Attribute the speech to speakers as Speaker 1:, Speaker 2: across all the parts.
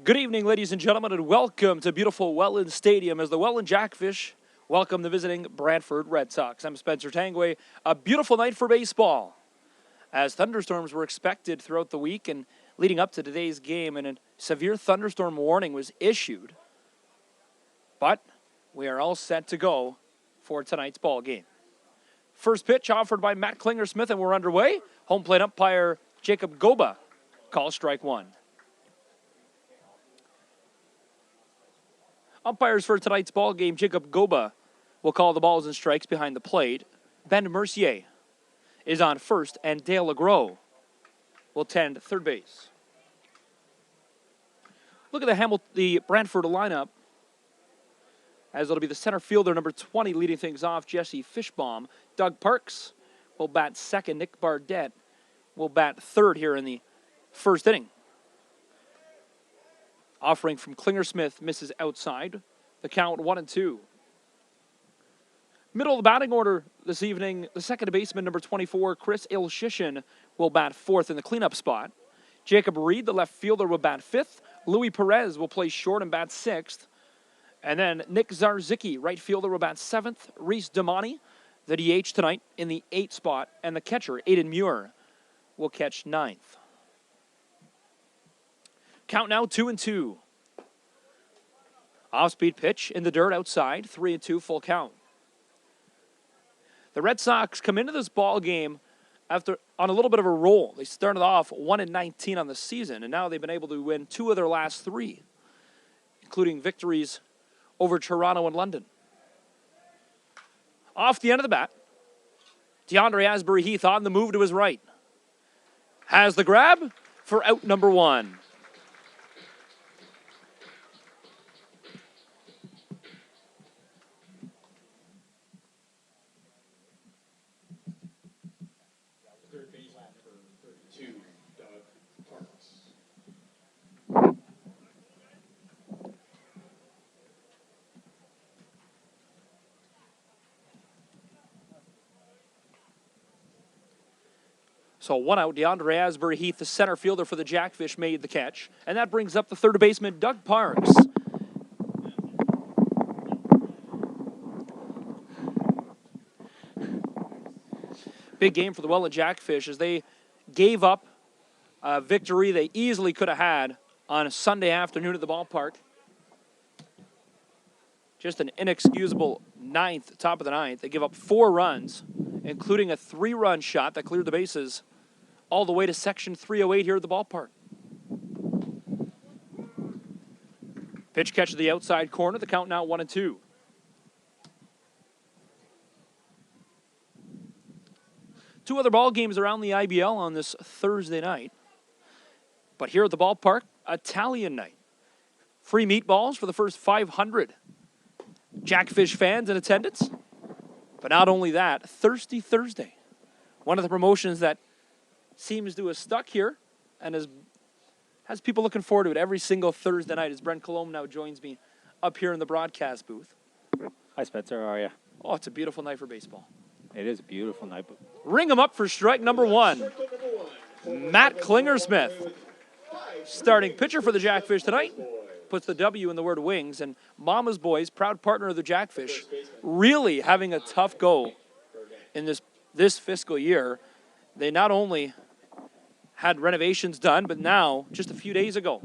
Speaker 1: Good evening, ladies and gentlemen, and welcome to beautiful Welland Stadium as the Welland Jackfish welcome the visiting Brantford Red Sox. I'm Spencer Tangway. A beautiful night for baseball as thunderstorms were expected throughout the week and leading up to today's game, and a severe thunderstorm warning was issued. But we are all set to go for tonight's ball game. First pitch offered by Matt Klinger-Smith, and we're underway. Home plate umpire Jacob Goba calls strike one. Umpires for tonight's ball game, Jacob Goba will call the balls and strikes behind the plate. Ben Mercier is on first, and Dale LeGros will tend third base. Look at the Brantford lineup, as it'll be the center fielder, number 20, leading things off, Jesse Fishbaum. Doug Parks will bat second. Nick Bardette will bat third here in the first inning. Offering from Klinger-Smith misses outside. The count 1-2. Middle of the batting order this evening, the second baseman, number 24, Chris Ilyushin, will bat fourth in the cleanup spot. Jacob Reed, the left fielder, will bat fifth. Louis Perez will play short and bat sixth. And then Nick Zarzicki, right fielder, will bat seventh. Reese Damani, the DH tonight, in the eighth spot. And the catcher, Aiden Muir, will catch ninth. Count now 2-2. Off-speed pitch in the dirt outside, 3-2 full count. The Red Sox come into this ball game on a little bit of a roll. They started off 1-19 on the season, and now they've been able to win two of their last three, including victories over Toronto and London. Off the end of the bat, DeAndre Asbury-Heath on the move to his right. Has the grab for out number one. So one out, DeAndre Asbury-Heath, the center fielder for the Jackfish, made the catch. And that brings up the third baseman, Doug Parks. Big game for the Welland Jackfish as they gave up a victory they easily could have had on a Sunday afternoon at the ballpark. Just an inexcusable top of the ninth. They give up 4 runs, including a 3-run shot that cleared the bases all the way to section 308 here at the ballpark. Pitch catch to the outside corner. The count now 1-2. Two other ball games around the IBL on this Thursday night. But here at the ballpark, Italian night. Free meatballs for the first 500 Jackfish fans in attendance. But not only that, Thirsty Thursday. One of the promotions that seems to have stuck here and has people looking forward to it every single Thursday night as Brent Colomb now joins me up here in the broadcast booth.
Speaker 2: Hi, Spencer. How are you?
Speaker 1: Oh, it's a beautiful night for baseball.
Speaker 2: It is a beautiful night.
Speaker 1: Ring him up for strike number one. Matt Klinger-Smith, starting pitcher for the Jackfish tonight, puts the W in the word wings. And Mama's Boys, proud partner of the Jackfish, really having a tough go in this fiscal year. They not only had renovations done, but now, just a few days ago,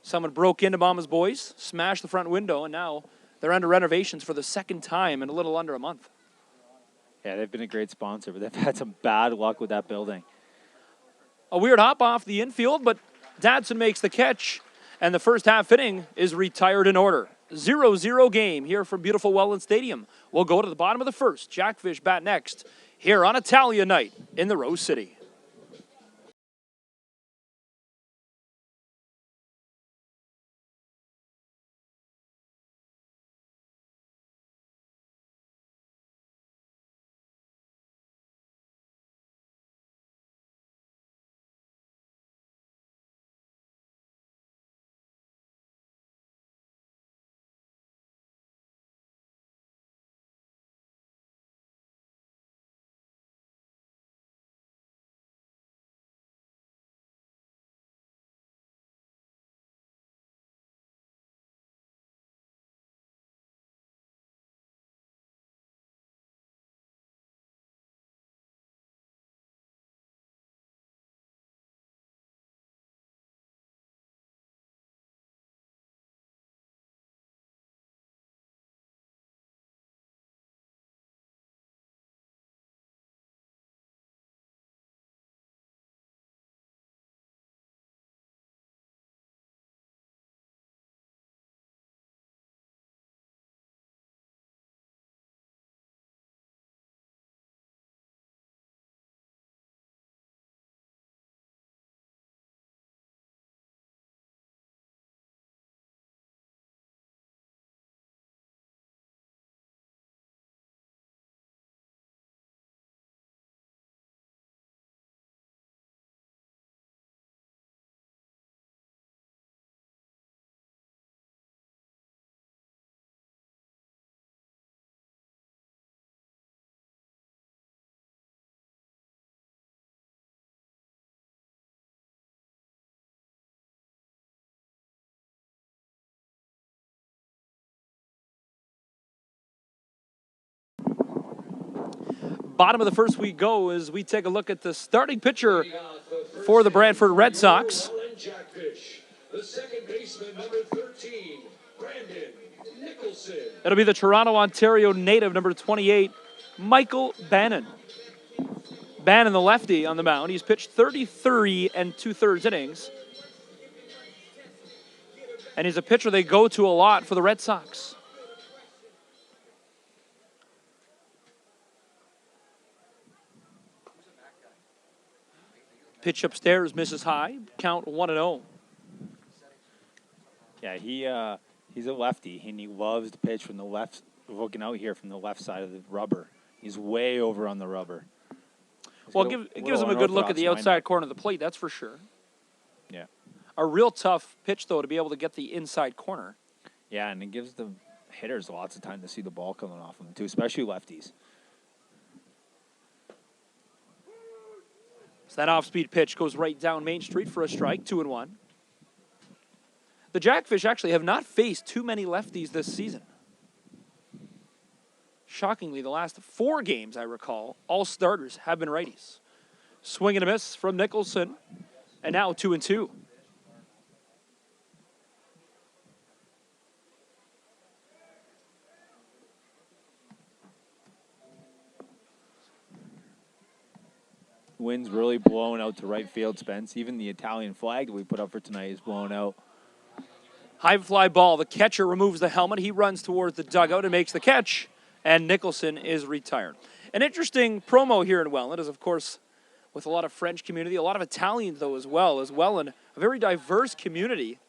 Speaker 1: someone broke into Mama's Boys, smashed the front window, and now they're under renovations for the second time in a little under a month.
Speaker 2: Yeah, they've been a great sponsor, but they've had some bad luck with that building.
Speaker 1: A weird hop off the infield, but Dadson makes the catch, and the first half inning is retired in order. 0-0 game here from beautiful Welland Stadium. We'll go to the bottom of the first. Jackfish bat next here on Italian night in the Rose City. Bottom of the first we go as we take a look at the starting pitcher for the Brantford Red Sox.
Speaker 3: Welland Jackfish, the second baseman, number 13, Nicholson.
Speaker 1: It'll be the Toronto, Ontario native, number 28, Michael Bannon. Bannon, the lefty, on the mound. He's pitched 33 and 2/3 innings. And he's a pitcher they go to a lot for the Red Sox. Pitch upstairs, misses high. Count 1-0.
Speaker 2: Yeah, he's a lefty, and he loves to pitch from the left, looking out here from the left side of the rubber. He's way over on the rubber.
Speaker 1: Well, it gives him a good look at the outside corner of the plate, that's for sure.
Speaker 2: Yeah.
Speaker 1: A real tough pitch, though, to be able to get the inside corner.
Speaker 2: Yeah, and it gives the hitters lots of time to see the ball coming off them, too, especially lefties.
Speaker 1: So that off-speed pitch goes right down Main Street for a strike, 2-1. The Jackfish actually have not faced too many lefties this season. Shockingly, the last 4 games, I recall, all starters have been righties. Swing and a miss from Nicholson, and now 2-2.
Speaker 2: Wind's really blowing out to right field, Spence. Even the Italian flag that we put up for tonight is blowing out.
Speaker 1: High fly ball. The catcher removes the helmet. He runs towards the dugout and makes the catch. And Nicholson is retired. An interesting promo here in Welland is, of course, with a lot of French community, a lot of Italians, though, as well. As Welland, a very diverse community.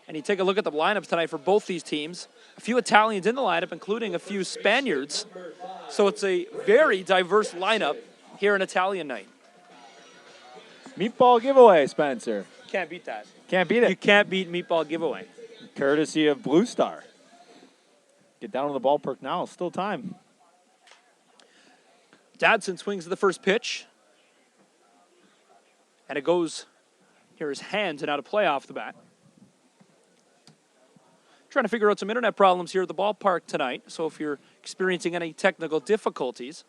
Speaker 1: And you take a look at the lineups tonight for both these teams. A few Italians in the lineup, including a few Spaniards. So it's a very diverse lineup here in Italian night.
Speaker 2: Meatball giveaway, Spencer.
Speaker 1: Can't beat that.
Speaker 2: Can't beat it.
Speaker 1: You can't beat meatball giveaway.
Speaker 2: Courtesy of Blue Star. Get down to the ballpark now. Still time.
Speaker 1: Dadson swings at the first pitch. And it goes near his hands and out of play off the bat. Trying to figure out some internet problems here at the ballpark tonight. So if you're experiencing any technical difficulties,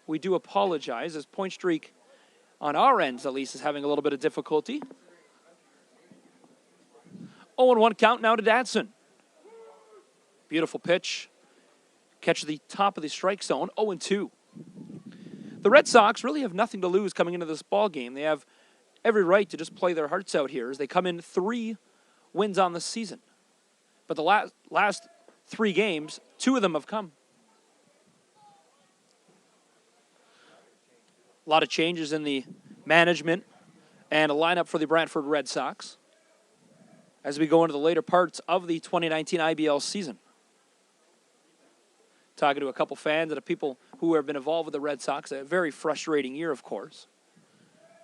Speaker 1: we do apologize, as Point Streak, on our ends at least, is having a little bit of difficulty. 0-1 count now to Dadson. Beautiful pitch. Catch the top of the strike zone, 0-2. The Red Sox really have nothing to lose coming into this ball game. They have every right to just play their hearts out here as they come in 3 wins on the season. But the last 3 games, 2 of them have come. A lot of changes in the management and a lineup for the Brantford Red Sox as we go into the later parts of the 2019 IBL season. Talking to a couple fans and people who have been involved with the Red Sox, a very frustrating year, of course.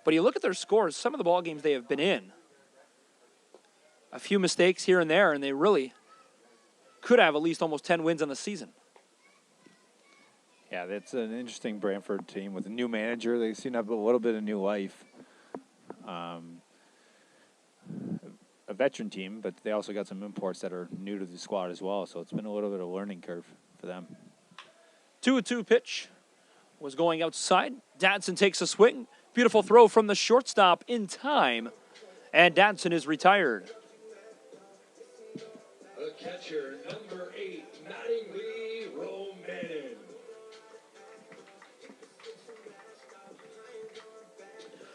Speaker 1: But you look at their scores, some of the ball games they have been in, a few mistakes here and there, and they really could have at least almost 10 wins on the season.
Speaker 2: Yeah, that's an interesting Brantford team with a new manager. They seem to have a little bit of new life. A veteran team, but they also got some imports that are new to the squad as well, so it's been a little bit of a learning curve for them.
Speaker 1: 2-2 pitch was going outside. Dadson takes a swing. Beautiful throw from the shortstop in time, and Dadson is retired.
Speaker 3: The catcher, number 8, Mattingly Romanen.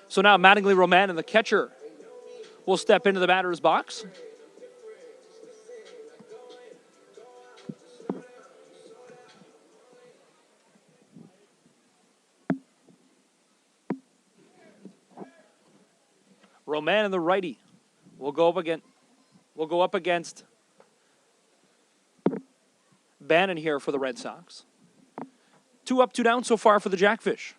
Speaker 1: So now Mattingly Romanen, the catcher, will step into the batter's box. Romanen, the righty, will go up against Bannon here for the Red Sox. 2 up, 2 down so far for the Jackfish.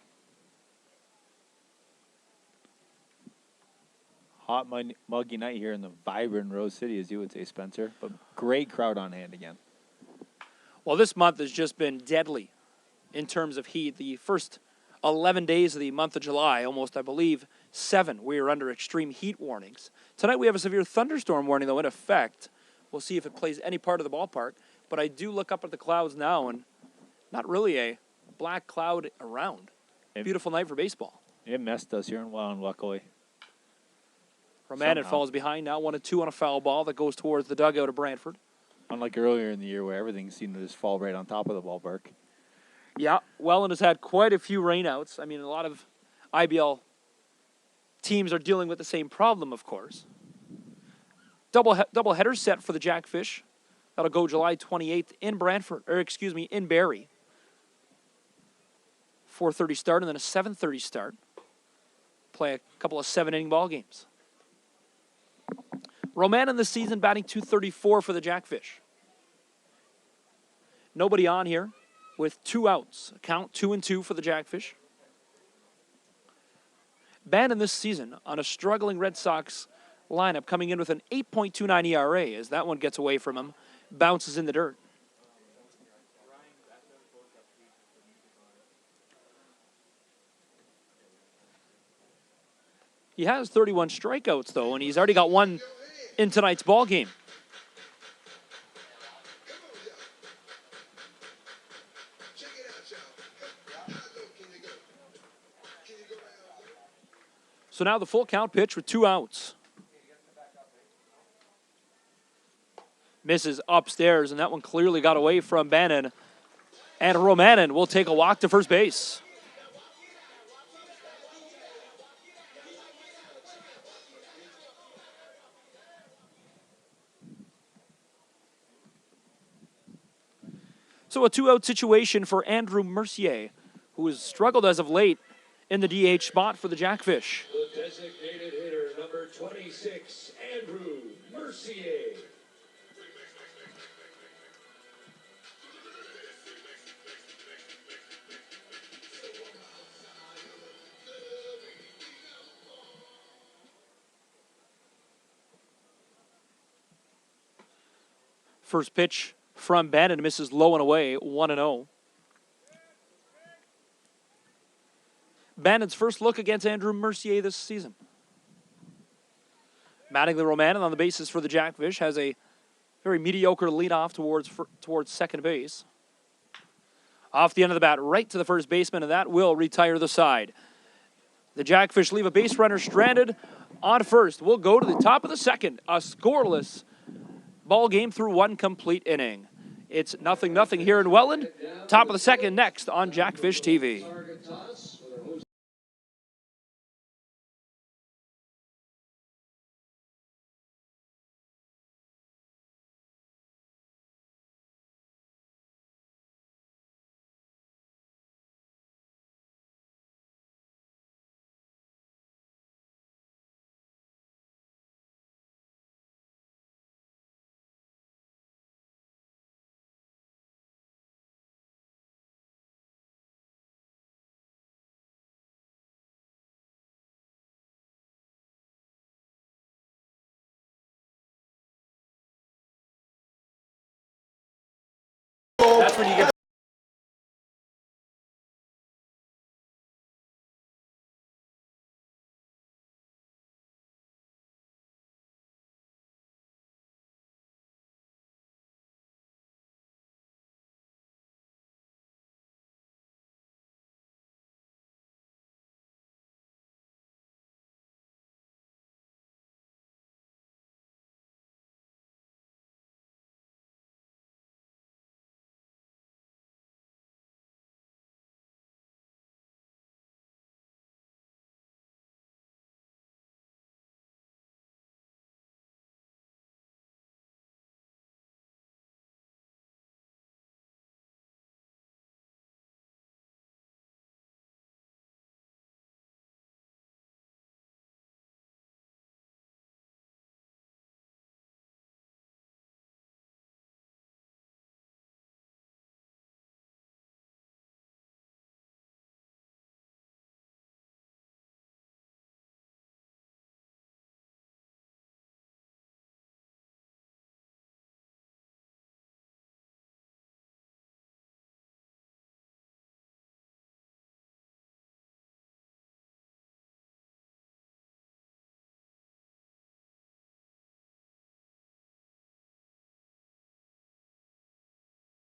Speaker 2: Hot, muggy night here in the vibrant Rose City, as you would say, Spencer. But great crowd on hand again.
Speaker 1: Well, this month has just been deadly in terms of heat. The first 11 days of the month of July, almost, I believe, 7, we are under extreme heat warnings. Tonight we have a severe thunderstorm warning, though, in effect. We'll see if it plays any part of the ballpark. But I do look up at the clouds now, and not really a black cloud around.
Speaker 2: It-
Speaker 1: Beautiful night for baseball.
Speaker 2: It messed us here in Welland, luckily.
Speaker 1: Romanin
Speaker 2: Somehow.
Speaker 1: falls behind now, 1-2 on a foul ball that goes towards the dugout of Brantford.
Speaker 2: Unlike earlier in the year where everything seemed to just fall right on top of the ballpark.
Speaker 1: Yeah, Welland has had quite a few rainouts. I mean, a lot of IBL teams are dealing with the same problem, of course. Double header set for the Jackfish. That'll go July 28th in in Barrie. 4:30 start and then a 7:30 start. Play a couple of 7-inning ball games. Romanin this season batting .234 for the Jackfish. Nobody on here with 2 outs. Count 2-2 for the Jackfish. Bannon this season on a struggling Red Sox lineup coming in with an 8.29 ERA as that one gets away from him, bounces in the dirt. He has 31 strikeouts, though, and he's already got 1 in tonight's ball game. So now the full count pitch with 2 outs. Misses upstairs, and that one clearly got away from Bannon. And Romanin will take a walk to first base. So a 2-out situation for Andrew Mercier, who has struggled as of late in the DH spot for the Jackfish.
Speaker 3: The designated hitter, number 26, Andrew Mercier.
Speaker 1: First pitch from Bannon misses low and away, 1-0. Bannon's first look against Andrew Mercier this season. Mattingly Romanin on the bases for the Jackfish has a very mediocre leadoff towards second base. Off the end of the bat, right to the first baseman, and that will retire the side. The Jackfish leave a base runner stranded on first. We'll go to the top of the second. A scoreless ball game through 1 complete inning. It's 0-0 here in Welland. Top of the second next on Jackfish TV. That's when you get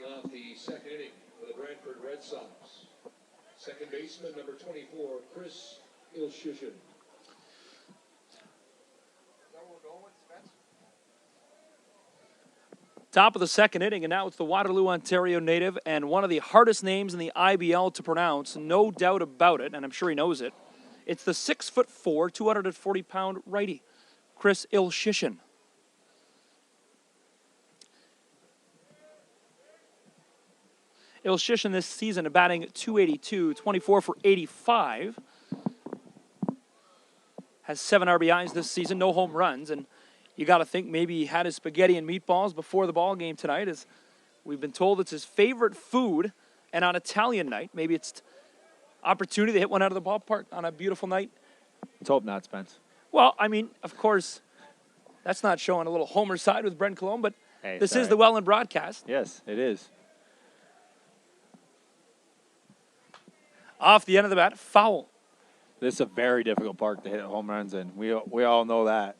Speaker 3: Off the second inning for the Brantford Red Sox. Second baseman, number 24, Chris Ilyushin.
Speaker 1: Top of the second inning, and now it's the Waterloo, Ontario native and one of the hardest names in the IBL to pronounce, no doubt about it, and I'm sure he knows it. It's the 6'4", 240-pound righty, Chris Ilyushin. Ilyushin this season batting .282, 24 for 85. Has 7 RBIs this season, no home runs, and you got to think maybe he had his spaghetti and meatballs before the ball game tonight, as we've been told it's his favorite food, and on Italian night, maybe it's opportunity to hit one out of the ballpark on a beautiful night.
Speaker 2: Let's hope not, Spence.
Speaker 1: Well, I mean, of course, that's not showing a little homer side with Brent Cologne, but
Speaker 2: Hey,
Speaker 1: this is
Speaker 2: right.
Speaker 1: the Welland broadcast.
Speaker 2: Yes, it is.
Speaker 1: Off the end of the bat, foul.
Speaker 2: This is a very difficult park to hit home runs in. We all know that.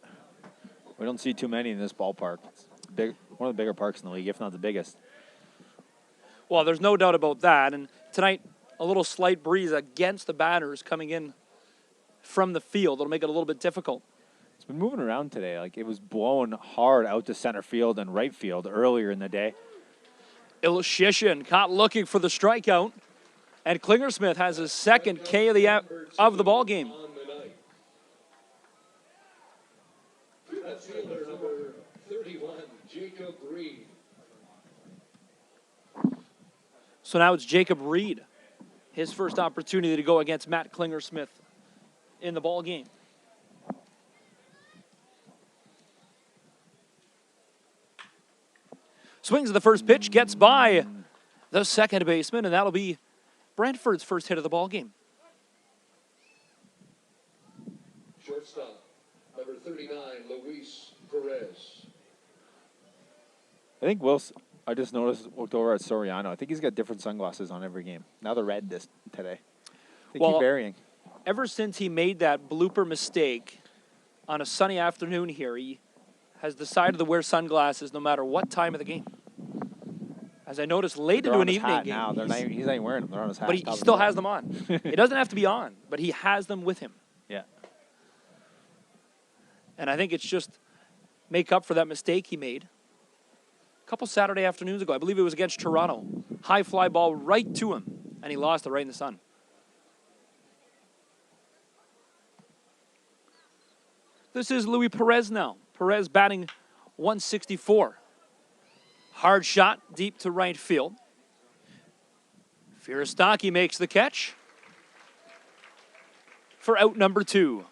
Speaker 2: We don't see too many in this ballpark. It's one of the bigger parks in the league, if not the biggest.
Speaker 1: Well, there's no doubt about that. And tonight, a little slight breeze against the batters coming in from the field. It'll make it a little bit difficult.
Speaker 2: It's been moving around today. Like, it was blowing hard out to center field and right field earlier in the day.
Speaker 1: Ilyushin caught looking for the strikeout. And Klingersmith has his second K of the ball game.
Speaker 3: On the night. Outfielder number 31, Jacob Reed.
Speaker 1: So now it's Jacob Reed. His first opportunity to go against Matt Klingersmith in the ball game. Swings at the first pitch, gets by the second baseman, and that'll be Brantford's first hit of the ball game.
Speaker 3: Shortstop, number 39, Luis Perez.
Speaker 2: I think I just looked over at Soriano. I think he's got different sunglasses on every game. Now they're red today. They keep varying.
Speaker 1: Ever since he made that blooper mistake on a sunny afternoon here, he has decided to wear sunglasses no matter what time of the game. As I noticed late
Speaker 2: They're
Speaker 1: into
Speaker 2: on
Speaker 1: an
Speaker 2: his
Speaker 1: evening
Speaker 2: hat
Speaker 1: game.
Speaker 2: now. He's not even wearing them. They're on his hat.
Speaker 1: But he still has them on. It doesn't have to be on, but he has them with him.
Speaker 2: Yeah.
Speaker 1: And I think it's just make up for that mistake he made a couple Saturday afternoons ago. I believe it was against Toronto. High fly ball right to him, and he lost it right in the sun. This is Luis Perez now. Perez batting .164. Hard shot deep to right field. Firostaki makes the catch for out number 2.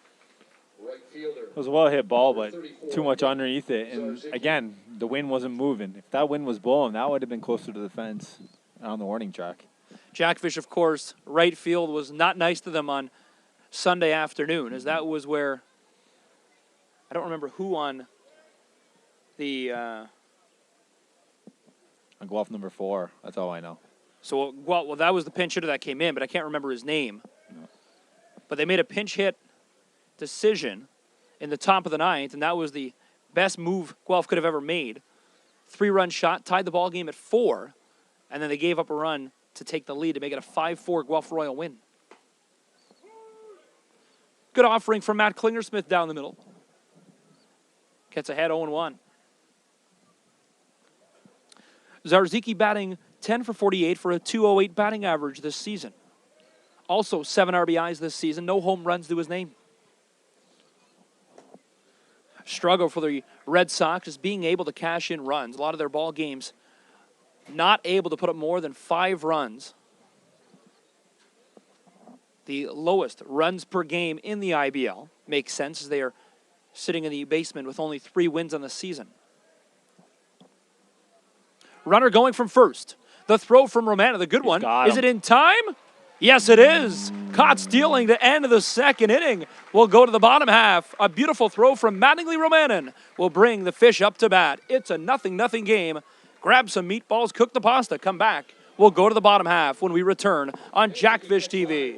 Speaker 3: Right fielder.
Speaker 2: It was a well-hit ball, but too much underneath it. And, again, the wind wasn't moving. If that wind was blowing, that would have been closer to the fence on the warning track.
Speaker 1: Jackfish, of course, right field was not nice to them on Sunday afternoon, as that was where, I don't remember who on the...
Speaker 2: On glove number 4, that's all I know.
Speaker 1: So, well, that was the pinch hitter that came in, but I can't remember his name.
Speaker 2: No.
Speaker 1: But they made a pinch hit decision in the top of the ninth, and that was the best move Guelph could have ever made. 3-run shot, tied the ball game at 4, and then they gave up a run to take the lead to make it a 5-4 Guelph Royal win. Good offering from Matt Klingersmith down the middle. Gets ahead 0-1. Zarziki batting 10 for 48 for a .208 batting average this season. Also 7 RBIs this season, no home runs to his name. Struggle for the Red Sox is being able to cash in runs. A lot of their ball games not able to put up more than 5 runs. The lowest runs per game in the IBL makes sense as they are sitting in the basement with only 3 wins on the season. Runner going from first. The throw from Romana, the good one. Is it in time? Yes, it is. Caught stealing the end of the second inning. We'll go to the bottom half. A beautiful throw from Mattingly Romanen will bring the Fish up to bat. It's a 0-0 game. Grab some meatballs, cook the pasta, come back. We'll go to the bottom half when we return on Jackfish TV.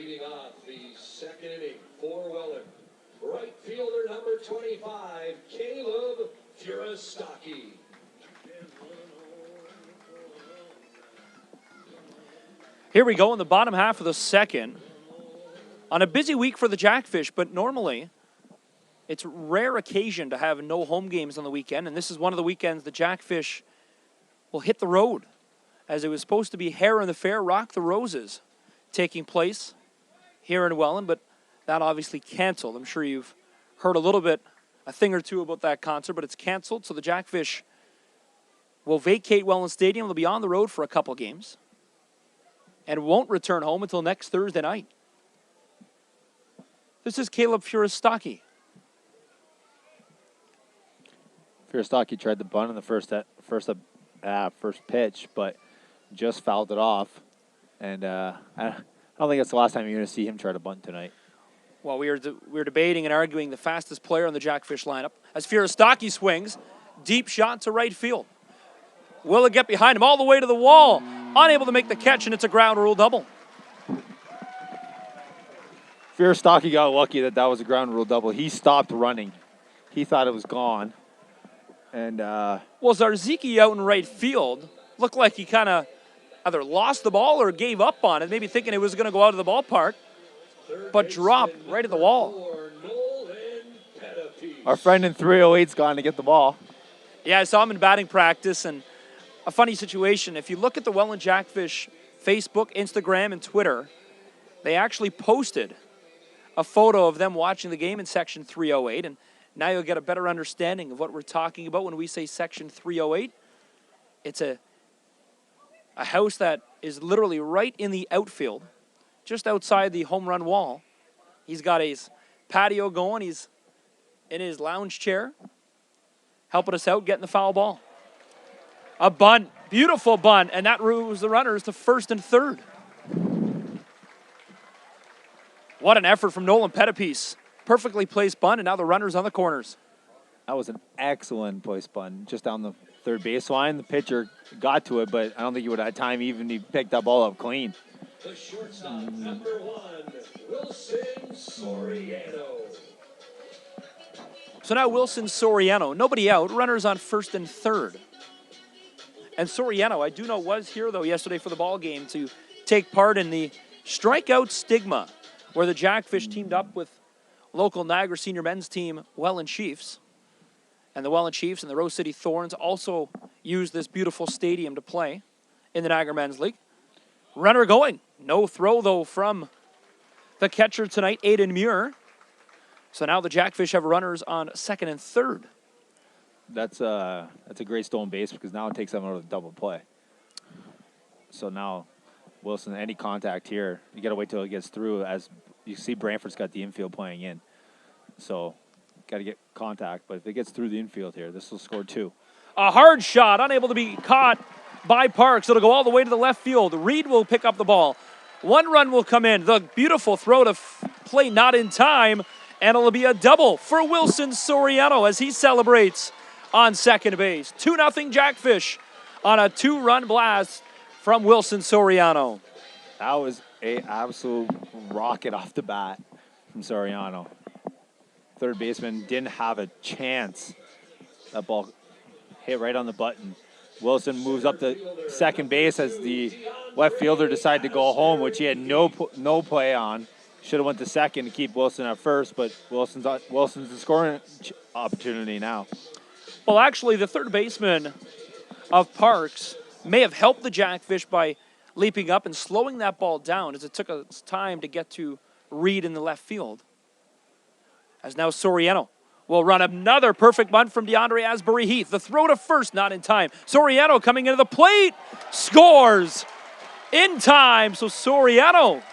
Speaker 3: leading off the second inning for Welland. Right fielder number 25, Caleb Furistaki.
Speaker 1: Here we go in the bottom half of the second. On a busy week for the Jackfish, but normally it's a rare occasion to have no home games on the weekend, and this is one of the weekends the Jackfish will hit the road, as it was supposed to be Hair in the Fair, Rock the Roses, taking place here in Welland, but that obviously canceled. I'm sure you've heard a thing or two about that concert, but it's canceled, so the Jackfish will vacate Welland Stadium. They'll be on the road for a couple games and won't return home until next Thursday night. This is Caleb Furistaki.
Speaker 2: Furistaki tried the bunt in the first pitch, but just fouled it off. And I don't think that's the last time you're going to see him try to bunt tonight.
Speaker 1: Well, we were debating and arguing the fastest player on the Jackfish lineup as Furistaki swings. Deep shot to right field. Will it get behind him all the way to the wall? Unable to make the catch, and it's a ground rule double.
Speaker 2: Furistaki got lucky that was a ground rule double. He stopped running. He thought it was gone. And
Speaker 1: well, Zarziki out in right field looked like he kind of either lost the ball or gave up on it, maybe thinking it was going to go out of the ballpark, but dropped right at the wall.
Speaker 2: Our friend in 308's gone to get the ball.
Speaker 1: Yeah, I saw him in batting practice, and a funny situation. If you look at the Welland Jackfish Facebook, Instagram, and Twitter, they actually posted a photo of them watching the game in Section 308, and now you'll get a better understanding of what we're talking about when we say Section 308. It's a house that is literally right in the outfield, just outside the home run wall. He's got his patio going. He's in his lounge chair, helping us out, getting the foul ball. A bunt, beautiful bunt, and that moves the runners to first and third. What an effort from Nolan Pettipiece. Perfectly placed bunt, and now the runner's on the corners.
Speaker 2: That was an excellent placed bunt, just down the third baseline. The pitcher got to it, but I don't think he would have had time even if he picked that ball up clean.
Speaker 3: The shortstop, number 1, Wilson Soriano.
Speaker 1: So now Wilson Soriano, nobody out, runners on first and third. And Soriano, I do know, was here, though, yesterday for the ball game to take part in the strikeout stigma, where the Jackfish teamed up with local Niagara senior men's team, Welland Chiefs. And the Welland Chiefs and the Rose City Thorns also used this beautiful stadium to play in the Niagara Men's League. Runner going. No throw, though, from the catcher tonight, Aiden Muir. So now the Jackfish have runners on second and third.
Speaker 2: That's a great stolen base because now it takes them out of the double play. So now, Wilson, any contact here, you got to wait till it gets through. As you see, Brantford's got the infield playing in. So, got to get contact. But if it gets through the infield here, this will score 2.
Speaker 1: A hard shot, unable to be caught by Parks. It'll go all the way to the left field. Reed will pick up the ball. 1 run will come in. The beautiful throw to play not in time. And it'll be a double for Wilson Soriano as he celebrates on second base. 2-0 Jackfish on a 2-run blast from Wilson Soriano.
Speaker 2: That was an absolute rocket off the bat from Soriano. Third baseman didn't have a chance. That ball hit right on the button. Wilson moves up to second base as the left fielder decided to go home, which he had no play on. Should have went to second to keep Wilson at first, but Wilson's the scoring opportunity now.
Speaker 1: Well, actually, the third baseman of Parks may have helped the Jackfish by leaping up and slowing that ball down as it took its time to get to Reed in the left field. As now Soriano will run another perfect bunt from DeAndre Asbury Heath. The throw to first, not in time. Soriano coming into the plate, scores in time. So Soriano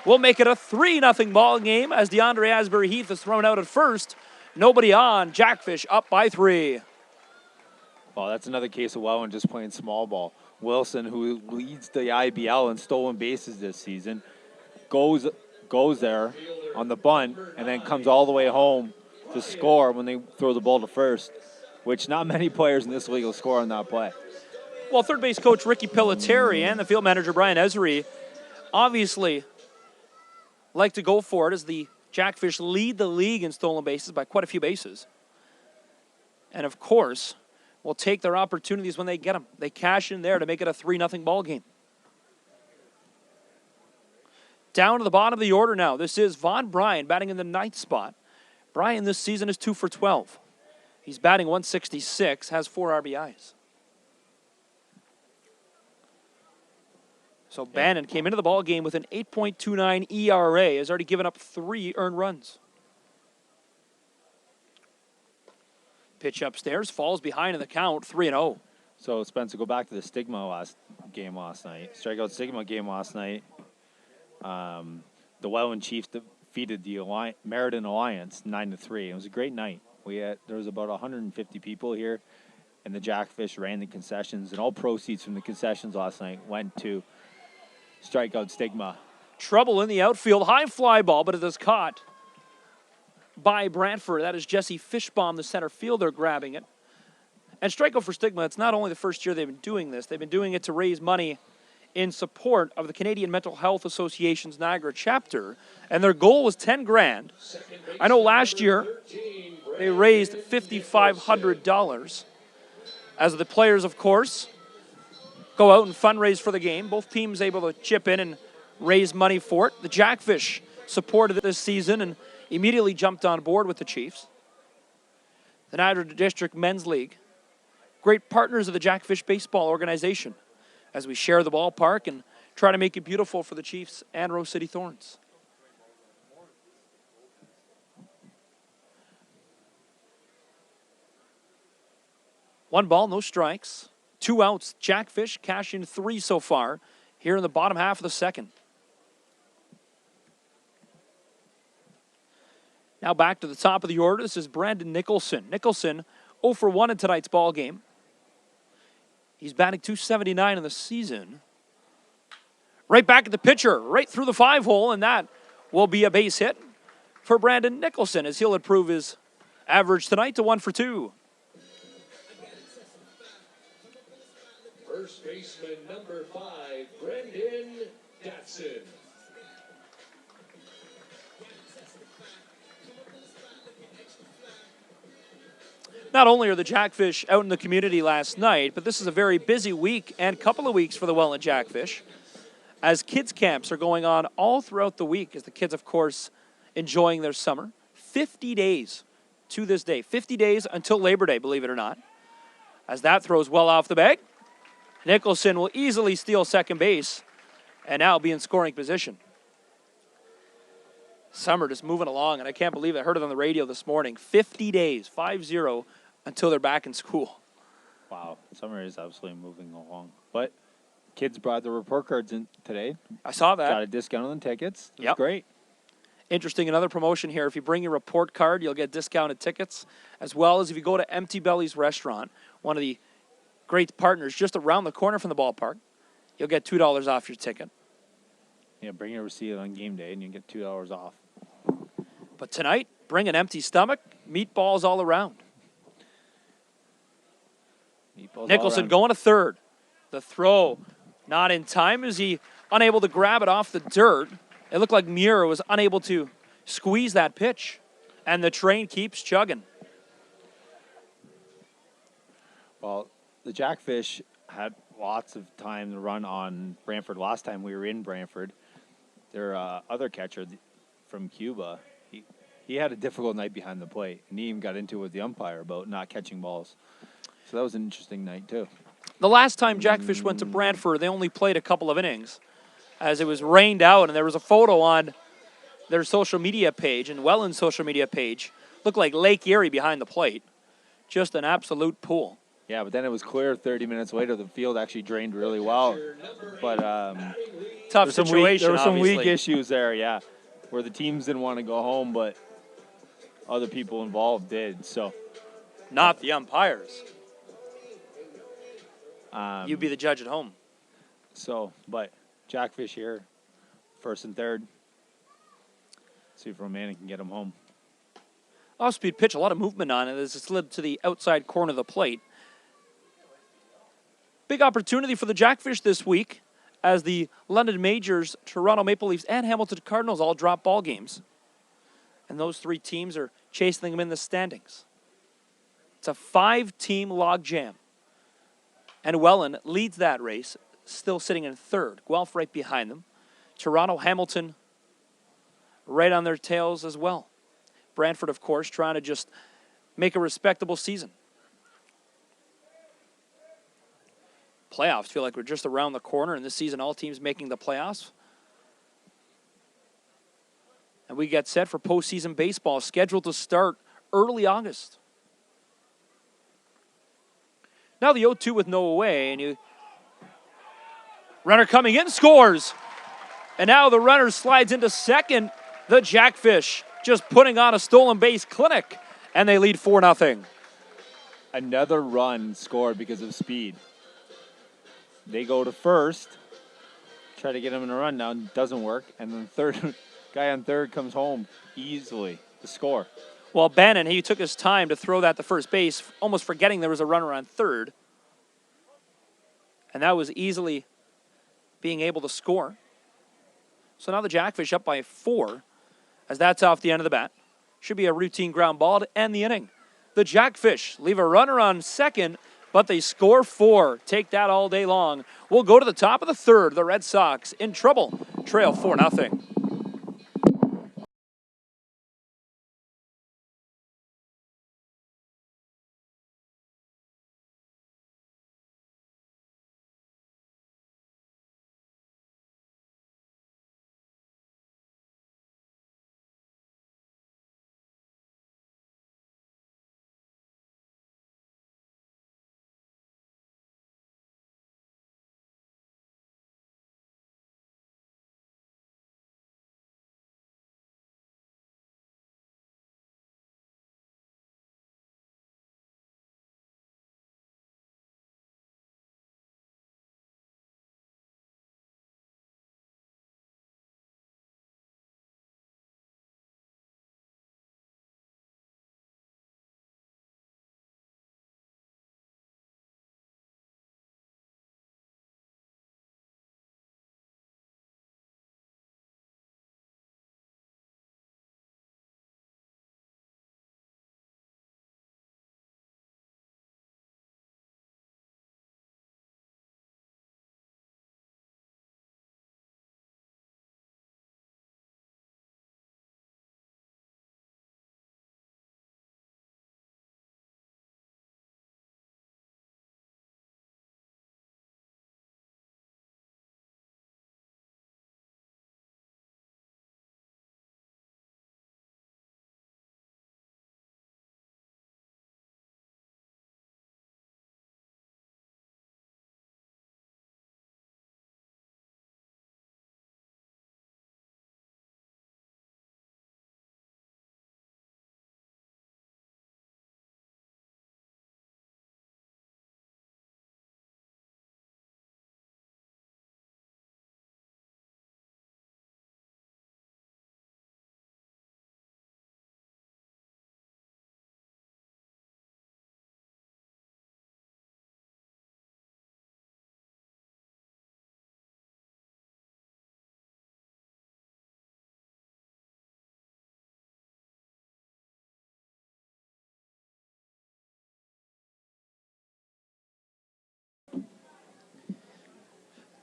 Speaker 1: will make it a 3-0 ball game as DeAndre Asbury Heath is thrown out at first. Nobody on. Jackfish up by 3.
Speaker 2: Well, that's another case of Welland just playing small ball. Wilson, who leads the IBL in stolen bases this season, goes there on the bunt and then comes all the way home to score when they throw the ball to first, which not many players in this league will score on that play.
Speaker 1: Well, third base coach Ricky Pelletieri and the field manager Brian Esri obviously like to go for it as the Jackfish lead the league in stolen bases by quite a few bases. And, of course, will take their opportunities when they get them. They cash in there to make it a 3-0 ball game. Down to the bottom of the order now. This is Vaughn Bryant batting in the 9th spot. Bryant this season is 2 for 12. He's batting .166, has 4 RBIs. So Bannon came into the ball game with an 8.29 ERA, has already given up 3 earned runs. Pitch upstairs, falls behind in the count, 3-0.
Speaker 2: So, Spencer, go back to the Stigma game last night. Strikeout Stigma game last night. The Welland Chiefs defeated the Meriden Alliance 9-3. It was a great night. There was about 150 people here, and the Jackfish ran the concessions, and all proceeds from the concessions last night went to Strikeout Stigma.
Speaker 1: Trouble in the outfield, high fly ball, but it is caught by Brantford. That is Jesse Fishbaum, the center fielder, grabbing it. And strikeout for Stigma, it's not only the first year they've been doing this, they've been doing it to raise money in support of the Canadian Mental Health Association's Niagara chapter, and their goal was $10,000. I know last year they raised $5,500. As the players, of course, go out and fundraise for the game, both teams able to chip in and raise money for it. The Jackfish supported it this season and immediately jumped on board with the Chiefs. The Niagara District Men's League, great partners of the Jackfish Baseball organization, as we share the ballpark and try to make it beautiful for the Chiefs and Rose City Thorns. One ball, no strikes. 2 outs. Jackfish cash in 3 so far here in the bottom half of the second. Now back to the top of the order. This is Brandon Nicholson. Nicholson 0 for 1 in tonight's ball game. He's batting .279 in the season. Right back at the pitcher, right through the 5-hole, and that will be a base hit for Brandon Nicholson as he'll improve his average tonight to 1 for 2.
Speaker 3: First baseman number 5, Brendan Datson.
Speaker 1: Not only are the Jackfish out in the community last night, but this is a very busy week and couple of weeks for the Welland Jackfish, as kids camps are going on all throughout the week, as the kids, of course, enjoying their summer. 50 days to this day. 50 days until Labor Day, believe it or not. As that throws well off the bag, Nicholson will easily steal second base and now be in scoring position. Summer just moving along, and I can't believe I heard it on the radio this morning. 50 days, 5-0, until they're back in school.
Speaker 2: Wow, summer is absolutely moving along. But kids brought their report cards in today.
Speaker 1: I saw that.
Speaker 2: Got a discount on the tickets. It's
Speaker 1: Yep.
Speaker 2: great.
Speaker 1: Interesting, another promotion here. If you bring your report card, you'll get discounted tickets, as well as if you go to Empty Belly's Restaurant, one of the great partners just around the corner from the ballpark, you'll get $2 off your ticket.
Speaker 2: Yeah, bring your receipt on game day and you get $2 off.
Speaker 1: But tonight, bring an empty stomach, meatballs all around.
Speaker 2: Meatballs
Speaker 1: Nicholson
Speaker 2: all around.
Speaker 1: going to third. The throw not in time. Is he unable to grab it off the dirt? It looked like Muir was unable to squeeze that pitch. And the train keeps chugging.
Speaker 2: Well, the Jackfish had lots of time to run on Brantford. Last time we were in Brantford, their other catcher from Cuba, he had a difficult night behind the plate. And he even got into it with the umpire about not catching balls. So that was an interesting night, too.
Speaker 1: The last time Jackfish went to Brantford, they only played a couple of innings as it was rained out, and there was a photo on their social media page and Welland's social media page. Looked like Lake Erie behind the plate. Just an absolute pool.
Speaker 2: Yeah, but then it was clear 30 minutes later. The field actually drained really well. But
Speaker 1: Tough situation,
Speaker 2: there were some
Speaker 1: obviously.
Speaker 2: weak issues there, yeah, where the teams didn't want to go home, but other people involved did. So
Speaker 1: Not the umpires.
Speaker 2: um,
Speaker 1: You'd be the judge at home.
Speaker 2: but Jackfish here, first and third. See if Romani can get him home.
Speaker 1: Off-speed pitch, a lot of movement on it as it slid to the outside corner of the plate. Big opportunity for the Jackfish this week as the London Majors, Toronto Maple Leafs, and Hamilton Cardinals all drop ball games. And those three teams are chasing them in the standings. It's a 5-team logjam. And Welland leads that race, still sitting in third. Guelph right behind them. Toronto, Hamilton right on their tails as well. Brantford, of course, trying to just make a respectable season. Playoffs feel like we're just around the corner, and this season all teams making the playoffs. And we get set for postseason baseball, scheduled to start early August. Now the 0-2 with no away, and runner coming in, scores. And now the runner slides into second. The Jackfish just putting on a stolen base clinic, and they lead 4-0.
Speaker 2: Another run scored because of speed. They go to first, try to get him in a run down, doesn't work, and then third guy on third comes home easily to score.
Speaker 1: Well, Bannon, he took his time to throw that to first base, almost forgetting there was a runner on third. And that was easily being able to score. So now the Jackfish up by 4, as that's off the end of the bat. Should be a routine ground ball to end the inning. The Jackfish leave a runner on second, but they score 4. Take that all day long. We'll go to the top of the third. The Red Sox in trouble. Trail 4-0.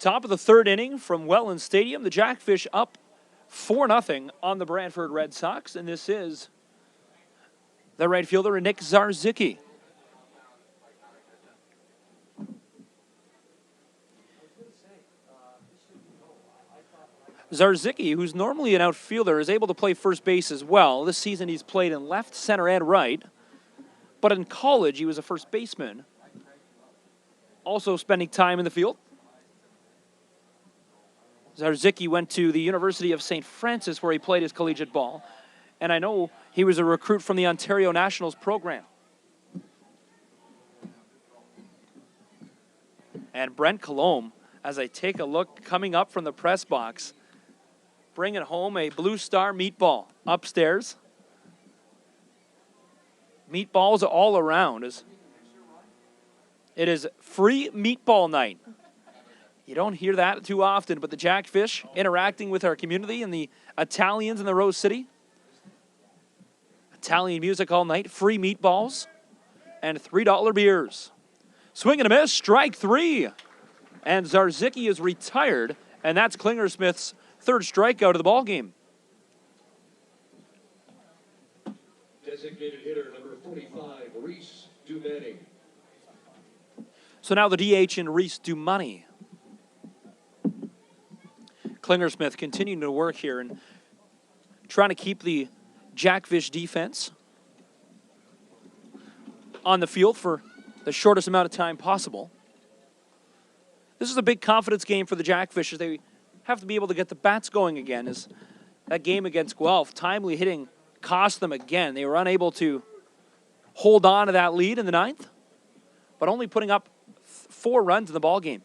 Speaker 1: Top of the third inning from Welland Stadium. The Jackfish up 4-0 on the Brantford Red Sox. And this is the right fielder, Nick Zarzicki. Zarzicki, who's normally an outfielder, is able to play first base as well. This season he's played in left, center, and right. But in college, he was a first baseman. Also spending time in the field. Zarzicki went to the University of St. Francis, where he played his collegiate ball. And I know he was a recruit from the Ontario Nationals program. And Brent Colombe, as I take a look coming up from the press box, bringing home a Blue Star meatball upstairs. Meatballs all around. It is free meatball night You don't hear that too often, but the Jackfish interacting with our community and the Italians in the Rose City. Italian music all night, free meatballs, and $3 beers. Swing and a miss, strike 3. And Zarzicki is retired, and that's Klingersmith's third strikeout of the ball game.
Speaker 3: Designated hitter number 45, Reese Dumeni.
Speaker 1: So now the DH in Reese Dumani. Klingersmith continuing to work here and trying to keep the Jackfish defense on the field for the shortest amount of time possible. This is a big confidence game for the Jackfish as they have to be able to get the bats going again. As that game against Guelph, timely hitting cost them again. They were unable to hold on to that lead in the 9th, but only putting up 4 runs in the ball game.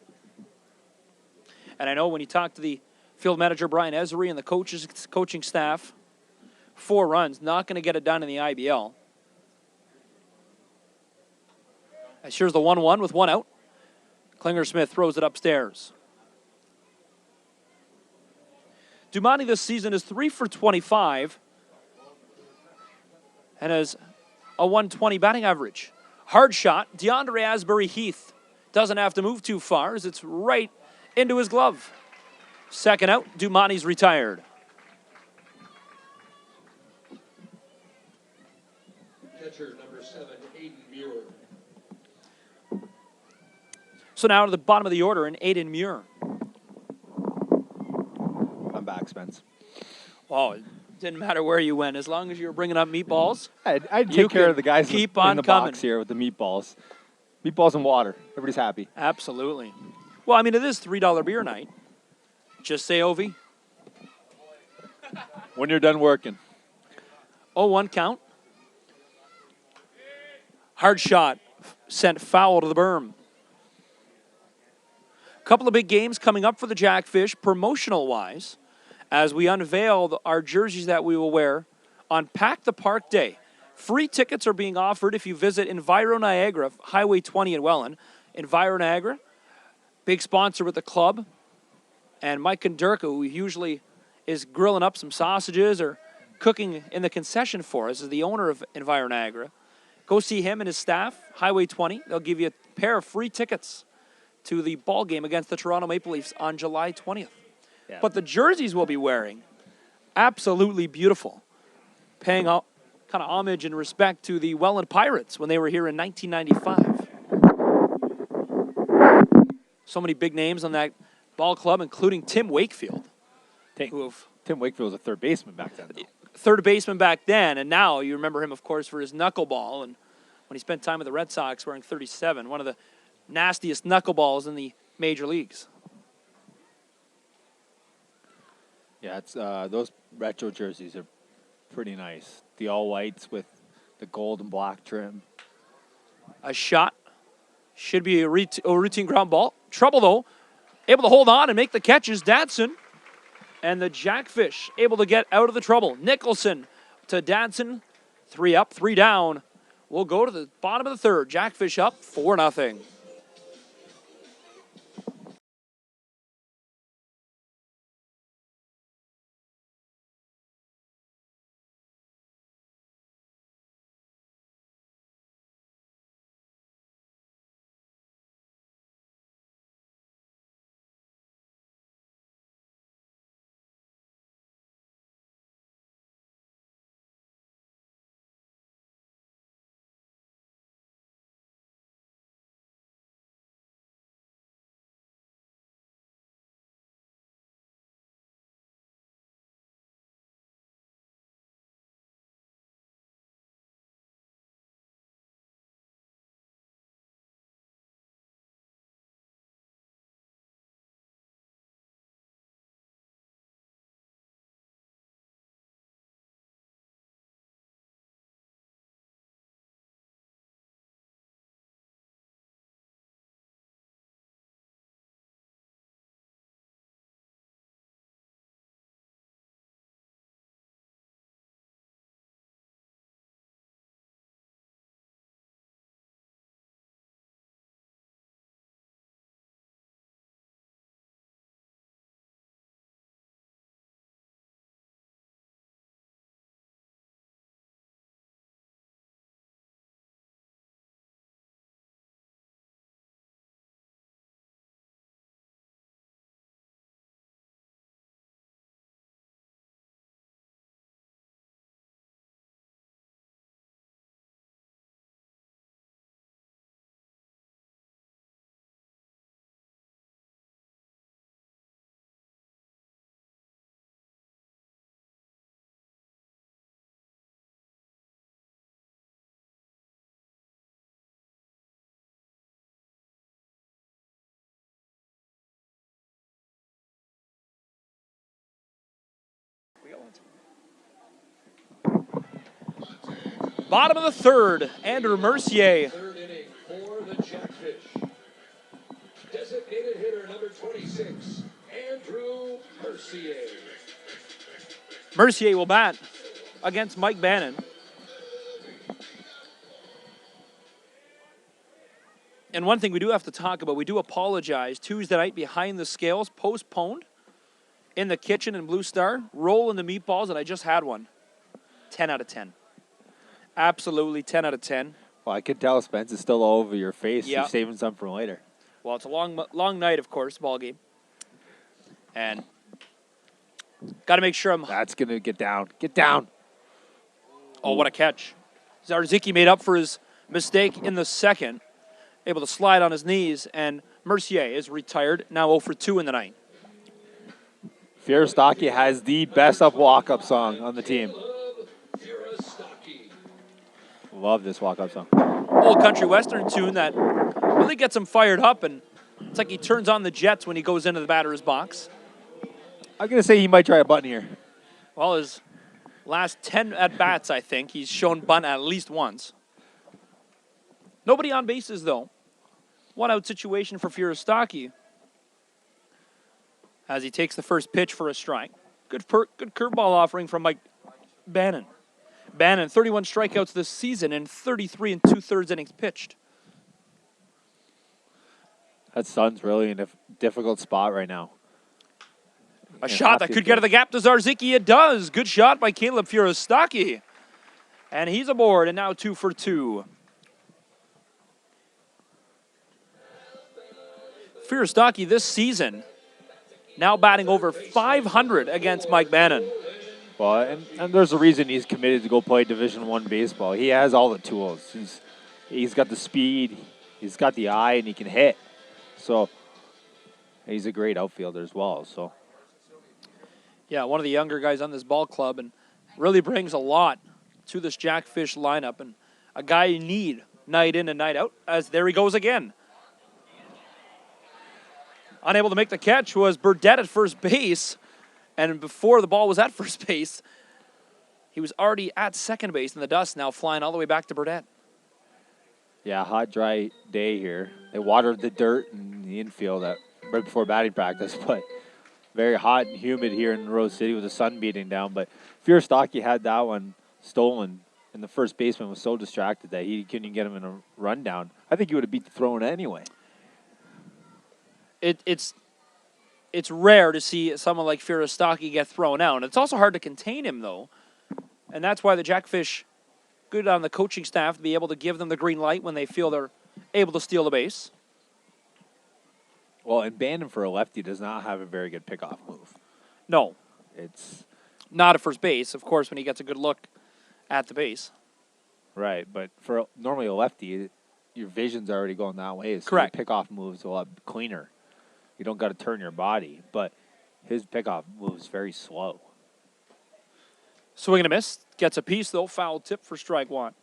Speaker 1: And I know when you talk to the field manager Brian Esri and the coaching staff, 4 runs, not going to get it done in the IBL. As here's the 1-1 with 1 out. Klingersmith throws it upstairs. Dumani this season is 3 for 25 and has a 120 batting average. Hard shot. DeAndre Asbury Heath doesn't have to move too far as it's right into his glove. Second out, Dumani's retired.
Speaker 3: Catcher number 7, Aiden Muir.
Speaker 1: So now to the bottom of the order in Aiden Muir.
Speaker 2: I'm back, Spence.
Speaker 1: Oh, it didn't matter where you went. As long as you were bringing up meatballs,
Speaker 2: I'd
Speaker 1: You
Speaker 2: take care
Speaker 1: can
Speaker 2: of the guys
Speaker 1: keep
Speaker 2: in
Speaker 1: on
Speaker 2: the
Speaker 1: coming.
Speaker 2: box here with the meatballs. Meatballs and water. Everybody's happy.
Speaker 1: absolutely. Well, I mean, it is $3 beer night. Just say OV.
Speaker 2: When you're done working.
Speaker 1: 0-1 count. Hard shot. Sent foul to the berm. Couple of big games coming up for the Jackfish, promotional-wise, as we unveil our jerseys that we will wear on Pack the Park Day. Free tickets are being offered if you visit Enviro Niagara, Highway 20 in Welland. Enviro Niagara, big sponsor with the club. And Mike Kondurka, who usually is grilling up some sausages or cooking in the concession for us, is the owner of Enviro Niagara. Go see him and his staff, Highway 20. They'll give you a pair of free tickets to the ball game against the Toronto Maple Leafs on July 20th.
Speaker 2: Yeah.
Speaker 1: But the jerseys we'll be wearing, absolutely beautiful. Paying kind of homage and respect to the Welland Pirates when they were here in 1995. So many big names on that ball club, including Tim Wakefield.
Speaker 2: Tim Wakefield was a third baseman back then.
Speaker 1: Third baseman back then, and now you remember him, of course, for his knuckleball. And when he spent time with the Red Sox wearing 37, one of the nastiest knuckleballs in the major leagues.
Speaker 2: Yeah, it's those retro jerseys are pretty nice. The all whites with the gold and black trim.
Speaker 1: A shot. Should be a routine ground ball. Trouble, though. Able to hold on and make the catches. Dadson. And the Jackfish able to get out of the trouble. Nicholson to Dadson. 3 up, 3 down. We'll go to the bottom of the third. Jackfish up 4-0. Bottom of the third, Andrew Mercier.
Speaker 3: Third inning for the Jackfish. Designated hitter number 26, Andrew Mercier.
Speaker 1: Mercier will bat against Mike Bannon. And one thing we do have to talk about, we do apologize. Tuesday night, Behind the Scales, postponed in the kitchen in Blue Star. Rolling the meatballs, and I just had one. 10 out of 10. Absolutely 10 out of 10.
Speaker 2: Well, I can tell Spence is still all over your face.
Speaker 1: Yeah.
Speaker 2: You're saving some for later.
Speaker 1: Well, it's a long night, of course, ball game. And got to make sure I'm...
Speaker 2: That's going to get down. Get down.
Speaker 1: Oh, what a catch. Zarzicki made up for his mistake in the second. Able to slide on his knees, and Mercier is retired, now 0 for 2 in the night.
Speaker 2: Fierostaki has the best up walk-up song on the team. Love this walk-up song.
Speaker 1: Old country western tune that really gets him fired up, and it's like he turns on the jets when he goes into the batter's box.
Speaker 2: I'm going to say he might try a button here.
Speaker 1: Well, his last 10 at-bats, I think, he's shown bunt at least once. Nobody on bases, though. One-out situation for Fierostaki as he takes the first pitch for a strike. Good curveball offering from Mike Bannon. Bannon, 31 strikeouts this season and 33 and 2/3 innings pitched.
Speaker 2: That Sun's really in a difficult spot right now.
Speaker 1: A shot that could get to the gap to Zarzicki. It does. Good shot by Caleb Fierostaki. And he's aboard, and now 2 for 2. Fierostaki this season now batting over 500 against Mike Bannon.
Speaker 2: Well, and there's a reason he's committed to go play Division I baseball. He has all the tools. He's got the speed, he's got the eye, and he can hit. So he's a great outfielder as well. So
Speaker 1: yeah, one of the younger guys on this ball club, and really brings a lot to this Jackfish lineup, and a guy you need night in and night out. As there he goes again. Unable to make the catch was Burdett at first base. And before the ball was at first base, he was already at second base in the dust, now flying all the way back to Burdett.
Speaker 2: yeah, hot, dry day here. They watered the dirt in the infield right before batting practice, but very hot and humid here in Rose City with the sun beating down. But Fierostaki had that one stolen, and the first baseman was so distracted that he couldn't get him in a rundown. I think he would have beat the throw in anyway.
Speaker 1: It's rare to see someone like Fierostaki get thrown out. It's also hard to contain him, though. And that's why the Jackfish, good on the coaching staff, to be able to give them the green light when they feel they're able to steal the base.
Speaker 2: Well, and Bannon for a lefty does not have a very good pickoff move.
Speaker 1: No,
Speaker 2: It's
Speaker 1: not at first base, of course, when he gets a good look at the base.
Speaker 2: right, but for normally a lefty, your vision's already going that way. So
Speaker 1: Correct.
Speaker 2: Your pickoff move's a lot cleaner. You don't got to turn your body, but his pickoff moves very slow.
Speaker 1: Swing and a miss. Gets a piece, though. Foul tip for strike one.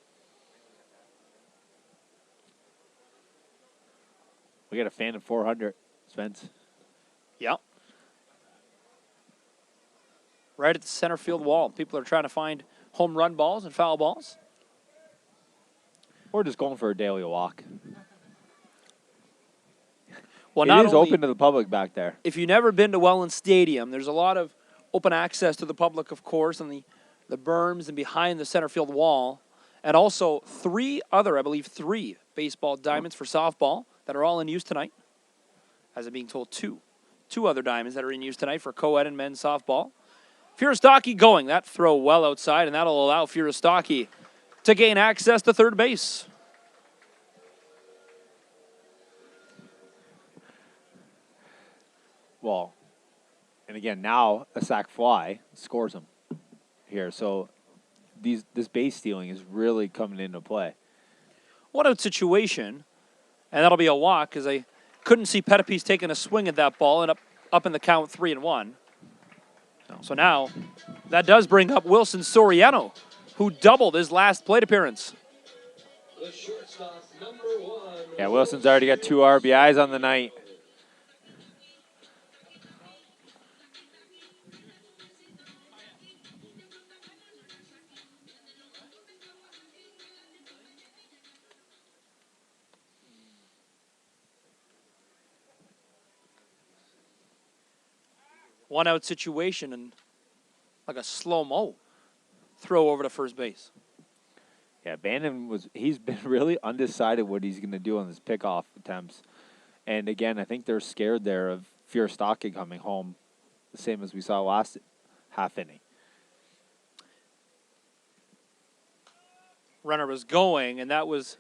Speaker 2: We got a fan at 400, Spence.
Speaker 1: Yep. Right at the center field wall. People are trying to find home run balls and foul balls.
Speaker 2: Or just going for a daily walk.
Speaker 1: Well,
Speaker 2: It is open to the public back there.
Speaker 1: If you've never been to Welland Stadium, there's a lot of open access to the public, of course, on the berms and behind the center field wall. And also three baseball diamonds for softball that are all in use tonight. As I'm being told, two other diamonds that are in use tonight for co-ed and men's softball. Fierostaki going. That throw well outside, and that'll allow Fierostaki to gain access to third base.
Speaker 2: Well, and again, now a sac fly scores him here. So this base stealing is really coming into play.
Speaker 1: What a situation. And that'll be a walk because I couldn't see Pettipies taking a swing at that ball and up in the count 3-1. So now that does bring up Wilson Soriano, who doubled his last plate appearance.
Speaker 3: The shortstop, number 1.
Speaker 2: Yeah, Wilson's already got 2 RBIs on the night.
Speaker 1: One out situation and like a slow-mo throw over to first base.
Speaker 2: Yeah, he's been really undecided what he's going to do on his pickoff attempts. And again, I think they're scared there of Furostaki coming home, the same as we saw last half inning.
Speaker 1: Runner was going, and that was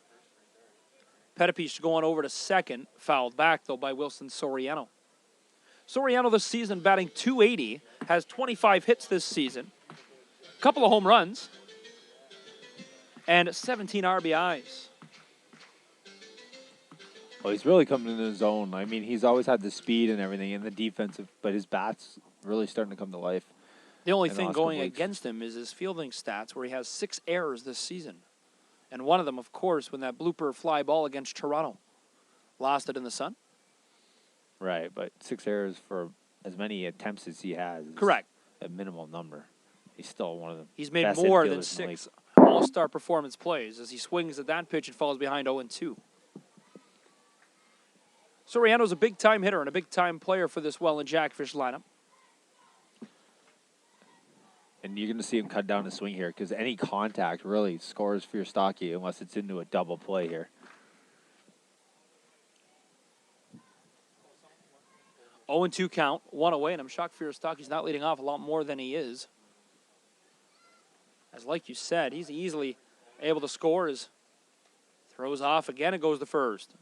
Speaker 1: Perez going over to second. Fouled back, though, by Wilson Soriano. Soriano this season batting .280, has 25 hits this season, a couple of home runs, and 17 RBIs.
Speaker 2: Well, he's really coming into his own. I mean, he's always had the speed and everything and the defensive, but his bat's really starting to come to life.
Speaker 1: The only thing going against him is his fielding stats, where he has 6 errors this season. And one of them, of course, when that blooper fly ball against Toronto. Lost it in the sun.
Speaker 2: Right, but 6 errors for as many attempts as he has.
Speaker 1: Correct.
Speaker 2: A minimal number. He's still one of the
Speaker 1: He's made
Speaker 2: best
Speaker 1: more than
Speaker 2: infielders in the
Speaker 1: 6 all-star performance plays as he swings at that pitch and falls behind 0-2. Soriano's a big-time hitter and a big-time player for this Welland Jackfish lineup.
Speaker 2: And you're going to see him cut down the swing here because any contact really scores Furostaki unless it's into a double play here.
Speaker 1: 0-2 count, 1 away, and I'm shocked Furostaki's not leading off a lot more than he is. As like you said, he's easily able to score as throws off again and goes to first.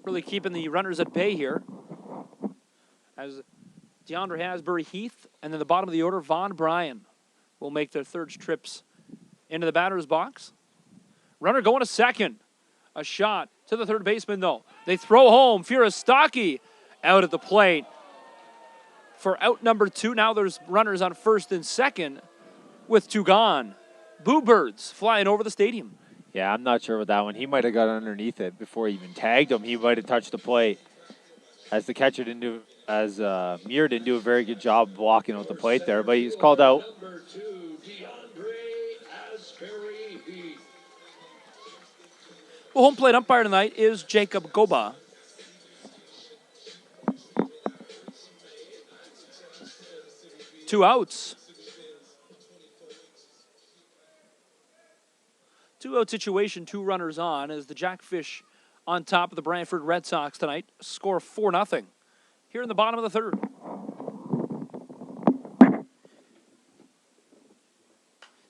Speaker 1: Really keeping the runners at bay here. As DeAndre Hasbury, Heath, and then the bottom of the order, Vaughn Bryant will make their third trips into the batter's box. Runner going to second. A shot to the third baseman, though. They throw home. Furostaki out at the plate for out number 2. Now there's runners on first and second with 2 gone. Boo birds flying over the stadium.
Speaker 2: Yeah, I'm not sure with that one. He might have got underneath it before he even tagged him. He might have touched the plate. As the catcher didn't do, as Muir didn't do a very good job blocking out the plate there, but he's called out.
Speaker 3: Number 2, DeAndre Asbury.
Speaker 1: The home plate umpire tonight is Jacob Goba. Two outs. 2-out situation, 2 runners on as the Jackfish on top of the Brantford Red Sox tonight score 4-0 here in the bottom of the third.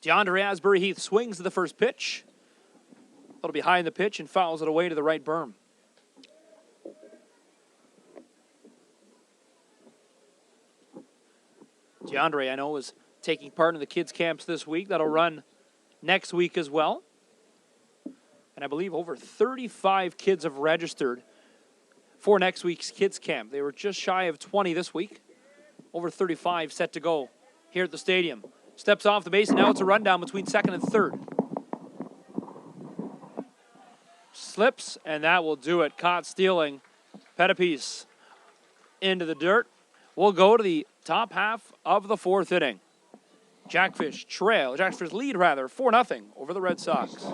Speaker 1: DeAndre Asbury Heath swings to the first pitch. A little behind the pitch and fouls it away to the right berm. DeAndre, I know, is taking part in the kids' camps this week. That'll run next week as well. And I believe over 35 kids have registered for next week's kids' camp. They were just shy of 20 this week. Over 35 set to go here at the stadium. Steps off the base, and now it's a rundown between second and third. Slips, and that will do it. Caught stealing. Perez into the dirt. We'll go to the top half of the 4th inning. Jackfish lead 4-0 over the Red Sox.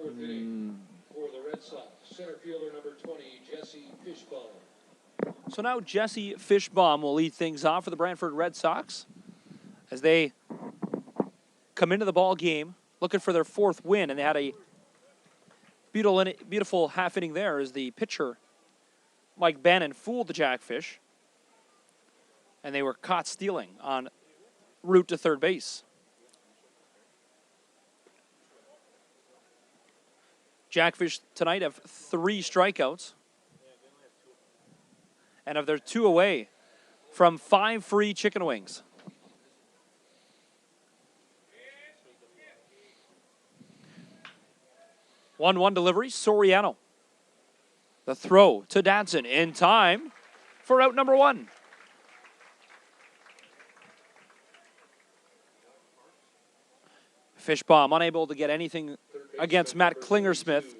Speaker 3: fourth inning for the Red Sox. Center fielder number 20, Jesse Fishbaum.
Speaker 1: So now Jesse Fishbaum will lead things off for the Brantford Red Sox as they come into the ball game looking for their fourth win, and they had a beautiful half inning there as the pitcher, Mike Bannon, fooled the Jackfish, and they were caught stealing en route to third base. Jackfish tonight have 3 strikeouts, and of their 2 away from 5 free chicken wings. One delivery, Soriano. The throw to Dadson in time for out number 1. Fishbaum unable to get anything against Matt Klingersmith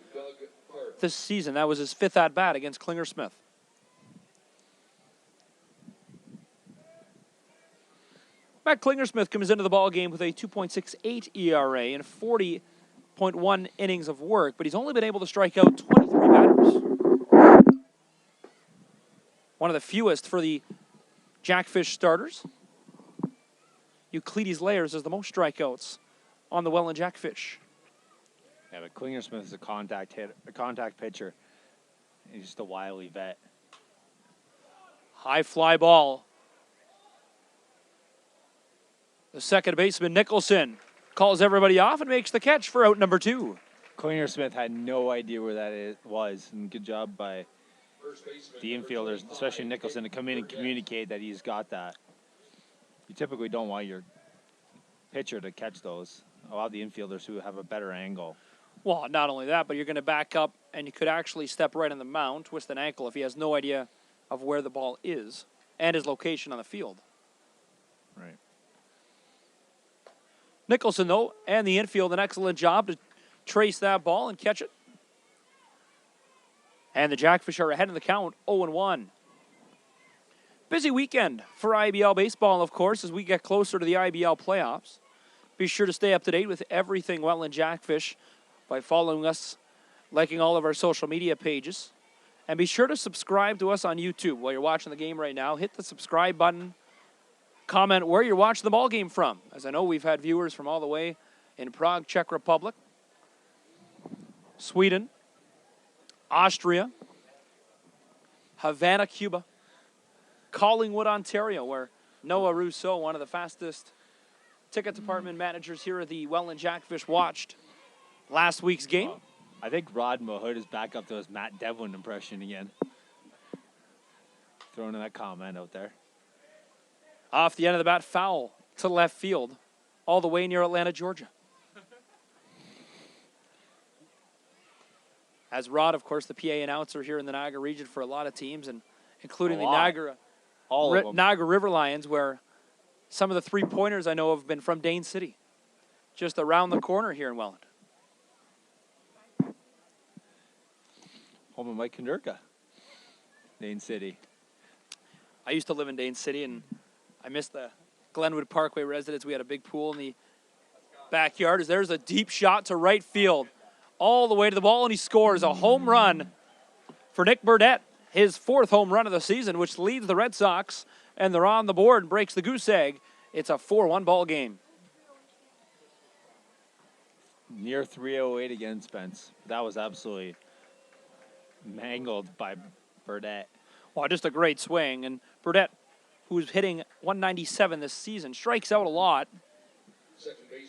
Speaker 1: this season. That was his 5th at-bat against Klingersmith. Matt Klingersmith comes into the ball game with a 2.68 ERA and 40.1 innings of work, but he's only been able to strike out 23 batters. One of the fewest for the Jackfish starters. Euclides Layers has the most strikeouts on the Welland Jackfish.
Speaker 2: Yeah, but Klingersmith is a contact pitcher. He's just a wily vet.
Speaker 1: High fly ball. The second baseman, Nicholson, calls everybody off and makes the catch for out number 2.
Speaker 2: Klingersmith had no idea where that was, and good job by the infielders, especially Nicholson, to come in and communicate that he's got that. You typically don't want your pitcher to catch those. A lot of the infielders who have a better angle.
Speaker 1: Well, not only that, but you're going to back up and you could actually step right on the mound, twist an ankle if he has no idea of where the ball is and his location on the field.
Speaker 2: Right.
Speaker 1: Nicholson, though, and the infield, an excellent job to trace that ball and catch it. And the Jackfish are ahead in the count, 0-1. Busy weekend for IBL baseball, of course, as we get closer to the IBL playoffs. Be sure to stay up to date with everything Welland Jackfish by following us, liking all of our social media pages. And be sure to subscribe to us on YouTube while you're watching the game right now. Hit the subscribe button. Comment where you're watching the ball game from, as I know we've had viewers from all the way in Prague, Czech Republic, Sweden, Austria, Havana, Cuba, Collingwood, Ontario, where Noah Rousseau, one of the fastest ticket department managers here at the Welland Jackfish, watched last week's game.
Speaker 2: I think Rod Mahood is back up to his Matt Devlin impression again. Throwing in that comment out there.
Speaker 1: Off the end of the bat, foul to left field, all the way near Atlanta, Georgia. As Rod, of course, the PA announcer here in the Niagara region for a lot of teams, and including the Niagara River Lions, where some of the 3-pointers I know have been from Dane City, just around the corner here in Welland.
Speaker 2: Home of Mike Kondurka, Dane City.
Speaker 1: I used to live in Dane City, and I missed the Glenwood Parkway residents. We had a big pool in the backyard. As there's a deep shot to right field, all the way to the ball, and he scores a home run for Nick Burdett, his 4th home run of the season, which leads the Red Sox, and they're on the board and breaks the goose egg. It's a 4-1 ball game.
Speaker 2: Near 308 again, Spence. That was absolutely mangled by Burdett.
Speaker 1: Well, just a great swing, and Burdett, who's hitting 197 this season, strikes out a lot,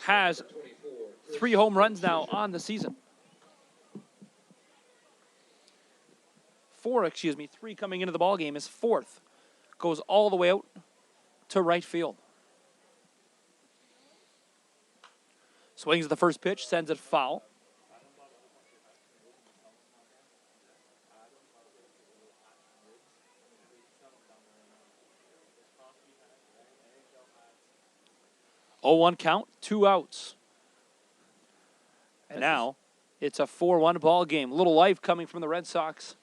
Speaker 1: has 3 home runs now on the season. 3 coming into the ball game. His 4th goes all the way out to right field. Swings the first pitch, sends it foul. Oh, 1 count, 2 outs. And now it's a 4-1 ball game. A little life coming from the Red Sox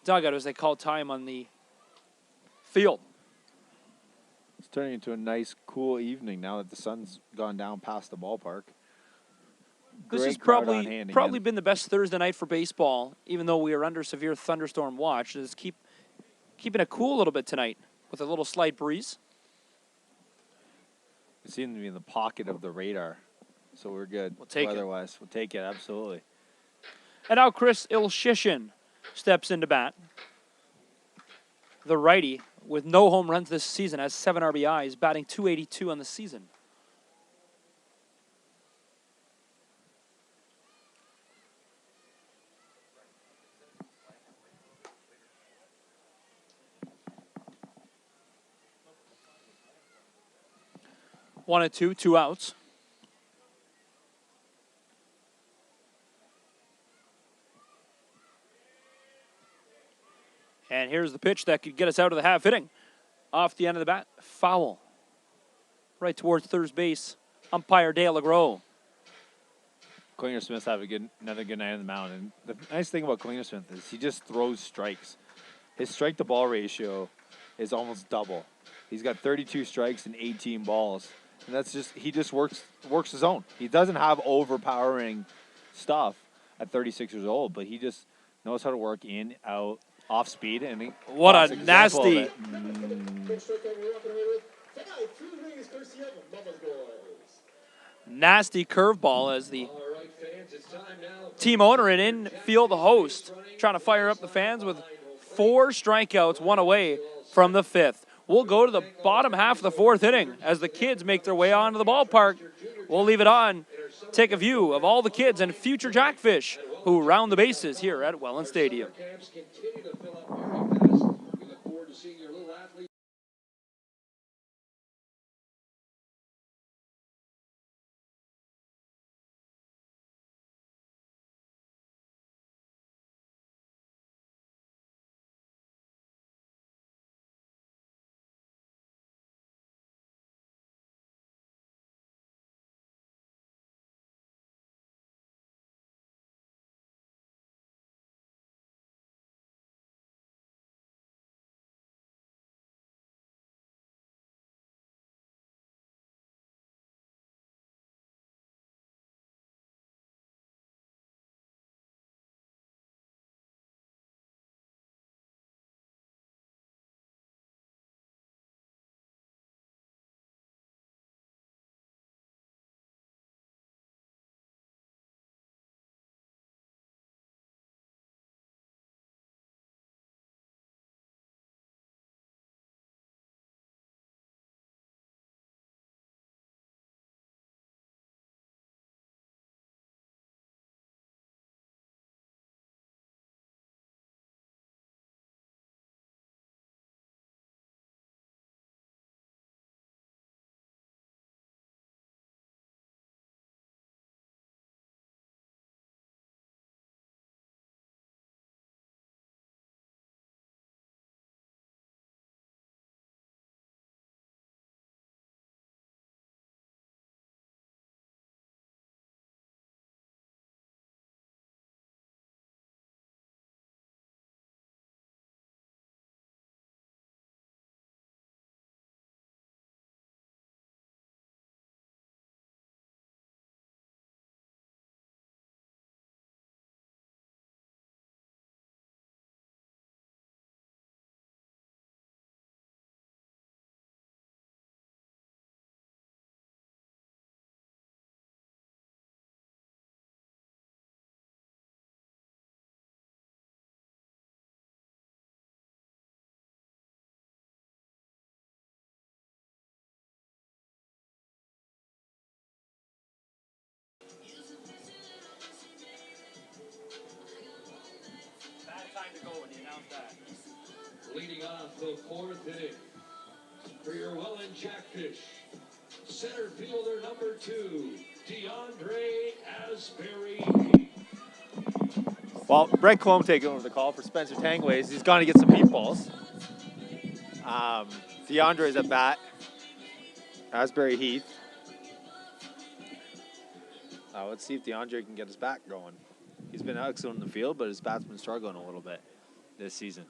Speaker 1: dugout as they call time on the field.
Speaker 2: It's turning into a nice, cool evening now that the sun's gone down past the ballpark.
Speaker 1: This has
Speaker 2: crowd on hand
Speaker 1: probably
Speaker 2: again.
Speaker 1: been the best Thursday night for baseball, even though we are under severe thunderstorm watch. Just keeping it cool a little bit tonight with a little slight breeze.
Speaker 2: We seem to be in the pocket of the radar, so we're good.
Speaker 1: We'll take it.
Speaker 2: Weather-wise, we'll take it, absolutely.
Speaker 1: And now Chris Ilyushin steps into bat. The righty, with no home runs this season, has 7 RBIs, batting .282 on the season. One and two outs. And here's the pitch that could get us out of the half inning. Off the end of the bat, foul. Right towards third base, umpire Dale LaGros.
Speaker 2: Klinger-Smith's having another good night on the mound. And the nice thing about Klinger-Smith is he just throws strikes. His strike-to-ball ratio is almost double. He's got 32 strikes and 18 balls. And that's just, he just works his own. He doesn't have overpowering stuff at 36 years old, but he just knows how to work in, out, off speed. And
Speaker 1: what a nasty. Nasty curveball as the team owner and infield host trying to fire up the fans with 4 strikeouts, 1 away from the 5th. We'll go to the bottom half of the 4th inning as the kids make their way onto the ballpark. We'll leave it on. Take a view of all the kids and future Jackfish who round the bases here at Welland Stadium.
Speaker 3: Leading off the 4th inning for your Welland Jackfish, center fielder number 2, DeAndre Asbury.
Speaker 2: Well, Brent Colm taking over the call for Spencer Tangways. He's gone to get some meatballs. DeAndre's at bat. Asbury Heath. Let's see if DeAndre can get his bat going. He's been excellent in the field, but his bat's been struggling a little bit this season.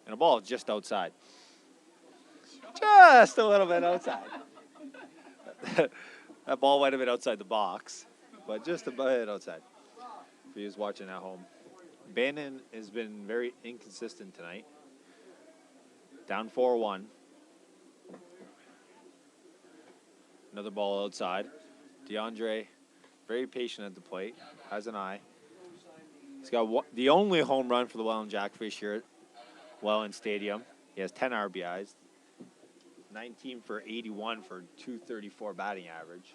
Speaker 2: And a ball just outside. Just a little bit outside. That ball might have been outside the box, but just a bit outside. For you watching at home. Bannon has been very inconsistent tonight. Down 4-1. Another ball outside. DeAndre, very patient at the plate, has an eye. He's got the only home run for the Welland Jackfish here at Welland Stadium. He has 10 RBIs, 19 for 81 for 234 batting average.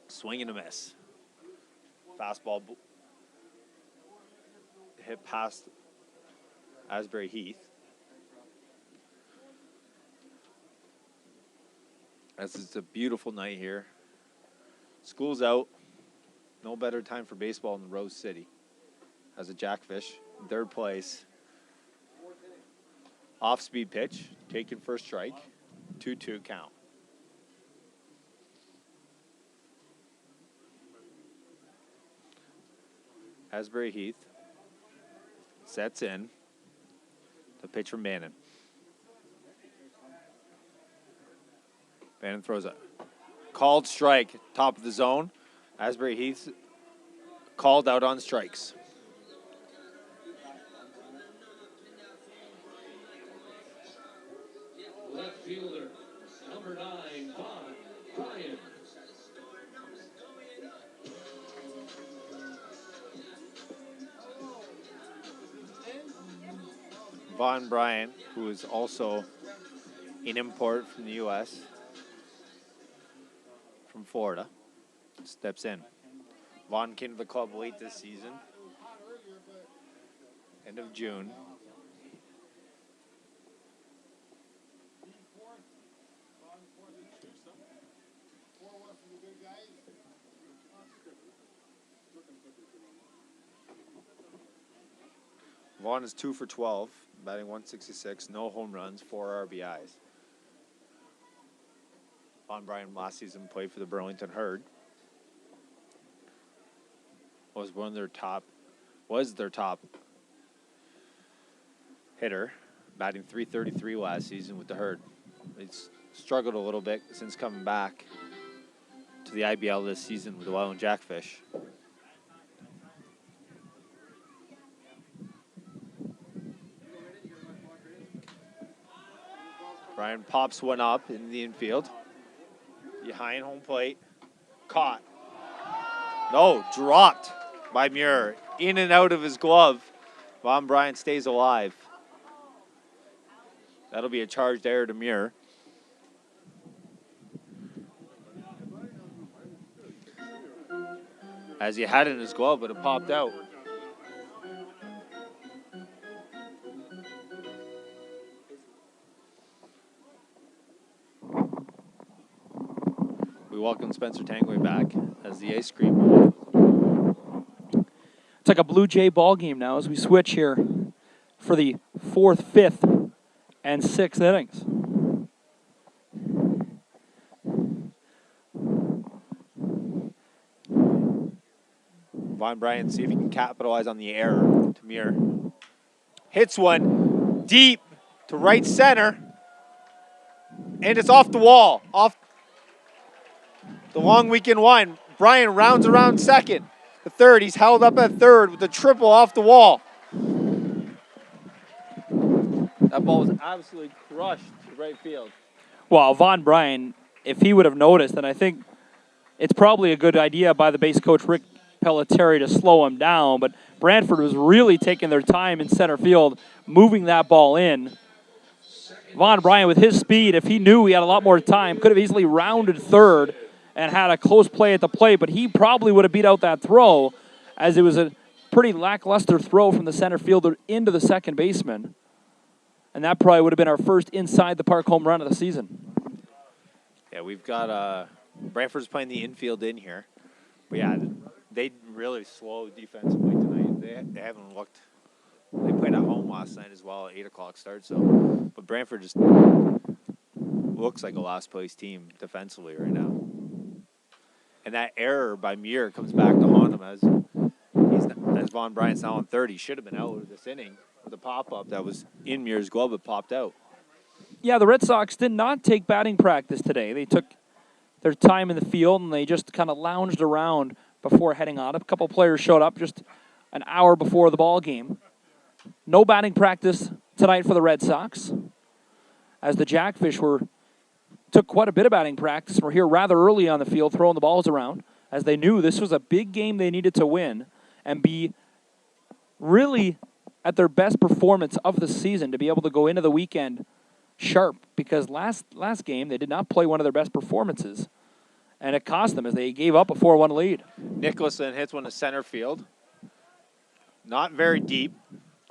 Speaker 2: Swing and a miss. Fastball hit past Asbury Heath. This is a beautiful night here. School's out. No better time for baseball in Rose City. As a Jackfish, in third place. Off-speed pitch, taken for a strike. 2-2 count. Asbury Heath sets in. The pitch from Bannon. Bannon throws a called strike, top of the zone. Asbury Heath called out on strikes.
Speaker 3: Left fielder, number 9, Vaughn Bryant.
Speaker 2: Vaughn Bryant, who is also an import from the U.S., from Florida, steps in. Vaughn came to the club late this season, end of June. Vaughn is 2 for 12, batting 166, no home runs, 4 RBIs. Vaughn Bryant last season played for the Burlington Herd. Was their top hitter, batting 333 last season with the Herd. He's struggled a little bit since coming back to the IBL this season with the Welland Jackfish. Brian pops one up in the infield. Behind home plate. Caught. No, dropped by Muir. In and out of his glove. Vaughn Bryant stays alive. That'll be a charged error to Muir. As he had it in his glove, but it popped out. We welcome Spencer Tangway back as the ice cream.
Speaker 1: It's like a Blue Jay ball game now as we switch here for the 4th, 5th, and 6th innings.
Speaker 2: Vaughn Bryant, see if he can capitalize on the error to Muir. Hits one deep to right center. And it's off the wall. Off the long weekend one. Bryant rounds around second. The third, he's held up at third with a triple off the wall. That ball was absolutely crushed to right field.
Speaker 1: Well, Vaughn Bryant, if he would have noticed, then I think it's probably a good idea by the base coach, Rick Pelletieri, to slow him down. But Brantford was really taking their time in center field, moving that ball in. Vaughn Bryant, with his speed, if he knew he had a lot more time, could have easily rounded third and had a close play at the plate, but he probably would have beat out that throw, as it was a pretty lackluster throw from the center fielder into the second baseman. And that probably would have been our first inside the park home run of the season.
Speaker 2: Yeah, we've got Brantford's playing the infield in here. But yeah, they really slow defensively tonight. They haven't looked. They played at home last night as well, at 8 o'clock start. But Brantford just looks like a last place team defensively right now. And that error by Muir comes back to haunt him as Vaughn Bryant's now on third. He should have been out of this inning with a pop-up that was in Muir's glove, but popped out.
Speaker 1: Yeah, the Red Sox did not take batting practice today. They took their time in the field, and they just kind of lounged around before heading on. A couple players showed up just an hour before the ball game. No batting practice tonight for the Red Sox, as the Jackfish took quite a bit of batting practice and were here rather early on the field throwing the balls around, as they knew this was a big game they needed to win and be really at their best performance of the season to be able to go into the weekend sharp, because last game they did not play one of their best performances, and it cost them as they gave up a 4-1 lead.
Speaker 2: Nicholson hits one to center field. Not very deep.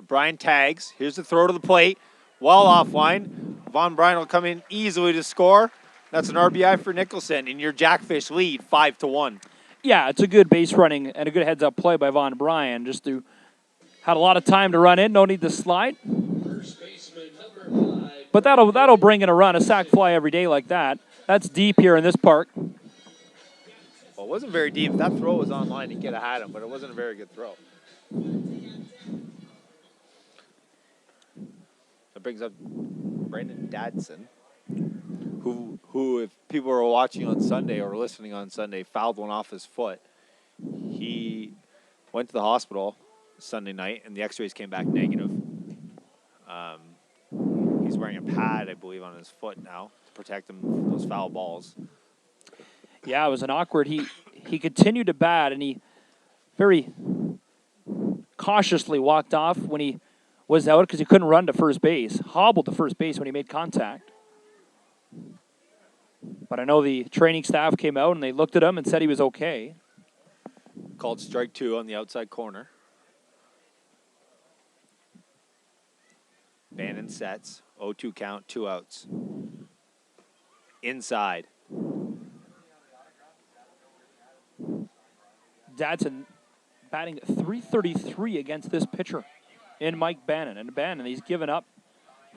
Speaker 2: Bryant tags. Here's the throw to the plate. Well offline. Vaughn Bryant will come in easily to score. That's an RBI for Nicholson, and your Jackfish lead 5-1.
Speaker 1: Yeah, it's a good base running and a good heads-up play by Vaughn Bryant. Had a lot of time to run in, no need to slide.
Speaker 3: First baseman number 5.
Speaker 1: But that'll bring in a run, a sac fly every day like that. That's deep here in this park.
Speaker 2: Well, it wasn't very deep. If that throw was on line, he could have had him, but it wasn't a very good throw. That brings up Brandon Dadson, who, if people were watching on Sunday or listening on Sunday, fouled one off his foot. He went to the hospital Sunday night, and the x-rays came back negative. He's wearing a pad, I believe, on his foot now to protect him from those foul balls.
Speaker 1: Yeah, it was an awkward. He continued to bat, and he very cautiously walked off when he was out because he couldn't run to first base. Hobbled to first base when he made contact. But I know the training staff came out and they looked at him and said he was okay.
Speaker 2: Called strike 2 on the outside corner. Bannon sets. 0-2 count, 2 outs. Inside.
Speaker 1: Dadson batting .333 against this pitcher in Mike Bannon. And Bannon, he's given up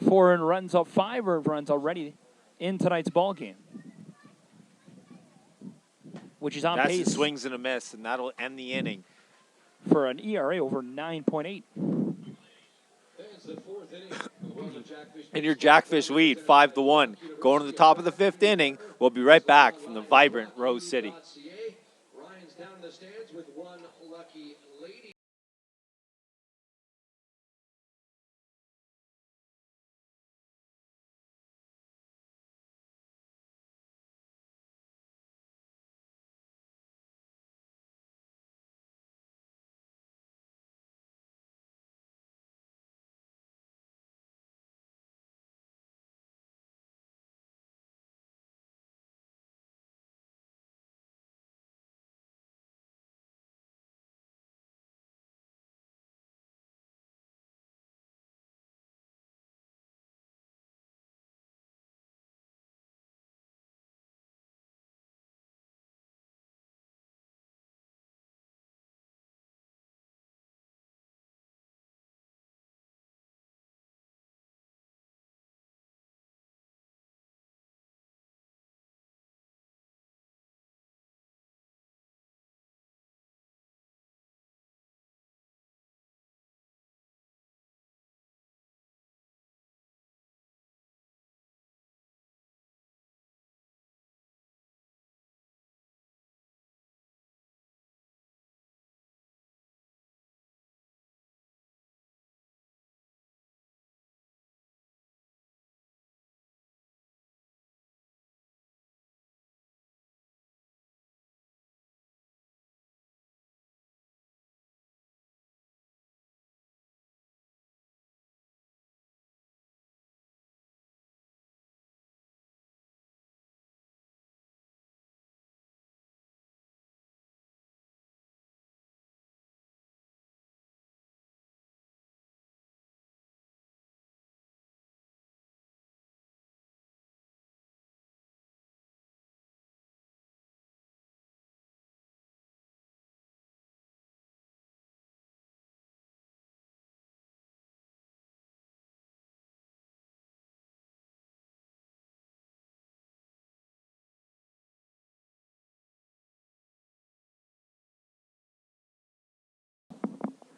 Speaker 1: 5 earned runs already in tonight's ball game, which is on
Speaker 2: That's
Speaker 1: pace
Speaker 2: the swings and a miss, and that'll end the inning.
Speaker 1: for an ERA over 9.8.
Speaker 3: It's the 4th inning. The Welland Jackfish
Speaker 2: And your Jackfish lead, 5-1. Going to the top of the 5th inning. We'll be right back from the vibrant Rose City.
Speaker 3: Ryan's down in the stands with one lucky lady.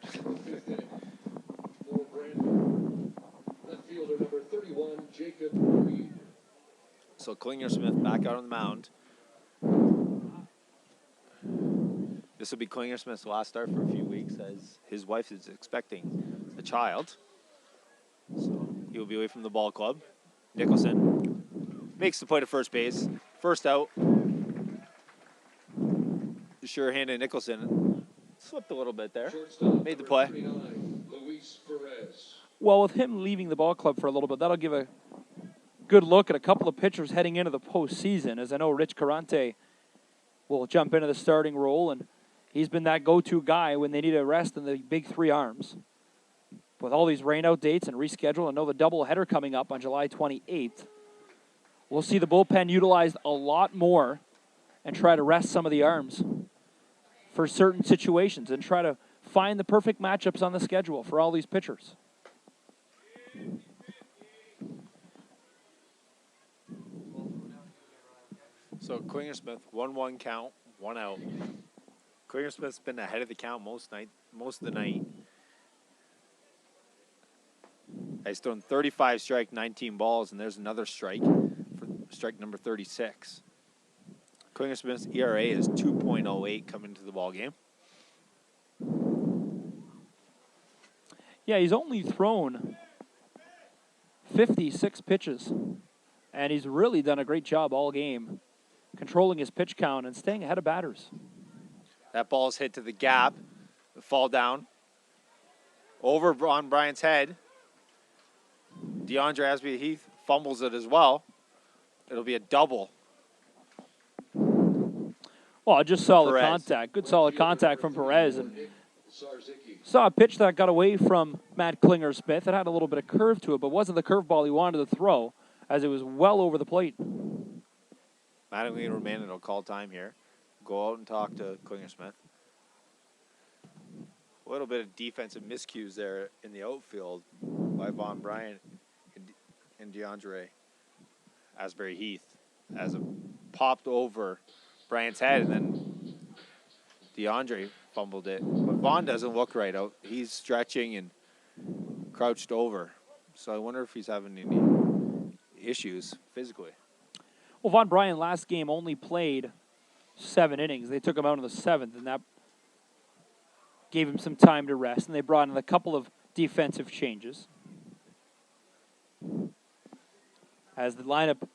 Speaker 3: For Brantford, left fielder number 31, Jacob
Speaker 2: So Klinger-Smith back out on the mound. This will be Klinger-Smith's last start for a few weeks as his wife is expecting a child. So he will be away from the ball club. Nicholson makes the play to first base. First out. Sure-handed Nicholson slipped a little bit there. Made the play.
Speaker 1: Well, with him leaving the ball club for a little bit, that'll give a good look at a couple of pitchers heading into the postseason, as I know Rich Carante will jump into the starting role, and he's been that go-to guy when they need a rest in the big three arms. With all these rain-out dates and reschedule, I know the doubleheader coming up on July 28th. We'll see the bullpen utilized a lot more and try to rest some of the arms for certain situations and try to find the perfect matchups on the schedule for all these pitchers.
Speaker 2: So Klinger-Smith, 1-1 count, 1 out. Klinger-Smith's been ahead of the count most of the night. He's thrown 35 strike, 19 balls, and there's another strike for strike number 36. Klinger-Smith's ERA is 2.08 coming into the ball game.
Speaker 1: Yeah, he's only thrown 56 pitches, and he's really done a great job all game controlling his pitch count and staying ahead of batters.
Speaker 2: That ball's hit to the gap, fall down, over Vaughn Bryant's head. DeAndre Asby-Heath fumbles it as well. It'll be a double.
Speaker 1: Well, just solid
Speaker 2: Perez.
Speaker 1: contact. Good solid contact from Perez. And saw a pitch that got away from Matt Klinger-Smith. It had a little bit of curve to it, but wasn't the curveball he wanted to throw, as it was well over the plate.
Speaker 2: Mattingly and Romanin will call time here. Go out and talk to Klinger-Smith. A little bit of defensive miscues there in the outfield by Vaughn Bryant and DeAndre Asbury-Heath as it popped over Bryant's head, and then DeAndre fumbled it. But Vaughn doesn't look right out. He's stretching and crouched over. So I wonder if he's having any issues physically.
Speaker 1: Well, Vaughn Bryant last game only played 7 innings. They took him out in the 7th, and that gave him some time to rest, and they brought in a couple of defensive changes. As the lineup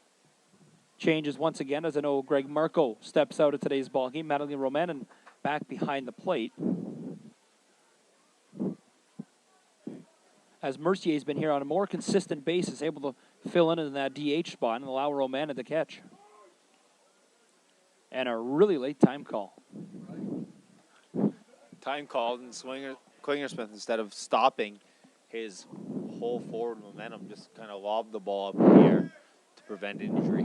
Speaker 1: changes once again, as I know Greg Marco steps out of today's ballgame, Madeline Romanin back behind the plate. As Mercier's been here on a more consistent basis, able to fill in that DH spot and allow Romanin to catch. And a really late time call.
Speaker 2: Time called, and Klinger-Smith, instead of stopping his whole forward momentum, just kind of lobbed the ball up in the air to prevent injury.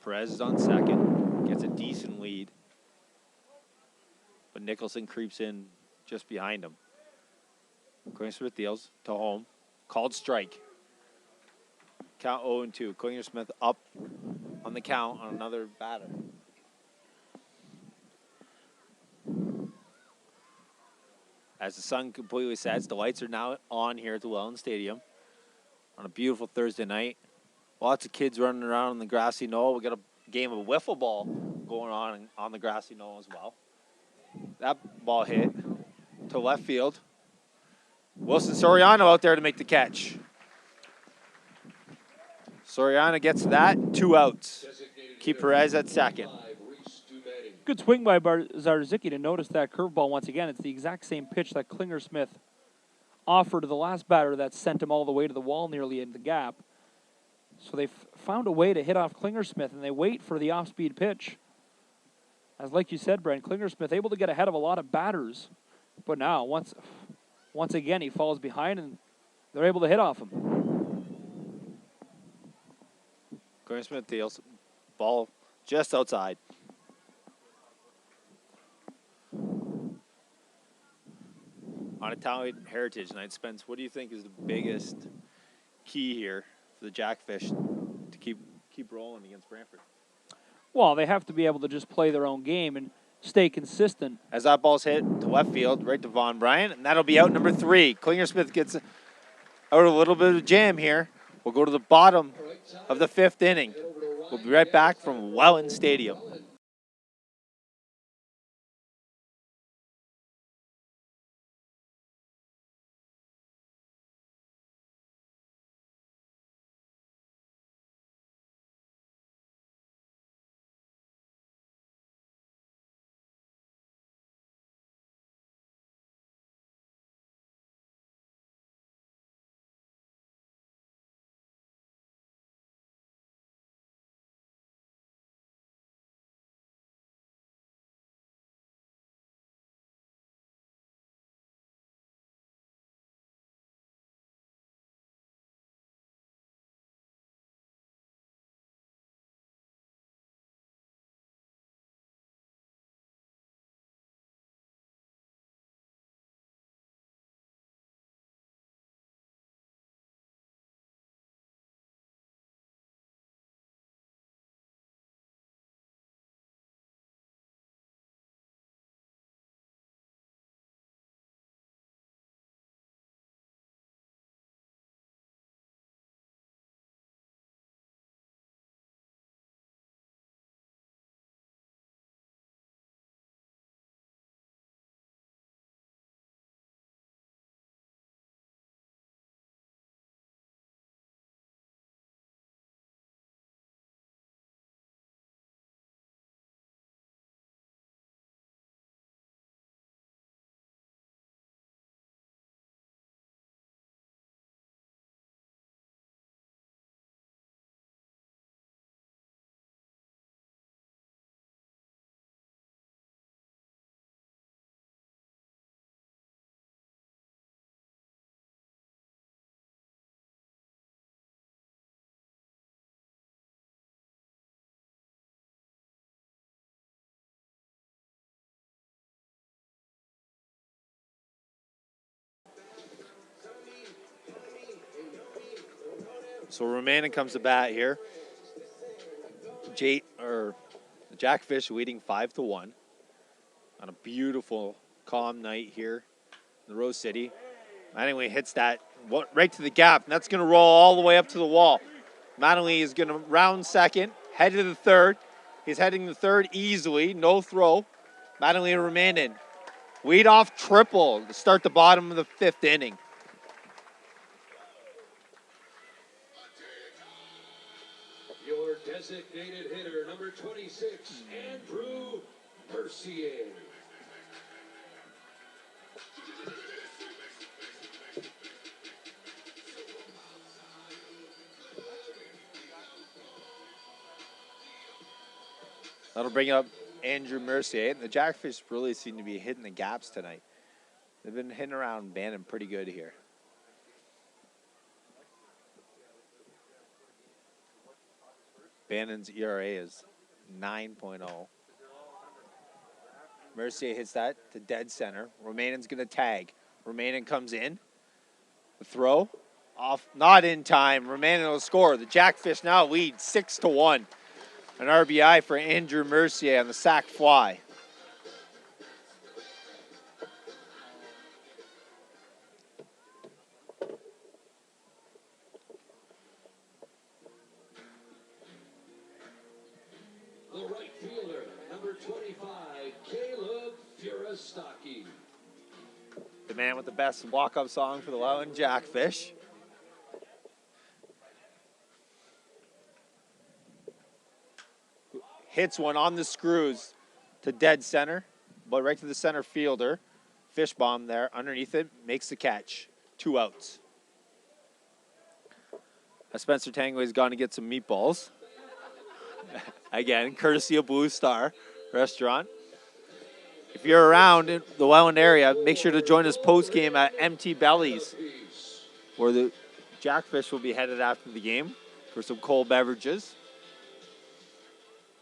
Speaker 2: Perez is on second, gets a decent lead, but Nicholson creeps in just behind him. Klinger-Smith deals to home, called strike. Count 0-2. Klinger-Smith up on the count on another batter. As the sun completely sets, the lights are now on here at the Welland Stadium on a beautiful Thursday night. Lots of kids running around on the grassy knoll. We got a game of wiffle ball going on the grassy knoll as well. That ball hit to left field. Wilson Soriano out there to make the catch. Soriano gets that, 2 outs. Keep Perez at second.
Speaker 1: Good swing by Zarzicki to notice that curveball once again. It's the exact same pitch that Klinger-Smith offered to the last batter that sent him all the way to the wall nearly in the gap. So they found a way to hit off Klinger-Smith, and they wait for the off-speed pitch. As like you said, Brent, Klinger-Smith able to get ahead of a lot of batters. But now, once again, he falls behind, and they're able to hit off him.
Speaker 2: Klinger-Smith deals. Ball just outside. On Italian Heritage Night, Spence, what do you think is the biggest key here for the Jackfish to keep rolling against Brantford?
Speaker 1: Well, they have to be able to just play their own game and stay consistent.
Speaker 2: As that ball's hit to left field, right to Vaughn Bryant, and that'll be out number 3. Klinger-Smith gets out a little bit of jam here. We'll go to the bottom of the 5th inning. We'll be right back from Welland Stadium. So Romanen comes to bat here. The Jackfish leading 5-1 on a beautiful, calm night here in the Rose City. Mattingly hits that right to the gap, and that's going to roll all the way up to the wall. Mattingly is going to round second, head to the third. He's heading the third easily, no throw. Mattingly and Romanen. Lead-off triple to start the bottom of the 5th inning.
Speaker 3: Your designated hitter, number 26, Andrew Mercier.
Speaker 2: That'll bring up Andrew Mercier. And the Jackfish really seem to be hitting the gaps tonight. They've been hitting around Bannon pretty good here. Bannon's ERA is 9.0. Mercier hits that to dead center. Romanen's going to tag. Romanen comes in. The throw off, not in time. Romanen will score. The Jackfish now lead 6-1. An RBI for Andrew Mercier on the sac fly.
Speaker 3: The right fielder, number 25, Caleb Furastaki.
Speaker 2: The man with the best walk-up song for the Welland Jackfish. Hits one on the screws to dead center, but right to the center fielder. Fish bomb there underneath it, makes the catch. 2 outs. Spencer Tangway's gone to get some meatballs. Again, courtesy of Blue Star Restaurant. If you're around in the Welland area, make sure to join us post-game at Empty Bellies, where the Jackfish will be headed after the game for some cold beverages.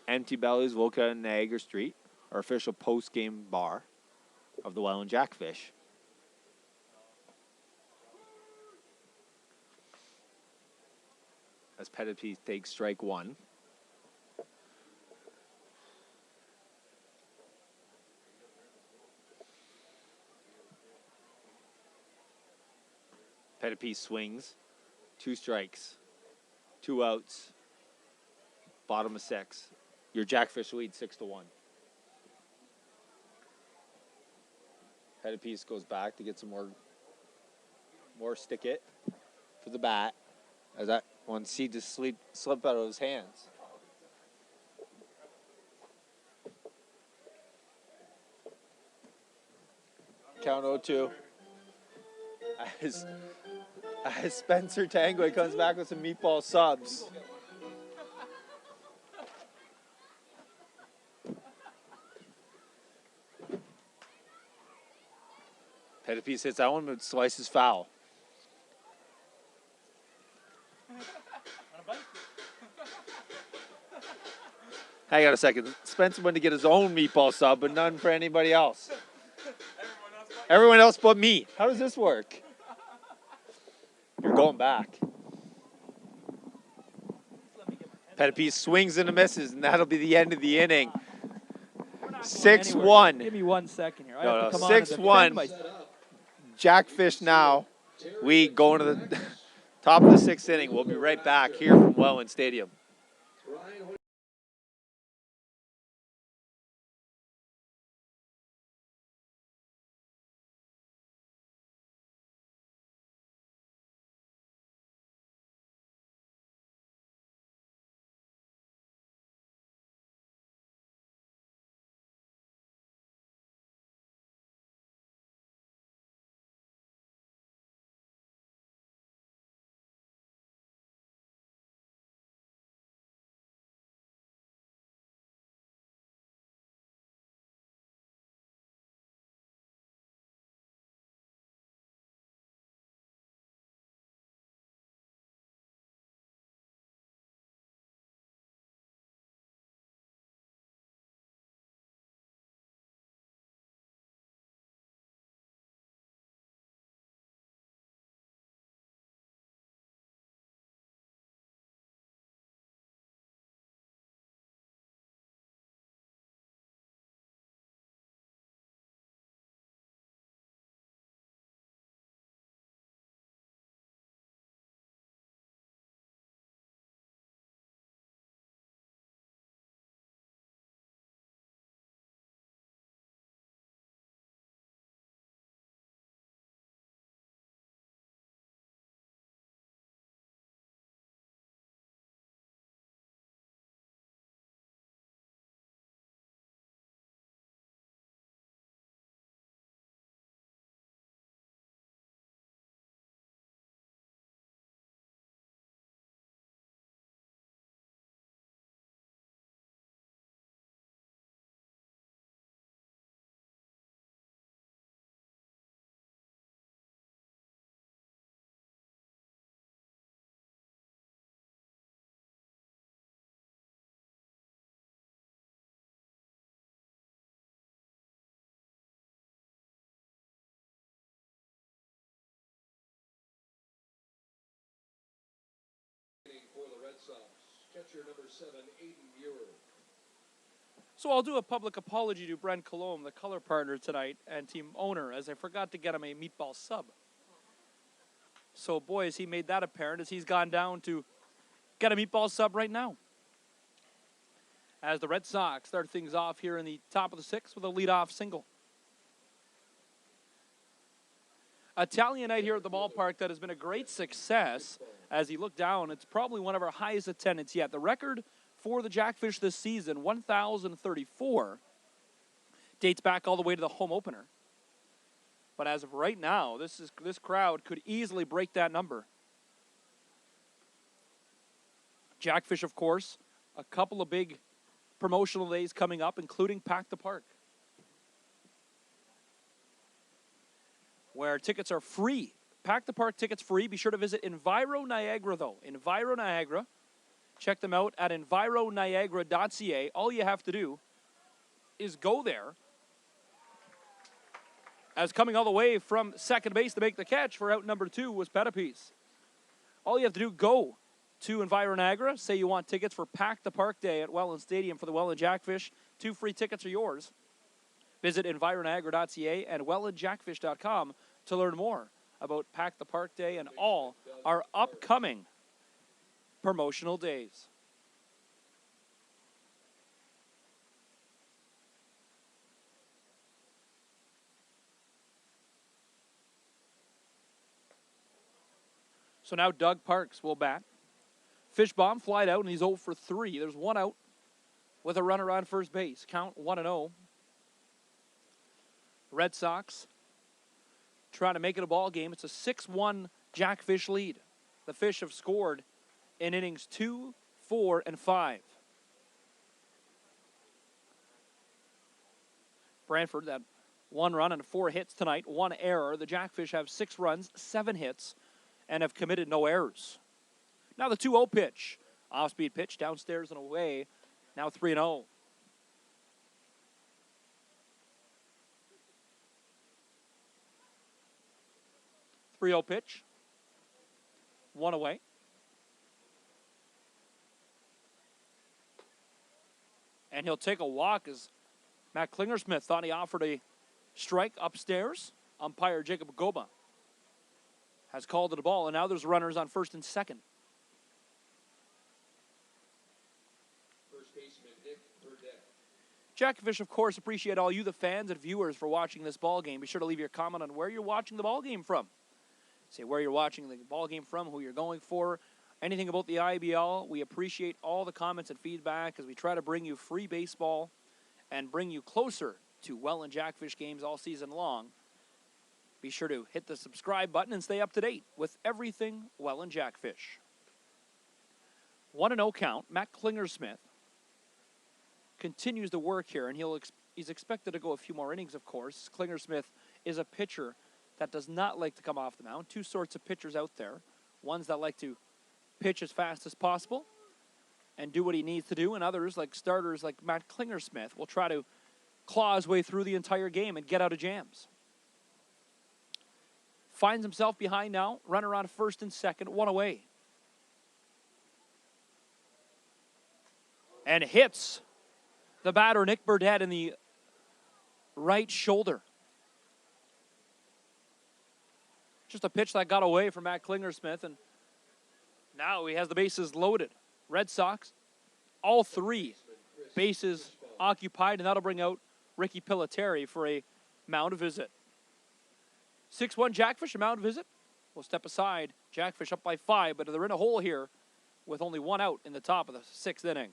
Speaker 2: Empty Bellies, Volca and Niagara Street, our official post-game bar of the Welland Jackfish. As Pettipies takes strike 1. Pettipies swings. 2 strikes. 2 outs. Bottom of 6. Your Jackfish lead 6-1. Pettipiece goes back to get some more stick it for the bat. As that one seed just slip out of his hands. Count 0-2. As Spencer Tanguay comes back with some meatball subs. Pettipiece hits that one, but slices foul. Hang on a second. Spencer went to get his own meatball sub, but none for anybody else. Everyone else but me. How does this work? You're going back. Pettipiece swings and misses, and that'll be the end of the inning. 6-1.
Speaker 1: Give me 1 second here. I
Speaker 2: No,
Speaker 1: have to
Speaker 2: no,
Speaker 1: come on and
Speaker 2: 6-1.
Speaker 1: defend myself.
Speaker 2: Jackfish now. We going to the top of the 6th inning. We'll be right back here from Welland Stadium.
Speaker 3: For the Red Sox, catcher number 7, Aiden Muir.
Speaker 1: So I'll do a public apology to Brent Colombe, the color partner tonight and team owner, as I forgot to get him a meatball sub. So, boys, he made that apparent as he's gone down to get a meatball sub right now. As the Red Sox start things off here in the top of the 6th with a leadoff single. Italian night here at the ballpark that has been a great success. As you look down, it's probably one of our highest attendance yet. The record for the Jackfish this season, 1,034, dates back all the way to the home opener. But as of right now, this crowd could easily break that number. Jackfish, of course, a couple of big promotional days coming up, including Pack the Park, where tickets are free. Pack the Park tickets free. Be sure to visit Enviro Niagara, though. Enviro Niagara. Check them out at environiagara.ca. All you have to do is go there. As coming all the way from second base to make the catch for out number 2 was Pettipiece. All you have to do, go to Enviro Niagara. Say you want tickets for Pack the Park Day at Welland Stadium for the Welland Jackfish. 2 free tickets are yours. Visit environiagara.ca and wellandjackfish.com to learn more about Pack the Park Day and all our upcoming promotional days. So now Doug Parks will bat. Fish bomb flied out, and he's 0 for 3. There's one out with a runner on first base. Count 1-0. Red Sox trying to make it a ball game. It's a 6-1 Jackfish lead. The Fish have scored in innings 2, 4, and 5. Brantford, that 1 run and 4 hits tonight, 1 error. The Jackfish have 6 runs, 7 hits, and have committed no errors. Now the 2-0 pitch. Off-speed pitch, downstairs and away. Now 3-0. Pitch. 1 away. And he'll take a walk as Matt Klingersmith thought he offered a strike upstairs. Umpire Jacob Goba has called it a ball, and now there's runners on first and second.
Speaker 3: First baseman Nick Burdett.
Speaker 1: Jackfish, of course, appreciate all you, the fans and viewers, for watching this ball game. Be sure to leave your comment on where you're watching the ball game from. Say where you're watching the ball game from, who you're going for, anything about the IBL. We appreciate all the comments and feedback as we try to bring you free baseball and bring you closer to Welland Jackfish games all season long. Be sure to hit the subscribe button and stay up to date with everything Welland Jackfish. 1-0 count. Matt Klingersmith continues to work here, and he's expected to go a few more innings, of course. Klingersmith is a pitcher that does not like to come off the mound. Two sorts of pitchers out there. Ones that like to pitch as fast as possible and do what he needs to do, and others, like starters like Matt Klingersmith, will try to claw his way through the entire game and get out of jams. Finds himself behind now. Runner on first and second. 1 away. And hits the batter, Nick Burdett, in the right shoulder. Just a pitch that got away from Matt Klingersmith, and now he has the bases loaded. Red Sox, all 3 bases occupied, and that'll bring out Ricky Pillateri for a mound visit. 6-1 Jackfish, a mound visit. We'll step aside. Jackfish up by 5, but they're in a hole here with only 1 out in the top of the 6th inning.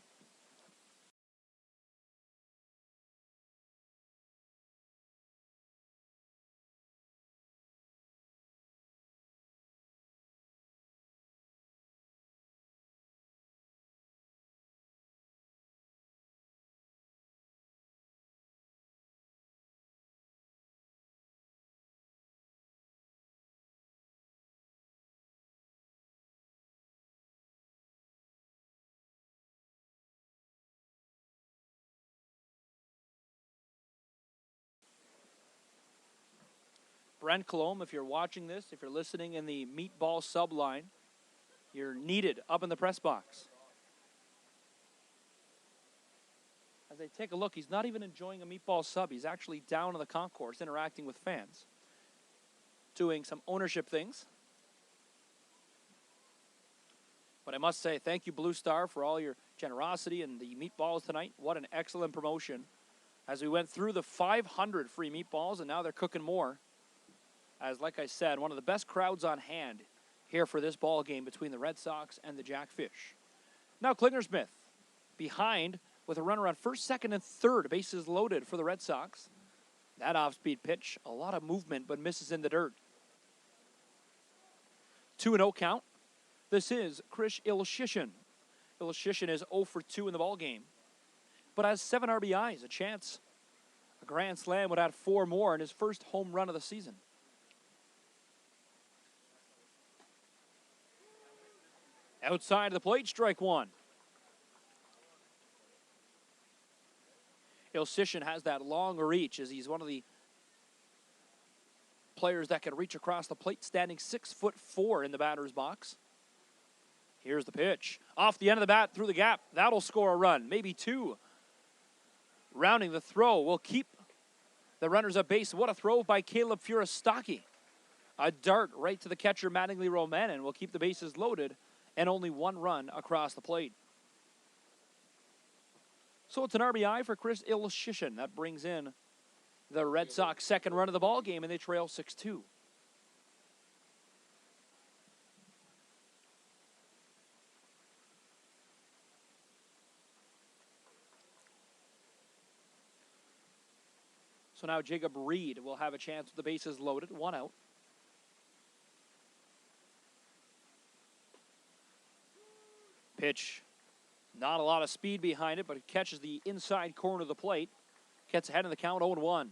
Speaker 1: Brent Colombe, if you're watching this, if you're listening in the meatball sub line, you're needed up in the press box. As they take a look, he's not even enjoying a meatball sub. He's actually down in the concourse interacting with fans, doing some ownership things. But I must say, thank you, Blue Star, for all your generosity and the meatballs tonight. What an excellent promotion. As we went through the 500 free meatballs, and now they're cooking more. As, like I said, one of the best crowds on hand here for this ball game between the Red Sox and the Jackfish. Now Klingersmith behind with a runner on first, second, and third. Bases loaded for the Red Sox. That off-speed pitch, a lot of movement, but misses in the dirt. 2-0 count. This is Chris Ilyushin. Ilyushin is 0 for 2 in the ball game, but has 7 RBIs, a chance. A grand slam would add 4 more in his first home run of the season. Outside of the plate, strike 1. Ilyushin has that long reach as he's one of the players that can reach across the plate, standing 6'4" in the batter's box. Here's the pitch. Off the end of the bat, through the gap. That'll score a run, maybe 2. Rounding the throw will keep the runners at base. What a throw by Caleb Furastaki. A dart right to the catcher, Mattingly Romanen, will keep the bases loaded and only 1 run across the plate. So it's an RBI for Chris Ilyushin. That brings in the Red Sox second run of the ball game, and they trail 6-2. So now Jacob Reed will have a chance with the bases loaded, 1 out. Pitch, not a lot of speed behind it, but it catches the inside corner of the plate. Gets ahead in the count, 0-1.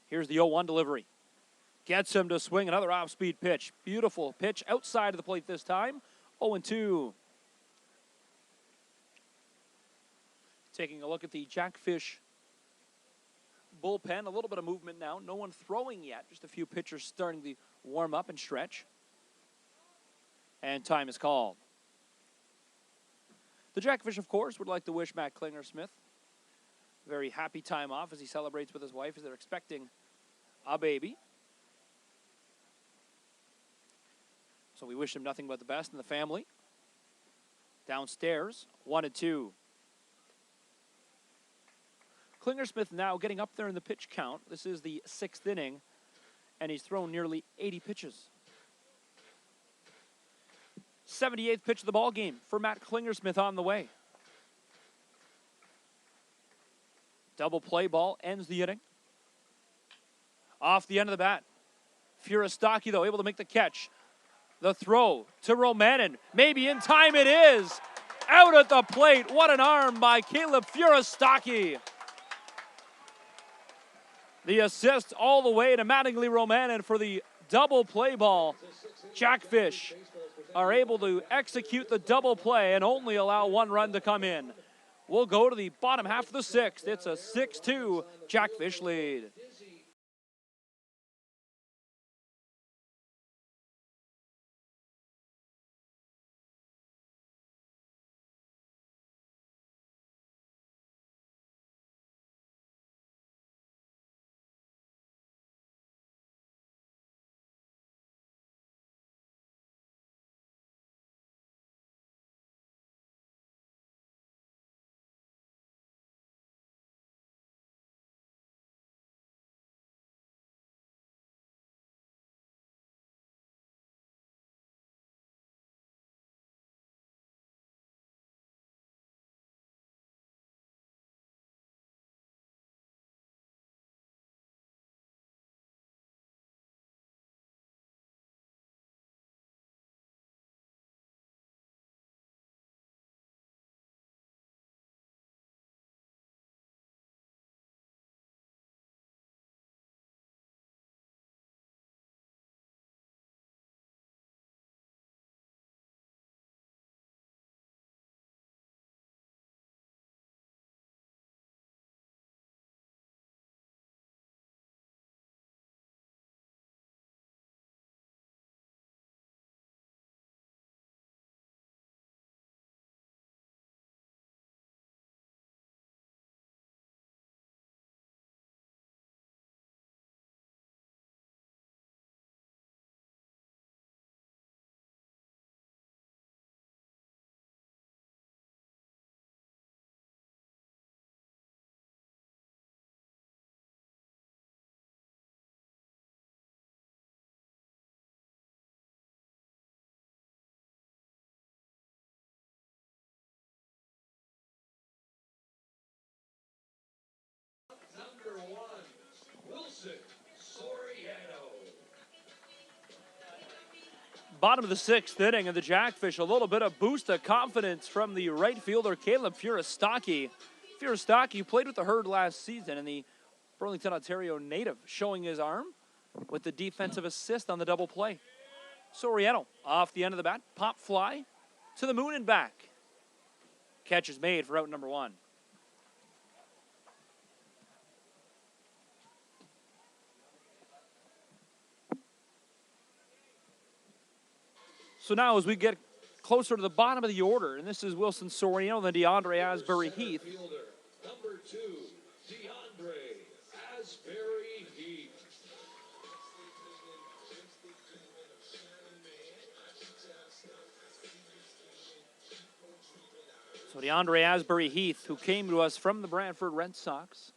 Speaker 1: Here's the 0-1 delivery. Gets him to swing another off-speed pitch. Beautiful pitch outside of the plate this time. 0-2. Taking a look at the Jackfish bullpen. A little bit of movement now. No one throwing yet. Just a few pitchers starting to warm up and stretch. And time is called. The Jackfish, of course, would like to wish Matt Klinger-Smith a very happy time off as he celebrates with his wife as they're expecting a baby. So we wish him nothing but the best in the family. Downstairs, 1-2. Klinger-Smith now getting up there in the pitch count. This is the 6th inning, and he's thrown nearly 80 pitches. 78th pitch of the ball game for Matt Klinger-Smith on the way. Double play ball ends the inning. Off the end of the bat. Furistaki, though, able to make the catch. The throw to Romanin. Maybe in time it is. Out at the plate. What an arm by Caleb Furistaki. The assist all the way to Mattingly Romanin for the double play ball. Jackfish are able to execute the double play and only allow 1 run to come in. We'll go to the bottom half of the 6th. It's a 6-2 Jackfish lead.
Speaker 3: Number 1, Wilson Soriano.
Speaker 1: Bottom of the 6th inning, and the Jackfish, a little bit of boost of confidence from the right fielder, Caleb Furistaki. Furistaki played with the Herd last season, and the Burlington, Ontario native showing his arm with the defensive assist on the double play. Soriano off the end of the bat, pop fly to the moon and back. Catch is made for out number 1. So now as we get closer to the bottom of the order, and this is Wilson Soriano, then DeAndre Asbury Heath.
Speaker 3: Number 2, DeAndre Asbury
Speaker 1: So DeAndre Asbury Heath, who came to us from the Brantford Red Sox,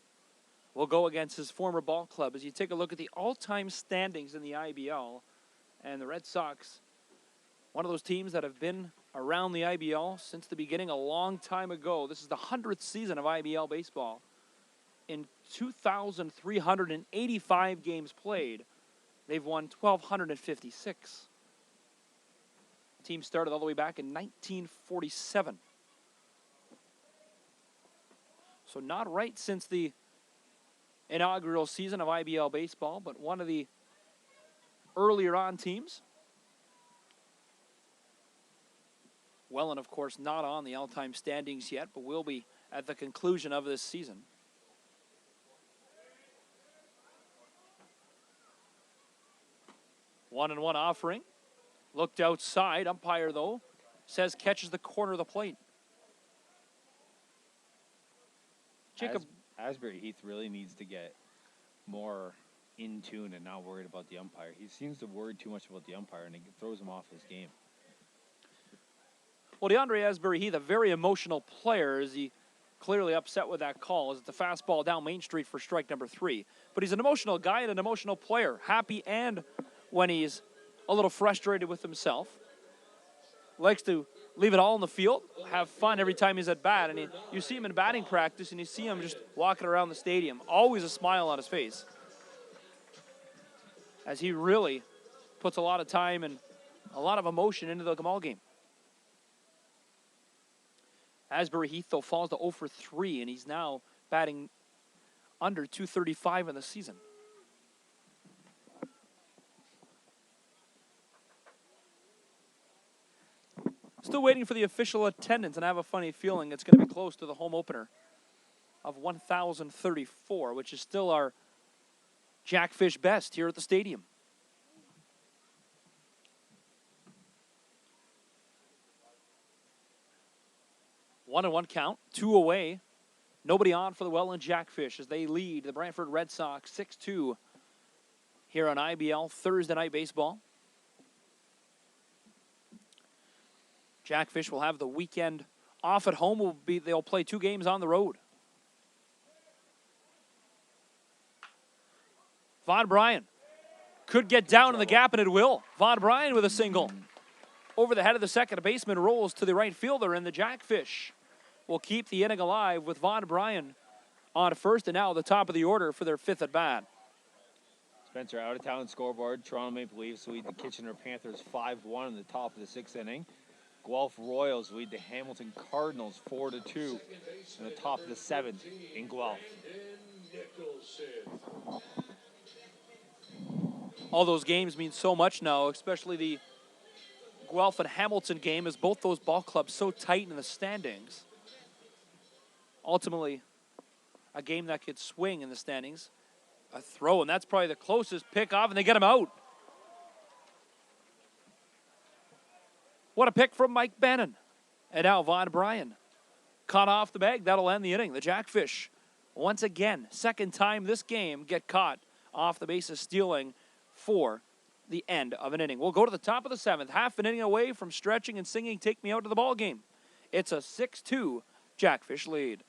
Speaker 1: will go against his former ball club. As you take a look at the all-time standings in the IBL, and the Red Sox, one of those teams that have been around the IBL since the beginning a long time ago. This is the 100th season of IBL baseball. In 2,385 games played, they've won 1,256. The team started all the way back in 1947. So not right since the inaugural season of IBL baseball, but one of the earlier on teams. Welland, of course, not on the all-time standings yet, but will be at the conclusion of this season. One and one offering. Looked outside. Umpire, though, says catches the corner of the plate. Jacob.
Speaker 2: Asbury Heath really needs to get more in tune and not worried about the umpire. He seems to worry too much about the umpire, and it throws him off his game.
Speaker 1: Well, DeAndre Asbury Heath, a very emotional player, is he clearly upset with that call as it's a fastball down Main Street for strike number 3. But he's an emotional guy and an emotional player, happy and when he's a little frustrated with himself. Likes to leave it all in the field, have fun every time he's at bat. And you see him in batting practice, and you see him just walking around the stadium, always a smile on his face, as he really puts a lot of time and a lot of emotion into the ball game. Asbury Heath, though, falls to 0 for 3, and he's now batting under 235 in the season. Still waiting for the official attendance, and I have a funny feeling it's going to be close to the home opener of 1,034, which is still our Jackfish best here at the stadium. One and one count, 2 away. Nobody on for the Welland Jackfish as they lead the Brantford Red Sox 6-2 here on IBL Thursday Night Baseball. Jackfish will have the weekend off at home. They'll play 2 games on the road. Vaughn Bryant could get down in the gap, and it will. Vaughn Bryant with a single. Over the head of the second baseman, rolls to the right fielder, and the Jackfish will keep the inning alive with Vaughn Bryant on first, and now the top of the order for their 5th at bat.
Speaker 2: Spencer, out-of-town scoreboard. Toronto Maple Leafs lead the Kitchener Panthers 5-1 in the top of the 6th inning. Guelph Royals lead the Hamilton Cardinals 4-2 in the top of the 7th in Guelph.
Speaker 1: All those games mean so much now, especially the Guelph and Hamilton game, as both those ball clubs so tight in the standings. Ultimately, a game that could swing in the standings. A throw, and that's probably the closest pick off, and they get him out. What a pick from Mike Bannon. And now Vaughn Bryant caught off the bag. That'll end the inning. The Jackfish, once again, second time this game, get caught off the bases stealing for the end of an inning. We'll go to the top of the 7th, half an inning away from stretching and singing "Take Me Out to the Ball Game." It's a 6-2 Jackfish lead.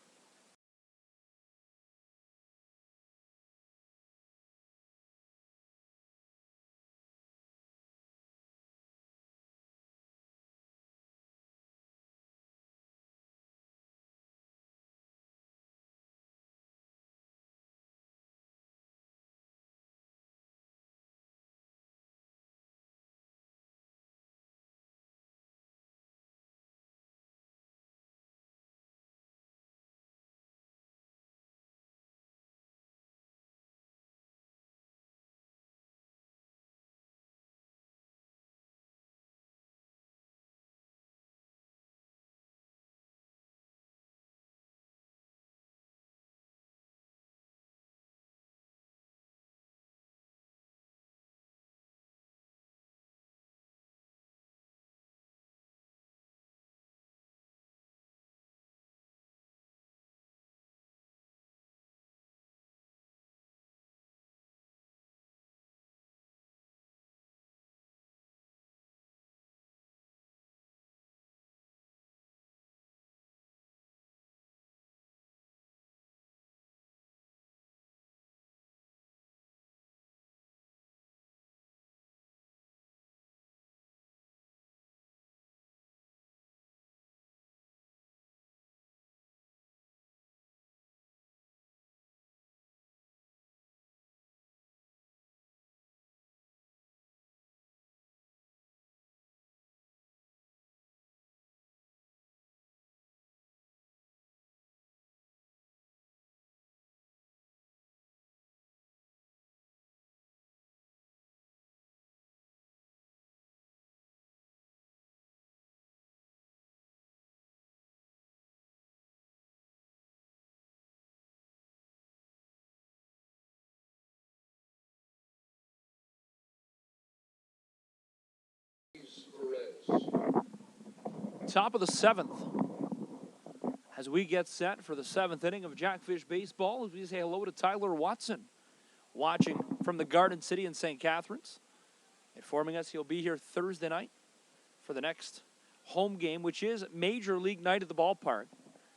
Speaker 3: Perez.
Speaker 1: Top of the 7th. As we get set for the 7th inning of Jackfish baseball, as we say hello to Tyler Watson, watching from the Garden City in St. Catharines. Informing us he'll be here Thursday night for the next home game, which is Major League night at the ballpark,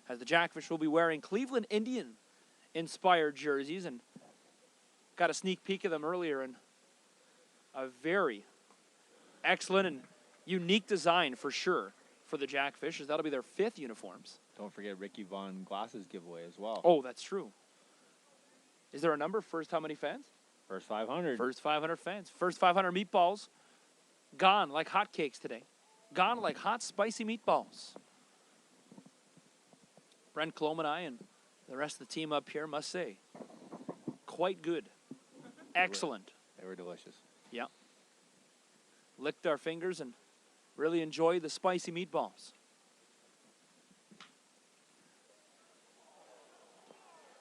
Speaker 1: as the Jackfish will be wearing Cleveland Indian-inspired jerseys, and got a sneak peek of them earlier, and a very excellent and unique design for sure for the Jackfish, as that'll be their 5th uniforms.
Speaker 2: Don't forget Ricky Vaughn glasses giveaway as well.
Speaker 1: Oh, that's true. Is there a number? First how many fans?
Speaker 2: First 500.
Speaker 1: First 500 fans. First 500 meatballs. Gone like hotcakes today. Gone like hot, spicy meatballs. Brent Colom and I and the rest of the team up here must say, quite good. Excellent.
Speaker 2: They were delicious.
Speaker 1: Yeah. Licked our fingers and really enjoyed the spicy meatballs.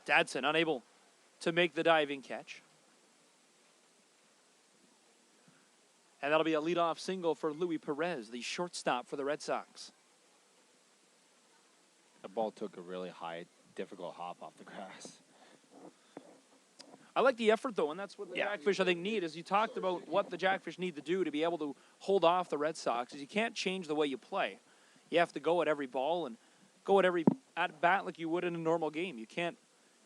Speaker 1: Dadson unable to make the diving catch. And that'll be a leadoff single for Luis Perez, the shortstop for the Red Sox.
Speaker 2: The ball took a really high, difficult hop off the grass.
Speaker 1: I like the effort, though, and that's what the Jackfish, I think, need. As you talked about what the Jackfish need to do to be able to hold off the Red Sox, is you can't change the way you play. You have to go at every ball and go at every at-bat like you would in a normal game. You can't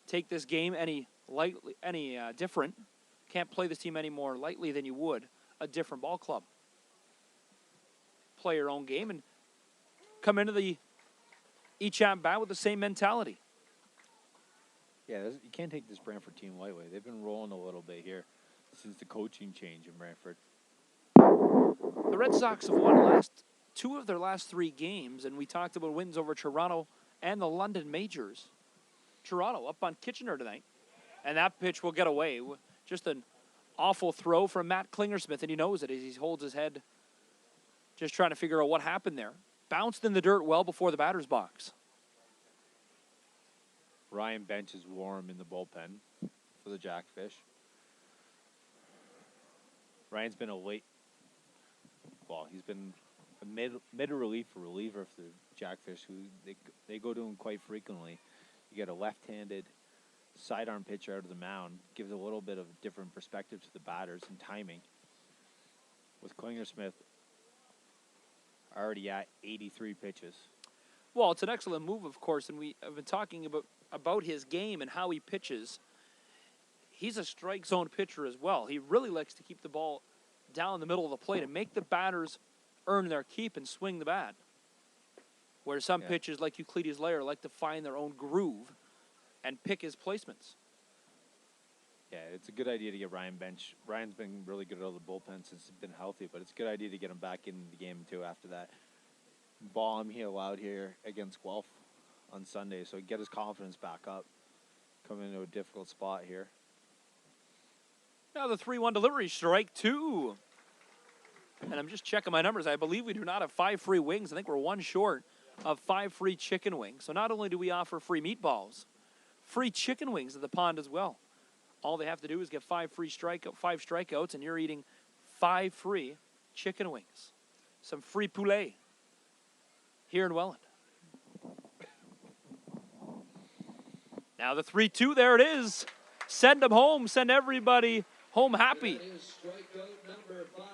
Speaker 1: take this game any different. Can't play this team any more lightly than you would a different ball club. Play your own game and come into each at-bat with the same mentality.
Speaker 2: Yeah, you can't take this Brantford team lightly. They've been rolling a little bit here since the coaching change in Brantford.
Speaker 1: The Red Sox have won two of their last 3 games, and we talked about wins over Toronto and the London Majors. Toronto up on Kitchener tonight, and that pitch will get away. Just an awful throw from Matt Klingersmith, and he knows it as he holds his head, just trying to figure out what happened there. Bounced in the dirt well before the batter's box.
Speaker 2: Ryan Bench is warm in the bullpen for the Jackfish. Ryan's been he's been a mid-reliever for the Jackfish, who they go to him quite frequently. You get a left-handed sidearm pitcher out of the mound, gives a little bit of different perspective to the batters and timing. With Klingersmith already at 83 pitches.
Speaker 1: Well, it's an excellent move, of course, and we have been talking about his game and how he pitches. He's a strike zone pitcher as well. He really likes to keep the ball down the middle of the plate and make the batters earn their keep and swing the bat. Where some pitchers like Euclides Layer like to find their own groove and pick his placements.
Speaker 2: Yeah, it's a good idea to get Ryan Bench. Ryan's been really good out of the bullpen since he's been healthy, but it's a good idea to get him back in the game, too, after that bomb he allowed here against Guelph on Sunday. So get his confidence back up, come into a difficult spot here.
Speaker 1: Now the 3-1 delivery, strike 2. And I'm just checking my numbers. I believe we do not have 5 free wings. I think we're 1 short of 5 free chicken wings. So not only do we offer free meatballs, free chicken wings at the pond as well. All they have to do is get 5 strikeouts, and you're eating 5 free chicken wings. Some free poulet here in Welland. Now the 3-2, there it is. Send them home. Send everybody home happy.
Speaker 3: That is strikeout number 5.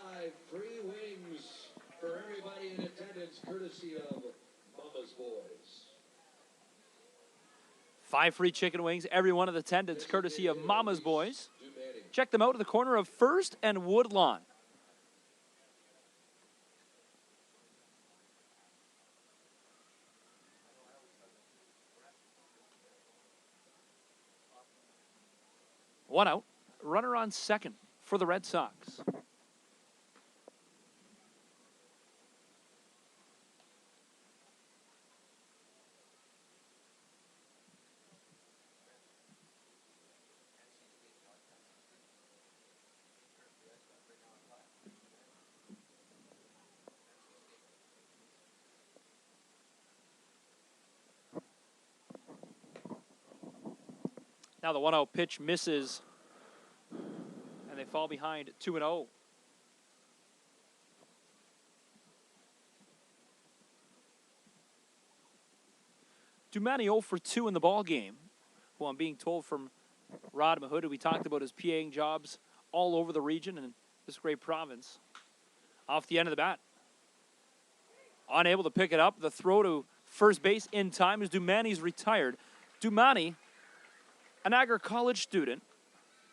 Speaker 3: Free wings for everybody in attendance, courtesy of Mama's Boys.
Speaker 1: 5 free chicken wings, every one of the attendants, courtesy of Mama's Boys. Check them out at the corner of First and Woodlawn. One out, runner on second for the Red Sox. Now the 1-0 pitch misses, and they fall behind 2-0. Dumani 0 for 2 in the ball game, who I'm being told from Rod Mahood, we talked about his PAing jobs all over the region and this great province. Off the end of the bat. Unable to pick it up. The throw to first base in time as Dumani's retired. Dumani, a Niagara College student,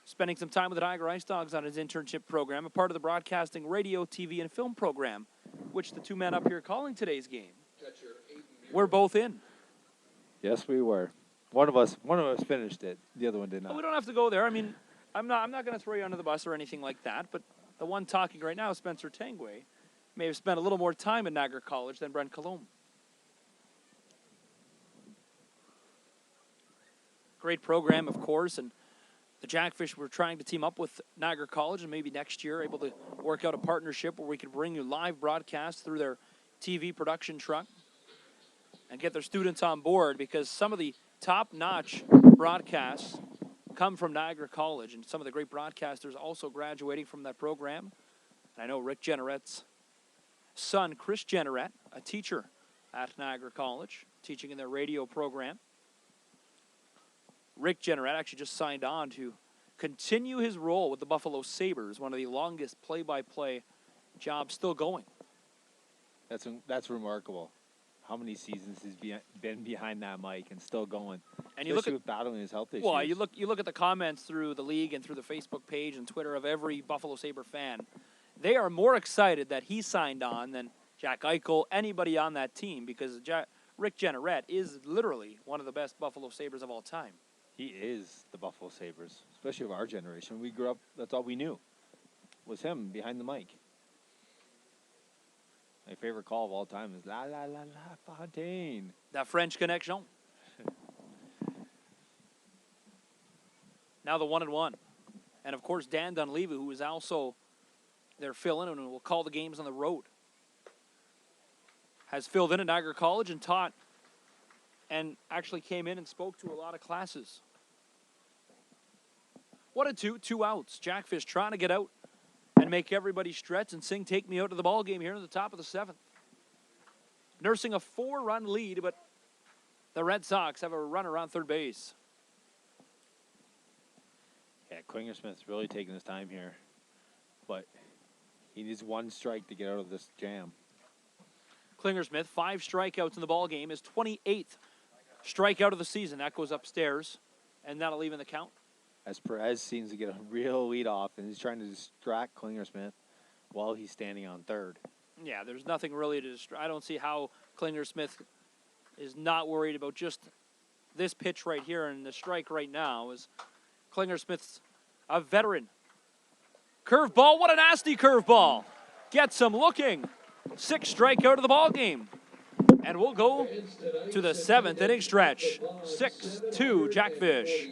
Speaker 1: spending some time with the Niagara Ice Dogs on his internship program, a part of the broadcasting, radio, TV, and film program, which the two men up here calling today's game, we're both in.
Speaker 2: Yes, we were. One of us finished it. The other one did not.
Speaker 1: But we don't have to go there. I mean, I'm not going to throw you under the bus or anything like that, but the one talking right now, Spencer Tangway, may have spent a little more time at Niagara College than Brent Colombe. Great program, of course, and the Jackfish were trying to team up with Niagara College and maybe next year able to work out a partnership where we could bring you live broadcasts through their TV production truck and get their students on board, because some of the top-notch broadcasts come from Niagara College, and some of the great broadcasters also graduating from that program. And I know Rick Jenneret's son, Chris Jenneret, a teacher at Niagara College, teaching in their radio program. Rick Jenneret actually just signed on to continue his role with the Buffalo Sabres, one of the longest play-by-play jobs still going.
Speaker 2: That's remarkable. How many seasons he's been behind that mic and still going,
Speaker 1: and
Speaker 2: especially
Speaker 1: you look at,
Speaker 2: with battling his health issues.
Speaker 1: Well, you look at the comments through the league and through the Facebook page and Twitter of every Buffalo Sabre fan. They are more excited that he signed on than Jack Eichel, anybody on that team, because Rick Jenneret is literally one of the best Buffalo Sabres of all time.
Speaker 2: He is the Buffalo Sabres, especially of our generation. When we grew up, that's all we knew, was him behind the mic. My favorite call of all time is La La La La Fontaine.
Speaker 1: That French connection. Now the 1-1. And of course, Dan Dunleavy, who is also their fill-in and will call the games on the road, has filled in at Niagara College and taught and actually came in and spoke to a lot of classes. 1-2, 2 outs. Jackfish trying to get out and make everybody stretch and sing "Take Me Out" to the ball game here in the top of the 7th. Nursing a 4-run lead, but the Red Sox have a runner on third base.
Speaker 2: Yeah, Klingersmith's really taking his time here, but he needs one strike to get out of this jam.
Speaker 1: Klingersmith, 5 strikeouts in the ball game, his 28th strikeout of the season. That goes upstairs, and that'll even the count.
Speaker 2: As Perez seems to get a real lead off, and he's trying to distract Klingersmith while he's standing on third.
Speaker 1: Yeah, there's nothing really to distract. I don't see how Klingersmith is not worried about just this pitch right here and the strike right now. As Klingersmith's a veteran. Curveball, what a nasty curveball. Gets him looking. 6th strikeout of the ball game. And we'll go to the 7th inning stretch. 6-2 Jackfish.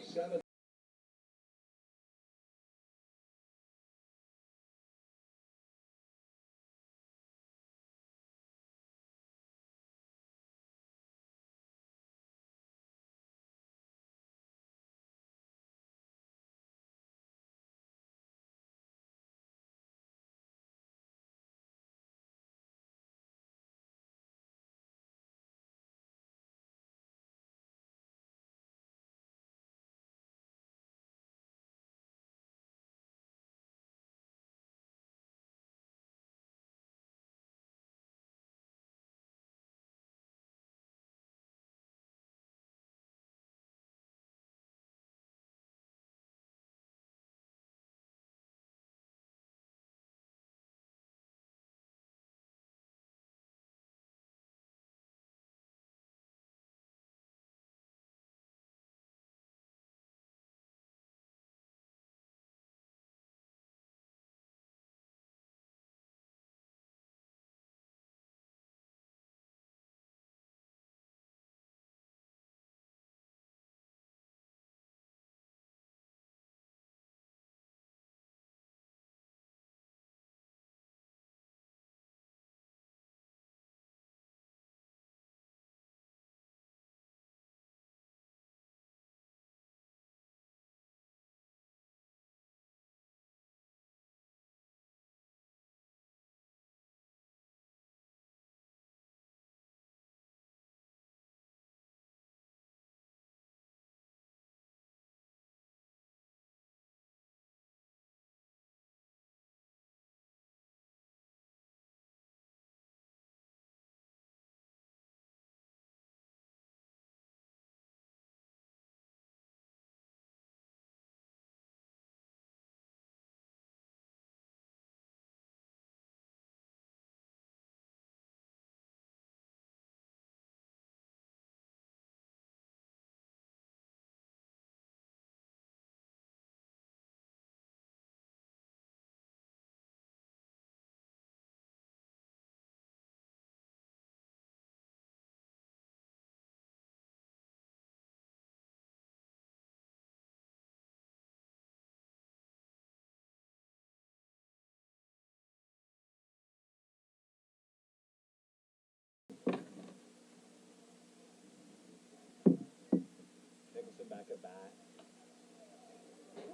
Speaker 2: bat.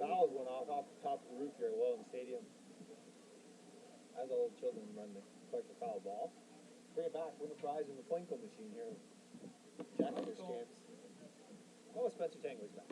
Speaker 2: Fouls went off the top of the roof here at Welland Stadium. As all the children run the collect the foul ball. Bring it back, win a prize in the Plinko machine here. Jackfish games. Oh, Spencer Tangley's back.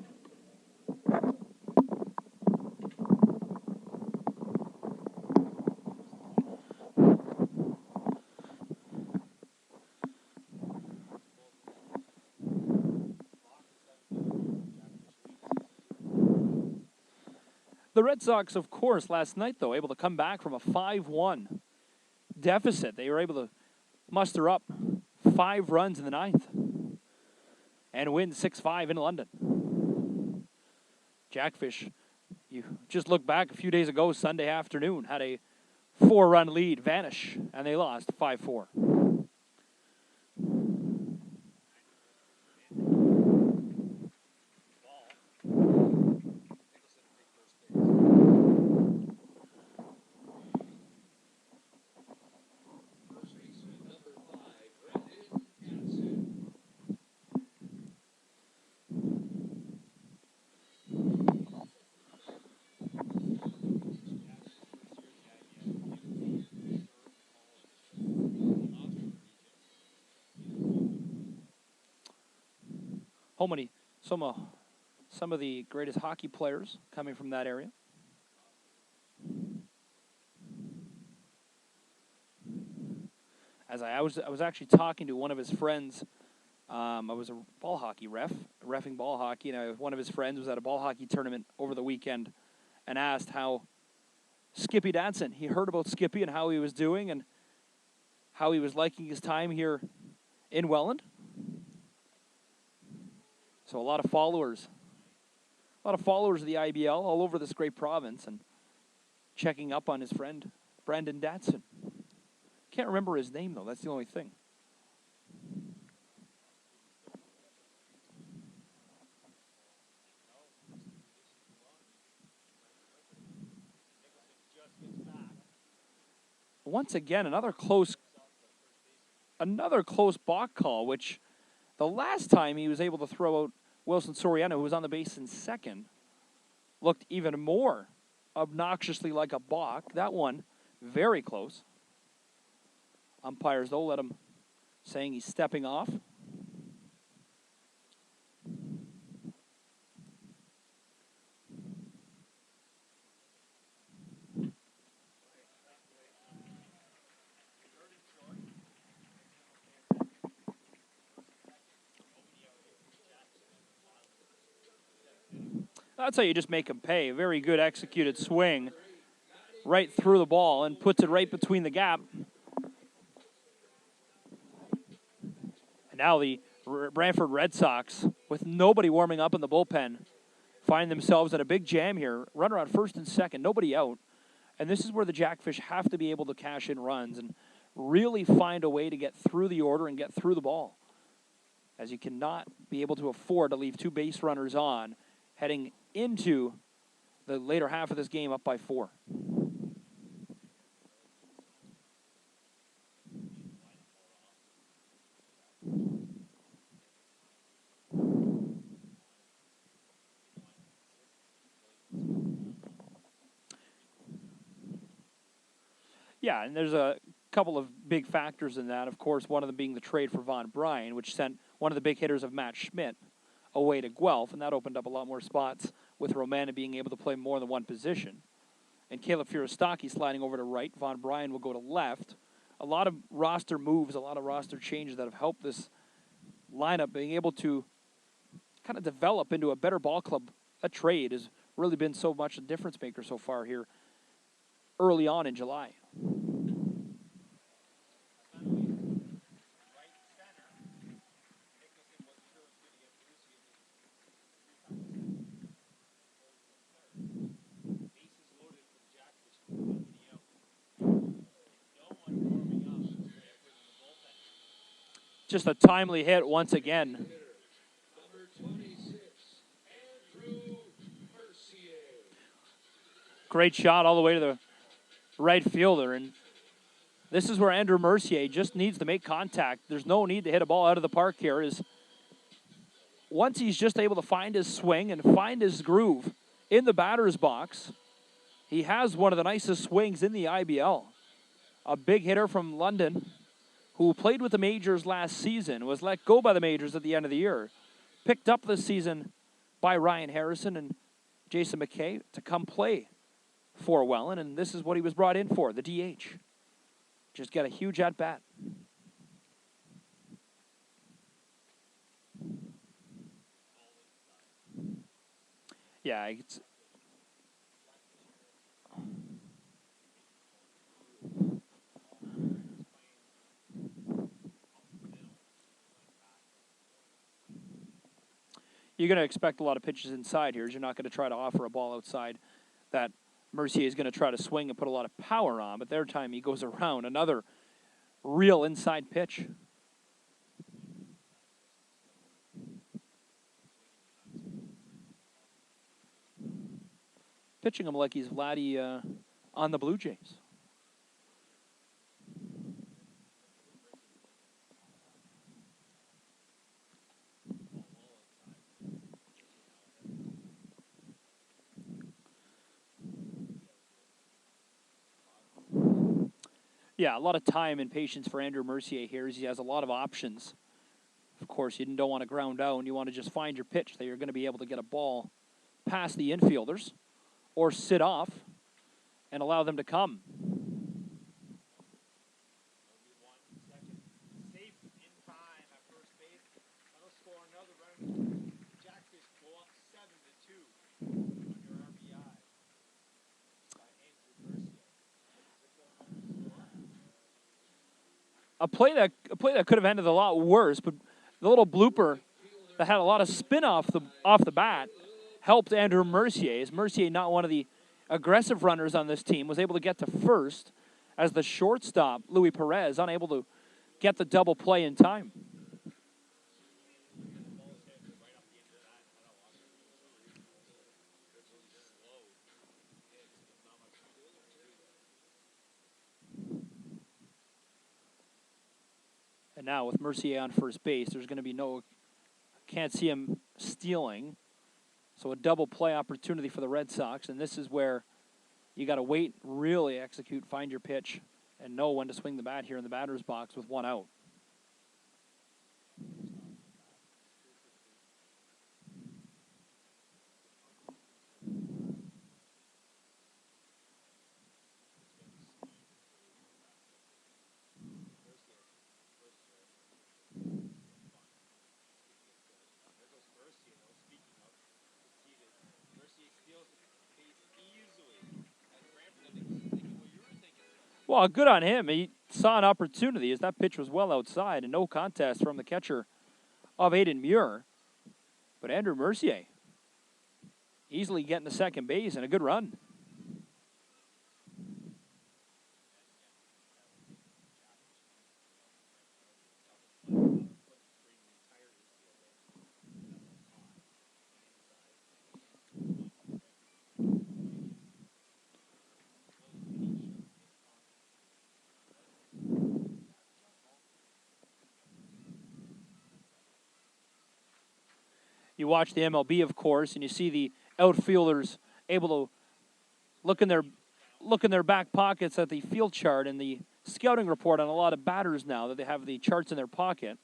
Speaker 1: The Red Sox, of course, last night, though, able to come back from a 5-1 deficit. They were able to muster up 5 runs in the ninth and win 6-5 in London. Jackfish, you just look back a few days ago, Sunday afternoon, had a 4-run lead vanish, and they lost 5-4. Some of the greatest hockey players coming from that area. As I was actually talking to one of his friends. I was a ball hockey reffing ball hockey, and one of his friends was at a ball hockey tournament over the weekend, and asked how Skippy Danson. He heard about Skippy and how he was doing, and how he was liking his time here in Welland. So a lot of followers of the IBL all over this great province, and checking up on his friend, Brandon Datson. Can't remember his name, though. That's the only thing. Once again, another close balk call, which the last time he was able to throw out Wilson Soriano, who was on the base in second, looked even more obnoxiously like a balk. That one, very close. Umpires, though, let him, saying he's stepping off. That's how you just make him pay. A very good executed swing right through the ball and puts it right between the gap. And now the Brantford Red Sox, with nobody warming up in the bullpen, find themselves in a big jam here. Runner on first and second, nobody out. And this is where the Jackfish have to be able to cash in runs and really find a way to get through the order and get through the ball, as you cannot be able to afford to leave 2 base runners on heading into the later half of this game up by 4. Yeah, and there's a couple of big factors in that. Of course, one of them being the trade for Vaughn Bryant, which sent one of the big hitters of Matt Schmidt away to Guelph, and that opened up a lot more spots with Romana being able to play more than one position. And Caleb Firostaki sliding over to right. Vaughn Bryant will go to left. A lot of roster moves, a lot of roster changes that have helped this lineup being able to kind of develop into a better ball club. A trade has really been so much a difference maker so far here early on in July. Just a timely hit once again. Great shot all the way to the right fielder. And this is where Andrew Mercier just needs to make contact. There's no need to hit a ball out of the park here. As once he's just able to find his swing and find his groove in the batter's box, he has one of the nicest swings in the IBL. A big hitter from London who played with the majors last season, was let go by the majors at the end of the year, picked up this season by Ryan Harrison and Jason McKay to come play for Welland, and this is what he was brought in for, the DH. Just got a huge at-bat. Yeah, it's... You're going to expect a lot of pitches inside here. You're not going to try to offer a ball outside that Mercier is going to try to swing and put a lot of power on, but their time he goes around. Another real inside pitch. Pitching him like he's Vladdy on the Blue Jays. Yeah, a lot of time and patience for Andrew Mercier here as he has a lot of options. Of course, you don't want to ground out, and you want to just find your pitch that you're going to be able to get a ball past the infielders or sit off and allow them to come.
Speaker 2: Safe in time at first base. That'll score another run. Jackfish go up 7-2 under RBI by Andrew Mercier.
Speaker 1: A play that could have ended a lot worse, but the little blooper that had a lot of spin off the bat helped Andrew Mercier. As Mercier, not one of the aggressive runners on this team, was able to get to first as the shortstop, Louis Perez, unable to get the double play in time. And now with Mercier on first base, there's going to be can't see him stealing. So a double play opportunity for the Red Sox, and this is where you got to wait, really execute, find your pitch, and know when to swing the bat here in the batter's box with one out. Well, good on him. He saw an opportunity as that pitch was well outside and no contest from the catcher of Aiden Muir. But Andrew Mercier easily getting to second base and a good run. You watch the MLB, of course, and you see the outfielders able to look in their back pockets at the field chart and the scouting report on a lot of batters now that they have the charts in their pocket.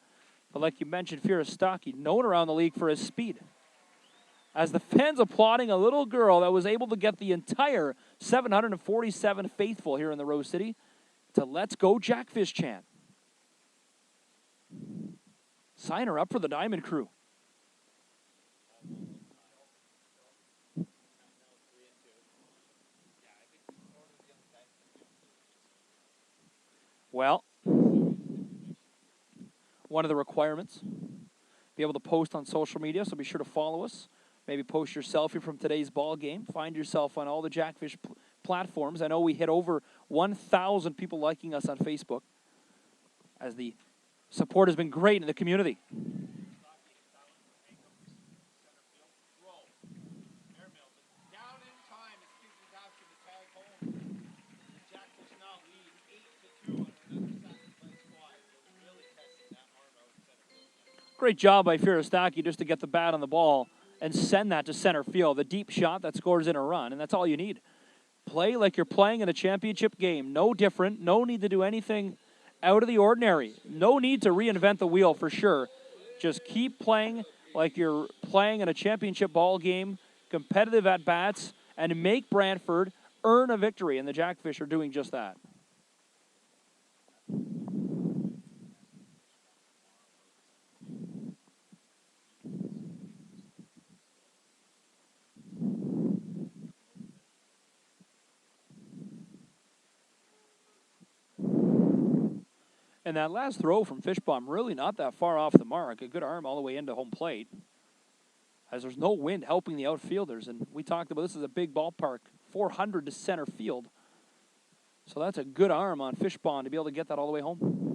Speaker 1: But like you mentioned, Firostaki, known around the league for his speed. As the fans applauding a little girl that was able to get the entire 747 faithful here in the Rose City to "Let's Go Jackfish" chant. Sign her up for the Diamond Crew. Well, one of the requirements, be able to post on social media, so be sure to follow us. Maybe post your selfie from today's ball game. Find yourself on all the Jackfish platforms. I know we hit over 1,000 people liking us on Facebook, as the support has been great in the community. Great job by Firostaki just to get the bat on the ball and send that to center field. The deep shot that scores in a run, and that's all you need. Play like you're playing in a championship game. No different. No need to do anything out of the ordinary. No need to reinvent the wheel for sure. Just keep playing like you're playing in a championship ball game, competitive at-bats, and make Brantford earn a victory, and the Jackfish are doing just that. And that last throw from Fishbaum, really not that far off the mark. A good arm all the way into home plate, as there's no wind helping the outfielders. And we talked about this is a big ballpark, 400 to center field. So that's a good arm on Fishbaum to be able to get that all the way home.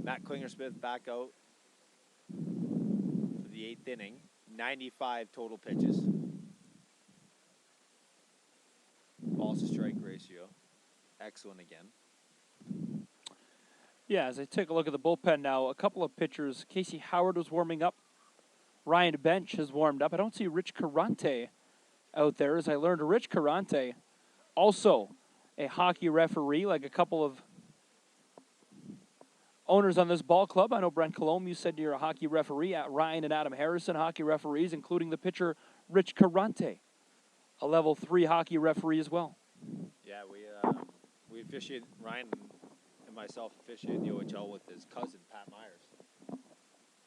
Speaker 2: Matt Klinger-Smith back out for the 8th inning. 95 total pitches. Balls to strike ratio. Excellent again.
Speaker 1: Yeah, as I take a look at the bullpen now, a couple of pitchers. Casey Howard was warming up. Ryan Bench has warmed up. I don't see Rich Carante out there, as I learned Rich Carante, also a hockey referee, like a couple of owners on this ball club. I know, Brent Colombe, you said you're a hockey referee. At Ryan and Adam Harrison, hockey referees, including the pitcher Rich Carante, a level 3 hockey referee as well.
Speaker 2: Yeah, we officiated, Ryan and myself officiated the OHL with his cousin, Pat Myers.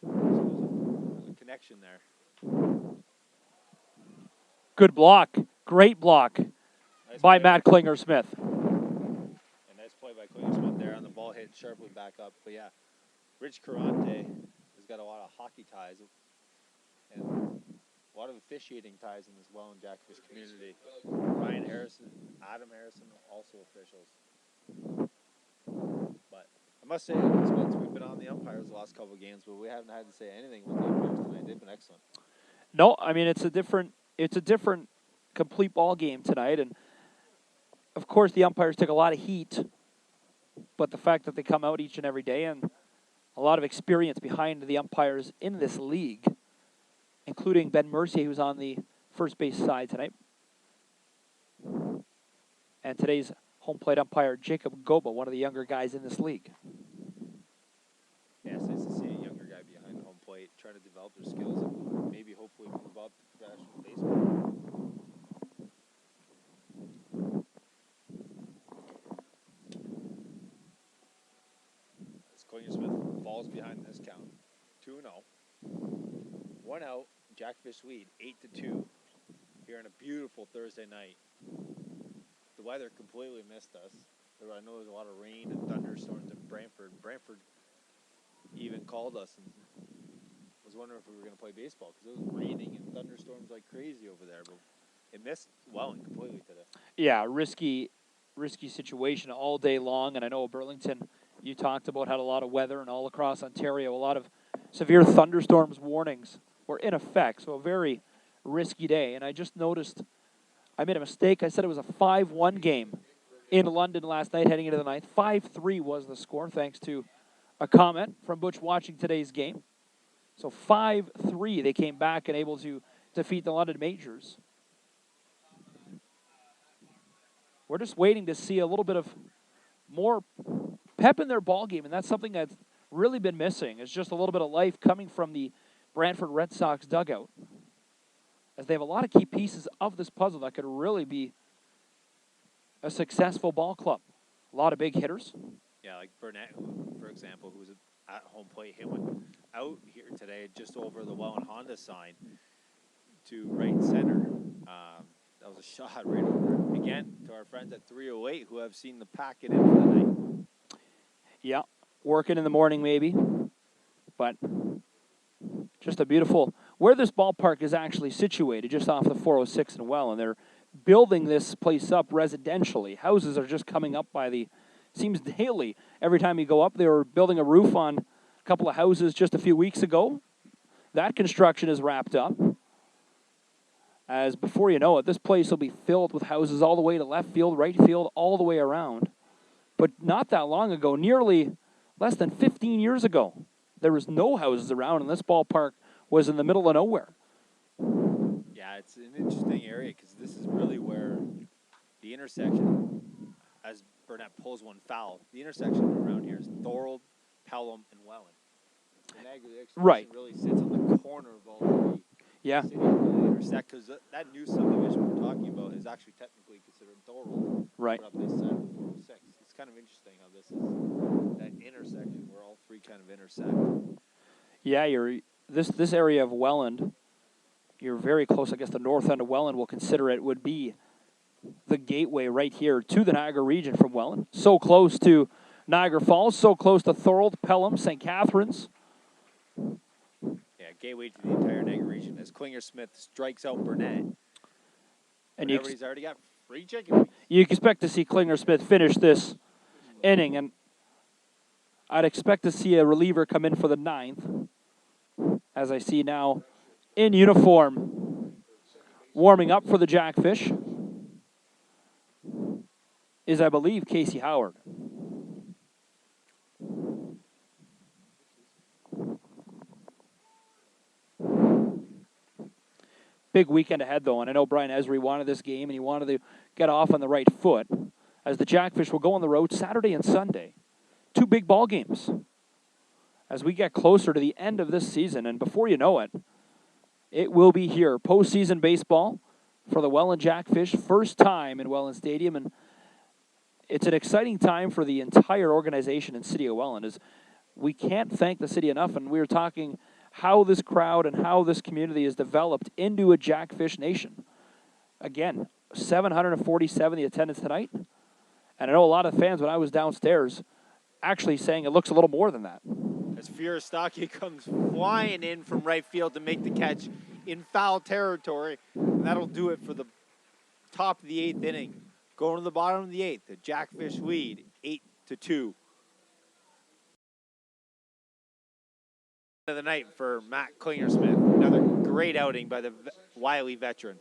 Speaker 2: So there's a connection there.
Speaker 1: Good block. Great block by Matt Klinger-Smith.
Speaker 2: And nice play by Klinger-Smith there on the ball, hit sharply back up. But yeah, Rich Carante has got a lot of hockey ties and a lot of officiating ties in this Welland Jackfish community. Ryan Harrison, Adam Harrison, also officials. But I must say, Spence, we've been on the umpires the last couple of games, but we haven't had to say anything with the umpires tonight. They've been excellent.
Speaker 1: No, I mean it's a different complete ball game tonight, and of course the umpires took a lot of heat, but the fact that they come out each and every day and a lot of experience behind the umpires in this league, including Ben Mercier, who's on the first base side tonight, and today's home plate umpire Jacob Goba, one of the younger guys in this league.
Speaker 2: Yeah, it's nice to see a younger guy behind home plate trying to develop their skills and maybe hopefully move up to professional baseball. As Clinger Smith falls behind this count, 2-0. 1 out, Jackfish lead, 8-2. Here on a beautiful Thursday night. The weather completely missed us. I know there's a lot of rain and thunderstorms in Brantford. Brantford even called us and was wondering if we were going to play baseball because it was raining and thunderstorms like crazy over there. But it missed Welland completely today.
Speaker 1: Yeah, risky situation all day long. And I know Burlington, you talked about had a lot of weather, and all across Ontario, a lot of severe thunderstorms warnings were in effect. So a very risky day. And I just noticed I made a mistake. I said it was a 5-1 game in London last night heading into the ninth. 5-3 was the score, thanks to a comment from Butch watching today's game. So 5-3, they came back and able to defeat the London Majors. We're just waiting to see a little bit of more pep in their ball game, and that's something that's really been missing. It's just a little bit of life coming from the Brantford Red Sox dugout, as they have a lot of key pieces of this puzzle that could really be a successful ball club. A lot of big hitters.
Speaker 2: Yeah, like Burnett, for example, who's at home plate, hit one out here today just over the Welland Honda sign to right center. That was a shot right over. Again, to our friends at 308 who have seen the packet in for the night.
Speaker 1: Yeah, working in the morning maybe, but just a beautiful, where this ballpark is actually situated, just off the 406 in Welland. They're building this place up residentially. Houses are just coming up by the, seems daily. Every time you go up, they were building a roof on a couple of houses just a few weeks ago. That construction is wrapped up. As before you know it, this place will be filled with houses all the way to left field, right field, all the way around. But not that long ago, nearly less than 15 years ago, there was no houses around, and this ballpark was in the middle of nowhere.
Speaker 2: Yeah, it's an interesting area because this is really where the intersection, as Burnett pulls one foul, the intersection around here is Thorold, Pelham, and Welland. The Niagara
Speaker 1: Right.
Speaker 2: really sits on the corner of all three.
Speaker 1: Yeah.
Speaker 2: City really intersect because that new subdivision we're talking about is actually technically considered Thorold.
Speaker 1: Right.
Speaker 2: Up this side of 406. It's kind of interesting how this is that intersection where all three kind of intersect.
Speaker 1: Yeah, this area of Welland, you're very close. I guess the north end of Welland will consider it would be the gateway right here to the Niagara region from Welland. So close to Niagara Falls, so close to Thorold, Pelham, St. Catharines.
Speaker 2: Yeah, gateway to the entire Niagara region as Clinger Smith strikes out Burnett.
Speaker 1: And
Speaker 2: he's already got free chicken.
Speaker 1: You expect to see Clinger Smith finish this inning, and I'd expect to see a reliever come in for the ninth, as I see now in uniform, warming up for the Jackfish, is, I believe, Casey Howard. Big weekend ahead, though, and I know Brian Esri wanted this game, and he wanted to get off on the right foot, as the Jackfish will go on the road Saturday and Sunday. 2 big ball games as we get closer to the end of this season, and before you know it, it will be here. Postseason baseball for the Welland Jackfish, first time in Welland Stadium, and it's an exciting time for the entire organization in City of Welland. As we can't thank the city enough, and we were talking how this crowd and how this community is developed into a Jackfish nation. Again, 747 the attendance tonight, and I know a lot of fans when I was downstairs actually saying it looks a little more than that.
Speaker 2: As Firostaki comes flying in from right field to make the catch in foul territory, and that'll do it for the top of the 8th inning Going to the bottom of the 8th, the Jackfish lead, 8-2. Of the night for Matt Klingersmith. Another great outing by the wily veteran.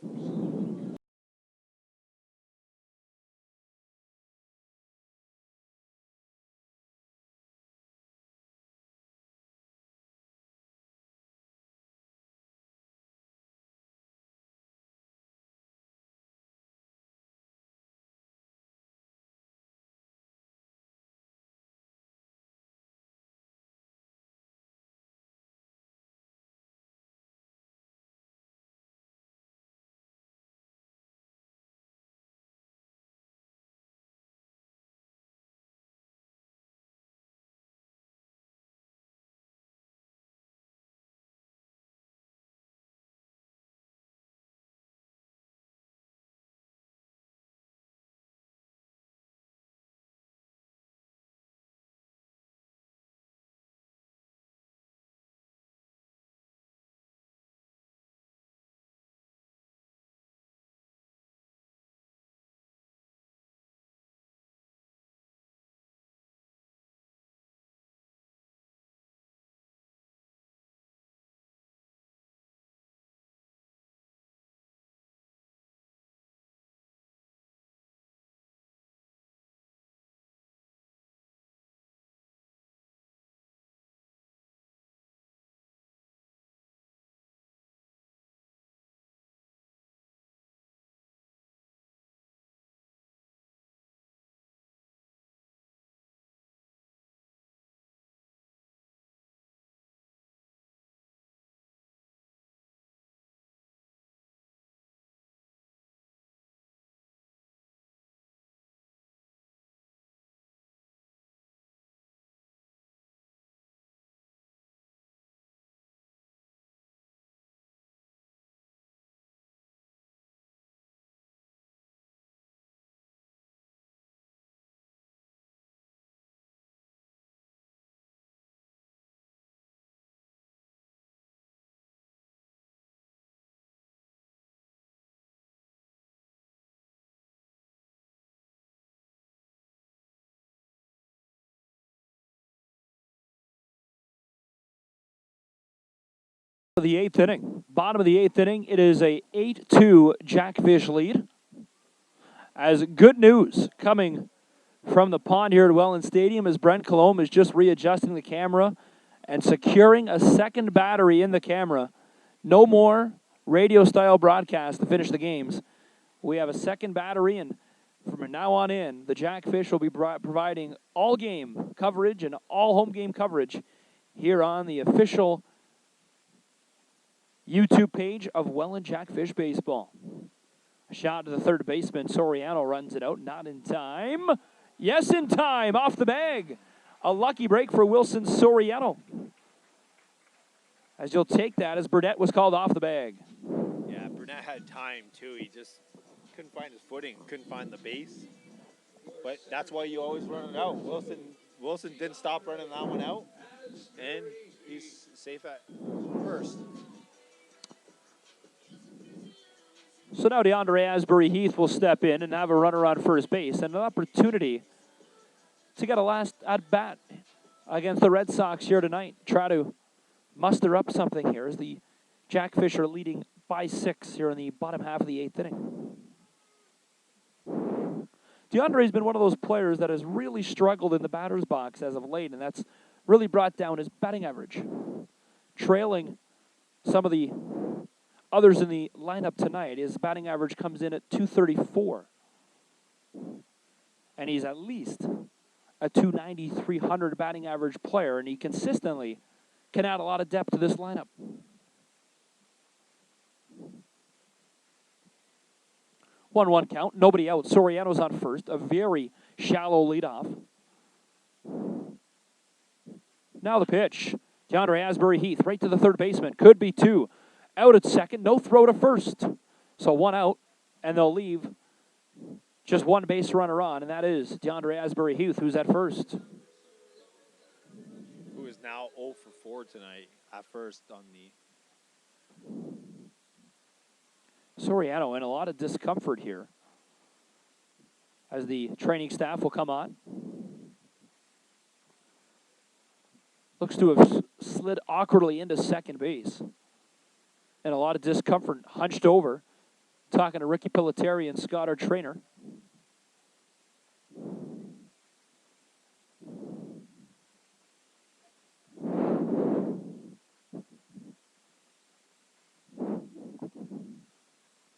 Speaker 1: The 8th inning. Bottom of the 8th inning. It is a 8-2 Jackfish lead. As good news coming from the pond here at Welland Stadium as Brent Colombe is just readjusting the camera and securing a second battery in the camera. No more radio-style broadcast to finish the games. We have a second battery, and from now on in, the Jackfish will be providing all game coverage and all home game coverage here on the official YouTube page of Welland Jackfish Baseball. A shot to the third baseman. Soriano runs it out. Not in time. Yes, in time. Off the bag. A lucky break for Wilson Soriano. As you'll take that as Burnett was called off the bag.
Speaker 2: Yeah, Burnett had time, too. He just couldn't find his footing, couldn't find the base. But that's why you always run it out. Wilson didn't stop running that one out, and he's safe at first.
Speaker 1: So now DeAndre Asbury-Heath will step in and have a runner on first base and an opportunity to get a last at-bat against the Red Sox here tonight. Try to muster up something here as the Jackfish are leading by 6 here in the bottom half of the 8th inning. DeAndre's been one of those players that has really struggled in the batter's box as of late, and that's really brought down his batting average. Trailing some of the others in the lineup tonight, his batting average comes in at .234. And he's at least a .290, .300 batting average player, and he consistently can add a lot of depth to this lineup. 1-1 count, nobody out. Soriano's on first, a very shallow leadoff. Now the pitch. DeAndre Asbury-Heath right to the third baseman. Could be 2. Out at second, no throw to first. So 1 out, and they'll leave just 1 base runner on, and that is DeAndre Asbury-Heath, who's at first.
Speaker 2: Who is now 0 for 4 tonight at first on the...
Speaker 1: Soriano in a lot of discomfort here. as the training staff will come on. Looks to have slid awkwardly into second base. And a lot of discomfort, hunched over, talking to Ricky Pillateri and Scott, our trainer.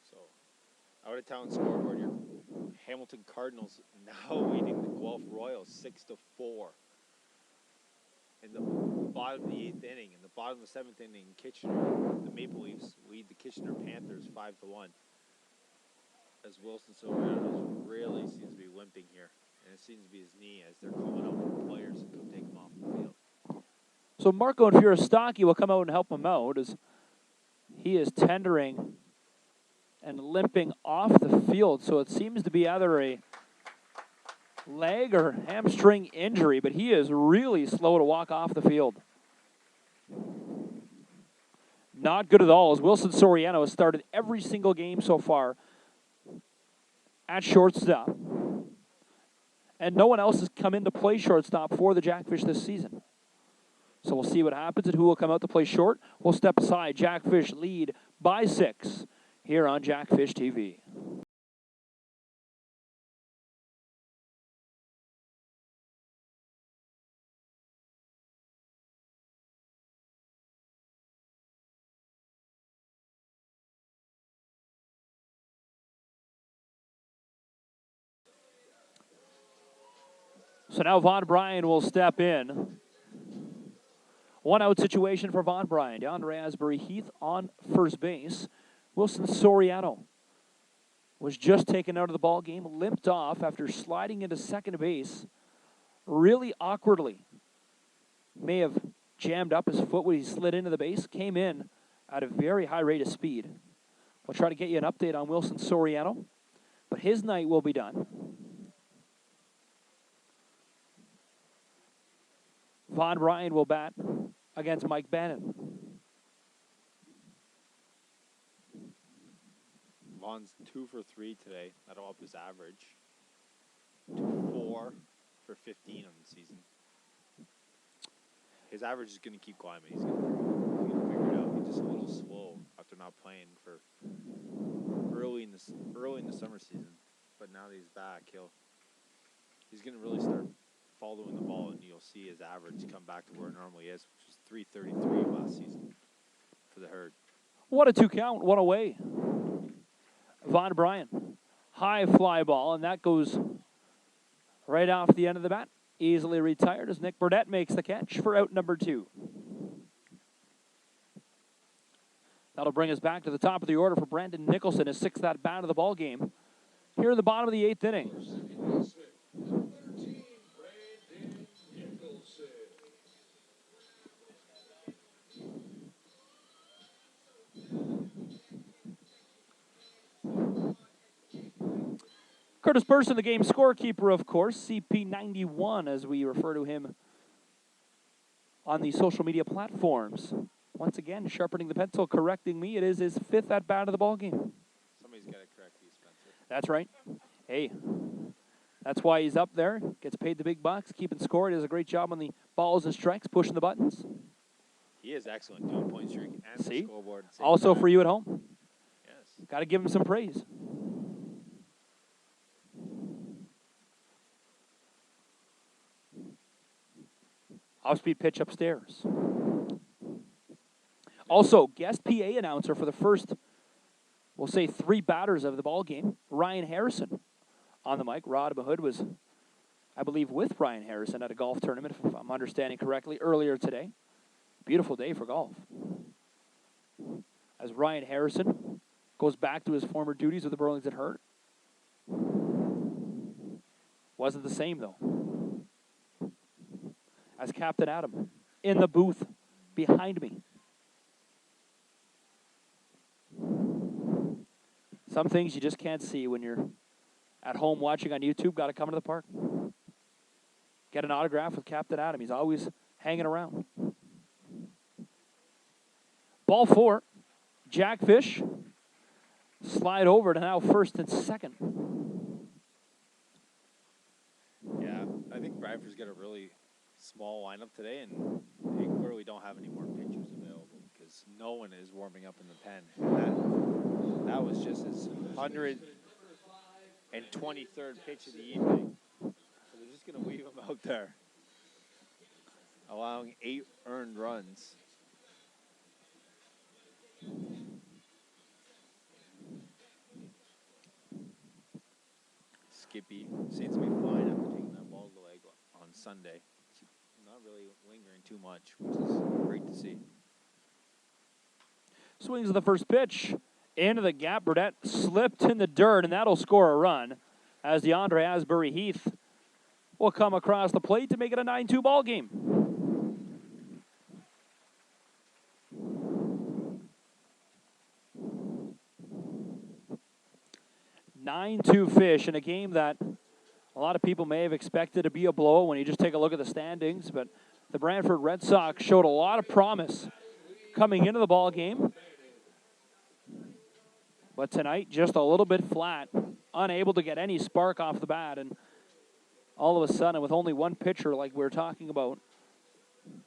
Speaker 2: So, out of town scoreboard, your Hamilton Cardinals now leading the Guelph Royals 6-4. In the bottom of the 8th inning, in the bottom of the 7th inning, Kitchener, the Maple Leafs lead the Kitchener Panthers 5-1. As Wilson Soriano really seems to be limping here, and it seems to be his knee as they're calling out for players to go take him off the field.
Speaker 1: So Marco and Furostaki will come out and help him out as he is tendering and limping off the field. So it seems to be either a leg or hamstring injury, but he is really slow to walk off the field. Not good at all, as Wilson Soriano has started every single game so far at shortstop. And no one else has come in to play shortstop for the Jackfish this season. So we'll see what happens and who will come out to play short. We'll step aside. Jackfish lead by 6 here on Jackfish TV. So now Vaughn Bryant will step in. One out situation for Vaughn Bryant. DeAndre Asbury Heath on first base. Wilson Soriano was just taken out of the ball game, limped off after sliding into second base really awkwardly. May have jammed up his foot when he slid into the base, came in at a very high rate of speed. We'll try to get you an update on Wilson Soriano, but his night will be done. Vaughn Bryant will bat against Mike Bannon.
Speaker 2: Vaughn's 2 for 3 today. That'll up his average to 4 for 15 on the season. His average is going to keep climbing. He's going to figure it out. He's just a little slow after not playing for early in the summer season. But now that he's back, he's going to really start following the ball, and you'll see his average come back to where it normally is, which was 333 last season for the Herd.
Speaker 1: What a 2 count, one away. Vaughn Bryant, high fly ball, and that goes right off the end of the bat. Easily retired as Nick Burnett makes the catch for out number 2. That'll bring us back to the top of the order for Brandon Nicholson, his 6th at bat of the ball game. Here in the bottom of the 8th inning. Curtis Person, the game scorekeeper, of course, CP91, as we refer to him on the social media platforms. Once again, sharpening the pencil, correcting me. It is his 5th at-bat of the ballgame.
Speaker 2: Somebody's got to correct you, Spencer.
Speaker 1: That's right. Hey, that's why he's up there. Gets paid the big bucks, keeping score. He does a great job on the balls and strikes, pushing the buttons.
Speaker 2: He is excellent doing point streak and the scoreboard.
Speaker 1: Also
Speaker 2: time.
Speaker 1: For you at home.
Speaker 2: Yes.
Speaker 1: Got to give him some praise. Off-speed pitch upstairs. Also, guest PA announcer for the first, we'll say, 3 batters of the ball game, Ryan Harrison on the mic. Rod Mahood was, I believe, with Ryan Harrison at a golf tournament, if I'm understanding correctly, earlier today. Beautiful day for golf. As Ryan Harrison goes back to his former duties with the Burlington Herd. Wasn't the same, though. As Captain Adam in the booth behind me. Some things you just can't see when you're at home watching on YouTube. Got to come to the park. Get an autograph with Captain Adam. He's always hanging around. Ball 4. Jackfish slide over to now first and second.
Speaker 2: Brantford's got a really small lineup today, and they clearly don't have any more pitchers available because no one is warming up in the pen. And that was just his 123rd pitch of the evening. So they're just going to leave him out there, allowing 8 earned runs. Skippy seems to be fine after taking that ball to the leg on Sunday. Not really lingering too much, which is great to see.
Speaker 1: Swings of the first pitch into the gap. Burdett slipped in the dirt, and that'll score a run as DeAndre Asbury Heath will come across the plate to make it a 9-2 ball game. 9-2 Fish in a game that a lot of people may have expected to be a blow when you just take a look at the standings, but the Brantford Red Sox showed a lot of promise coming into the ball game. But tonight, just a little bit flat, unable to get any spark off the bat, and all of a sudden, with only one pitcher like we were talking about,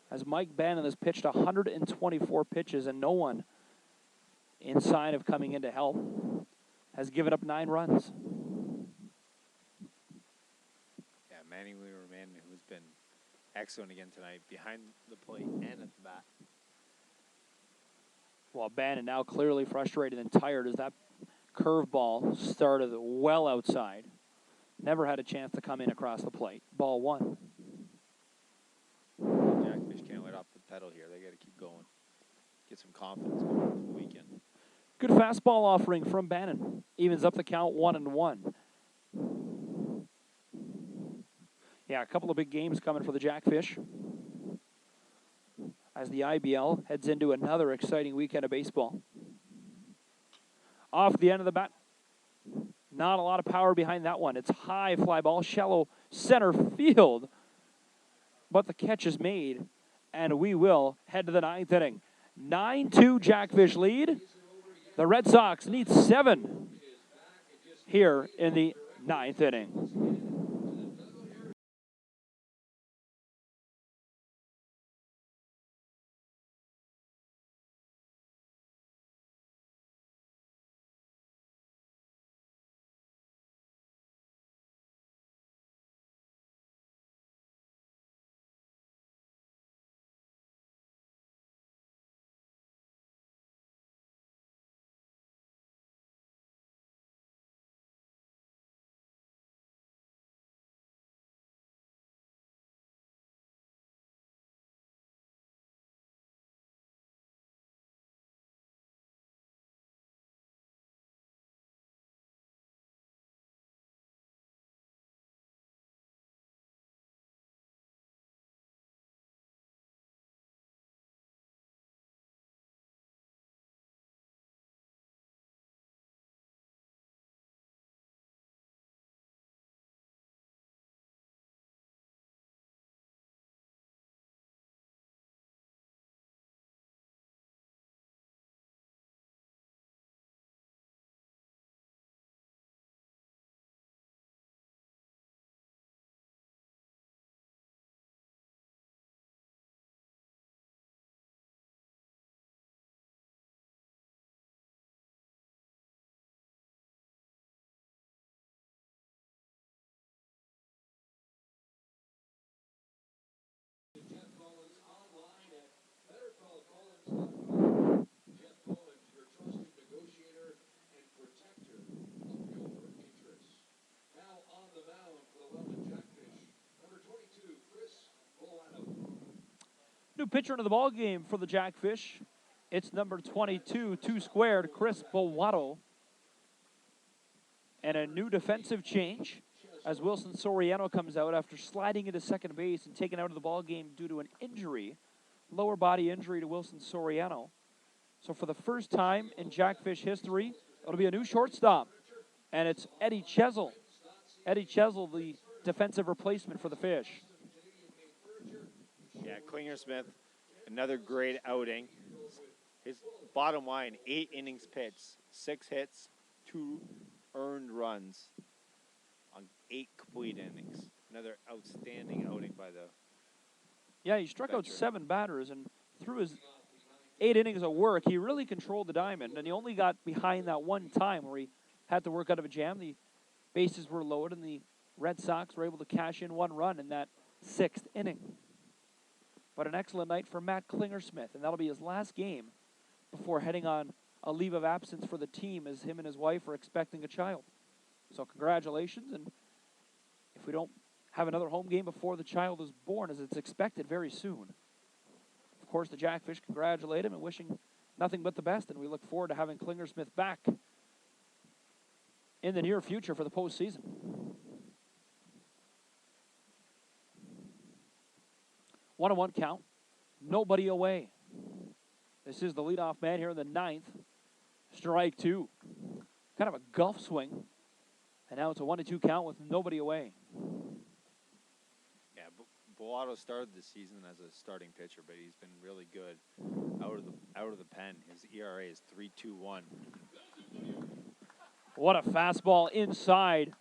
Speaker 1: as Mike Bannon has pitched 124 pitches and no one in sign of coming in to help, has given up 9 runs.
Speaker 2: Yeah, Manny Weaverman, who's been excellent again tonight, behind the plate and at the bat.
Speaker 1: Well, Bannon now clearly frustrated and tired as that curveball started well outside. Never had a chance to come in across the plate. Ball 1.
Speaker 2: Jackfish can't let off the pedal here. They got to keep going. Get some confidence going into the weekend.
Speaker 1: Good fastball offering from Bannon. Evens up the count 1-1. Yeah, a couple of big games coming for the Jackfish as the IBL heads into another exciting weekend of baseball. Off the end of the bat. Not a lot of power behind that one. It's high fly ball, shallow center field. But the catch is made, and we will head to the 9th inning. 9-2 Jackfish lead. The Red Sox need 7 here in the 9th inning. New pitcher into the ball game for the Jackfish. It's number 22, 2 squared, Chris Bowato. And a new defensive change as Wilson Soriano comes out after sliding into second base and taken out of the ball game due to an injury, lower body injury to Wilson Soriano. So for the first time in Jackfish history, it'll be a new shortstop, and it's Eddie Chesil. Eddie Chesil, the defensive replacement for the Fish.
Speaker 2: Yeah, Klinger-Smith, another great outing. His bottom line, 8 innings pitched, 6 hits, 2 earned runs on 8 complete innings. Another outstanding outing by the
Speaker 1: Yeah, he struck out
Speaker 2: veteran.
Speaker 1: 7 batters, and through his 8 innings of work, he really controlled the diamond, and he only got behind that one time where he had to work out of a jam. The bases were loaded, and the Red Sox were able to cash in 1 run in that 6th inning. But an excellent night for Matt Klingersmith, and that'll be his last game before heading on a leave of absence for the team, as him and his wife are expecting a child. So congratulations, and if we don't have another home game before the child is born, as it's expected very soon, of course the Jackfish congratulate him and wishing nothing but the best, and we look forward to having Klingersmith back in the near future for the postseason. 1-1 count, nobody away. This is the leadoff man here in the 9th. Strike 2. Kind of a gulf swing. And now it's a 1-2 count with nobody away.
Speaker 2: Yeah, Boato started the season as a starting pitcher, but he's been really good out of the pen. His ERA is 3.21.
Speaker 1: What a fastball inside.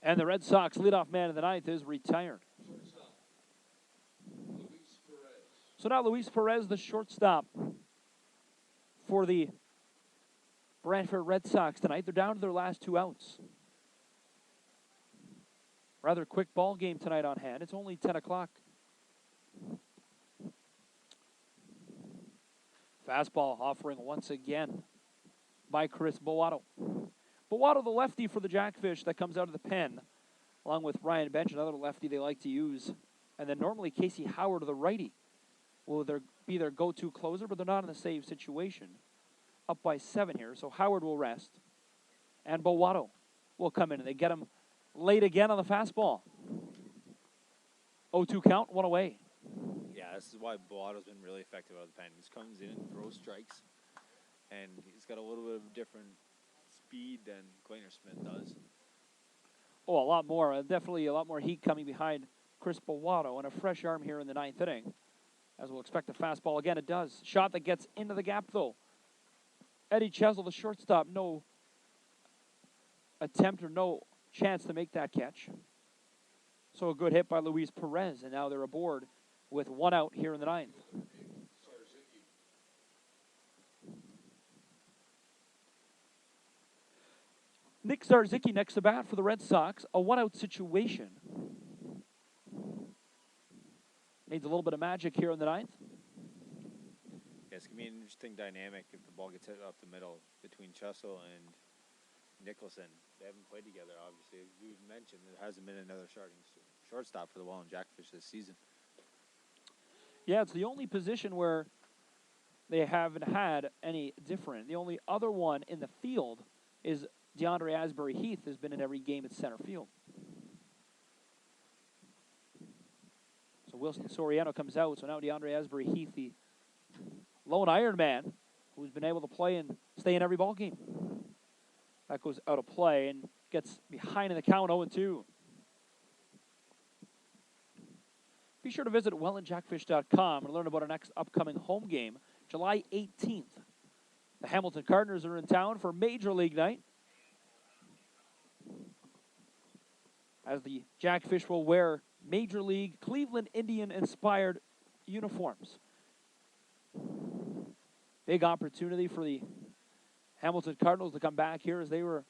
Speaker 1: And the Red Sox leadoff man in the 9th is retired. So now Luis Perez, the shortstop for the Brantford Red Sox tonight. They're down to their last 2 outs. Rather quick ball game tonight on hand. It's only 10 o'clock. Fastball offering once again by Chris Boato. Boato, the lefty for the Jackfish that comes out of the pen, along with Ryan Bench, another lefty they like to use. And then normally Casey Howard, the righty, will be their go-to closer, but they're not in a save situation. Up by 7 here, so Howard will rest. And Boato will come in, and they get him late again on the fastball. 0-2 count, 1 away.
Speaker 2: Yeah, this is why Boato's been really effective out of the pen. He just comes in and throws strikes, and he's got a little bit of different speed than Klingersmith does.
Speaker 1: Oh, a lot more. Definitely a lot more heat coming behind Chris Boato, and a fresh arm here in the 9th inning, as we'll expect a fastball again. It does. Shot that gets into the gap, though. Eddie Chesel, the shortstop, no attempt or no chance to make that catch. So a good hit by Luis Perez, and now they're aboard with 1 out here in the 9th. Nick Zarzicki next to bat for the Red Sox, a 1-out situation. Needs a little bit of magic here in the 9th.
Speaker 2: Yeah, it's going to be an interesting dynamic if the ball gets hit up the middle between Chesel and Nicholson. They haven't played together, obviously. As we've mentioned, there hasn't been another starting shortstop for the Welland Jackfish this season.
Speaker 1: Yeah, it's the only position where they haven't had any different. The only other one in the field is DeAndre Asbury-Heath, has been in every game at center field. So Wilson Soriano comes out, so now DeAndre Asbury-Heath, the lone Iron Man, who's been able to play and stay in every ball game. That goes out of play and gets behind in the count, 0-2. Be sure to visit wellandjackfish.com and learn about our next upcoming home game, July 18th. The Hamilton Cardinals are in town for Major League Night, as the Jackfish will wear Major League Cleveland Indian-inspired uniforms. Big opportunity for the Hamilton Cardinals to come back here, as they were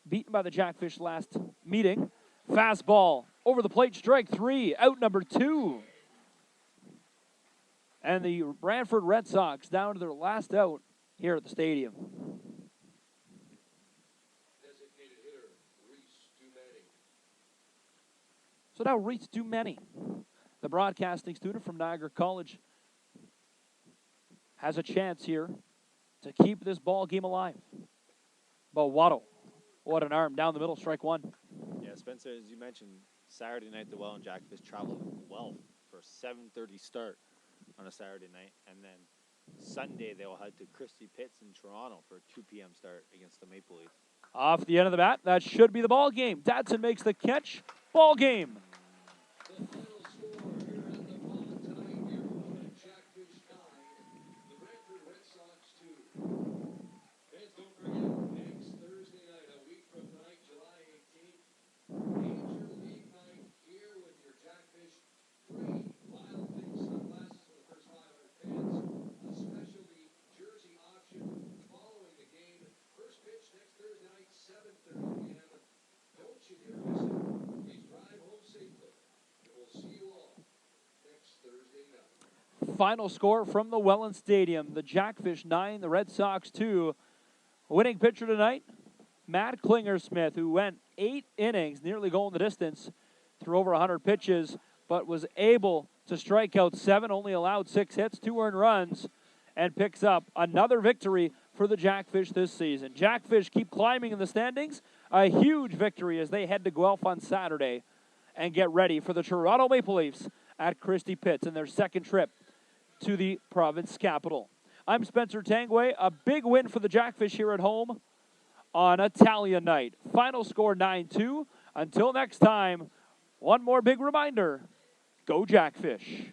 Speaker 1: beaten by the Jackfish last meeting. Fastball over the plate, strike 3, out number 2. And the Brantford Red Sox down to their last out here at the stadium.
Speaker 3: Designated hitter, Reese Dumani.
Speaker 1: So now Reese Dumani, the broadcasting student from Niagara College, has a chance here to keep this ball game alive. Boato, what an arm, down the middle, strike 1.
Speaker 2: Yeah, Spencer, as you mentioned, Saturday night the Welland Jackfish traveled well for a 7:30 start on a Saturday night, and then Sunday they will head to Christie Pitts in Toronto for a 2 p.m. start against the Maple Leafs.
Speaker 1: Off the end of the bat, that should be the ball game. Dadson makes the catch. Ball game.
Speaker 3: The final score here at the Vaughn tonight, your Welland Jackfish 9, the Brantford Red Sox 2. Fans, don't forget, next Thursday night, a week from tonight, July 18th,
Speaker 1: final score from the Welland Stadium. The Jackfish 9, the Red Sox 2. Winning pitcher tonight, Matt Klinger-Smith, who went 8 innings, nearly going the distance, threw over 100 pitches, but was able to strike out 7, only allowed 6 hits, 2 earned runs, and picks up another victory for the Jackfish this season. Jackfish keep climbing in the standings. A huge victory as they head to Guelph on Saturday and get ready for the Toronto Maple Leafs at Christie Pitts in their second trip to the province capital. I'm Spencer Tangway. A big win for the Jackfish here at home on Italian night. Final score 9-2. Until next time, one more big reminder, go Jackfish.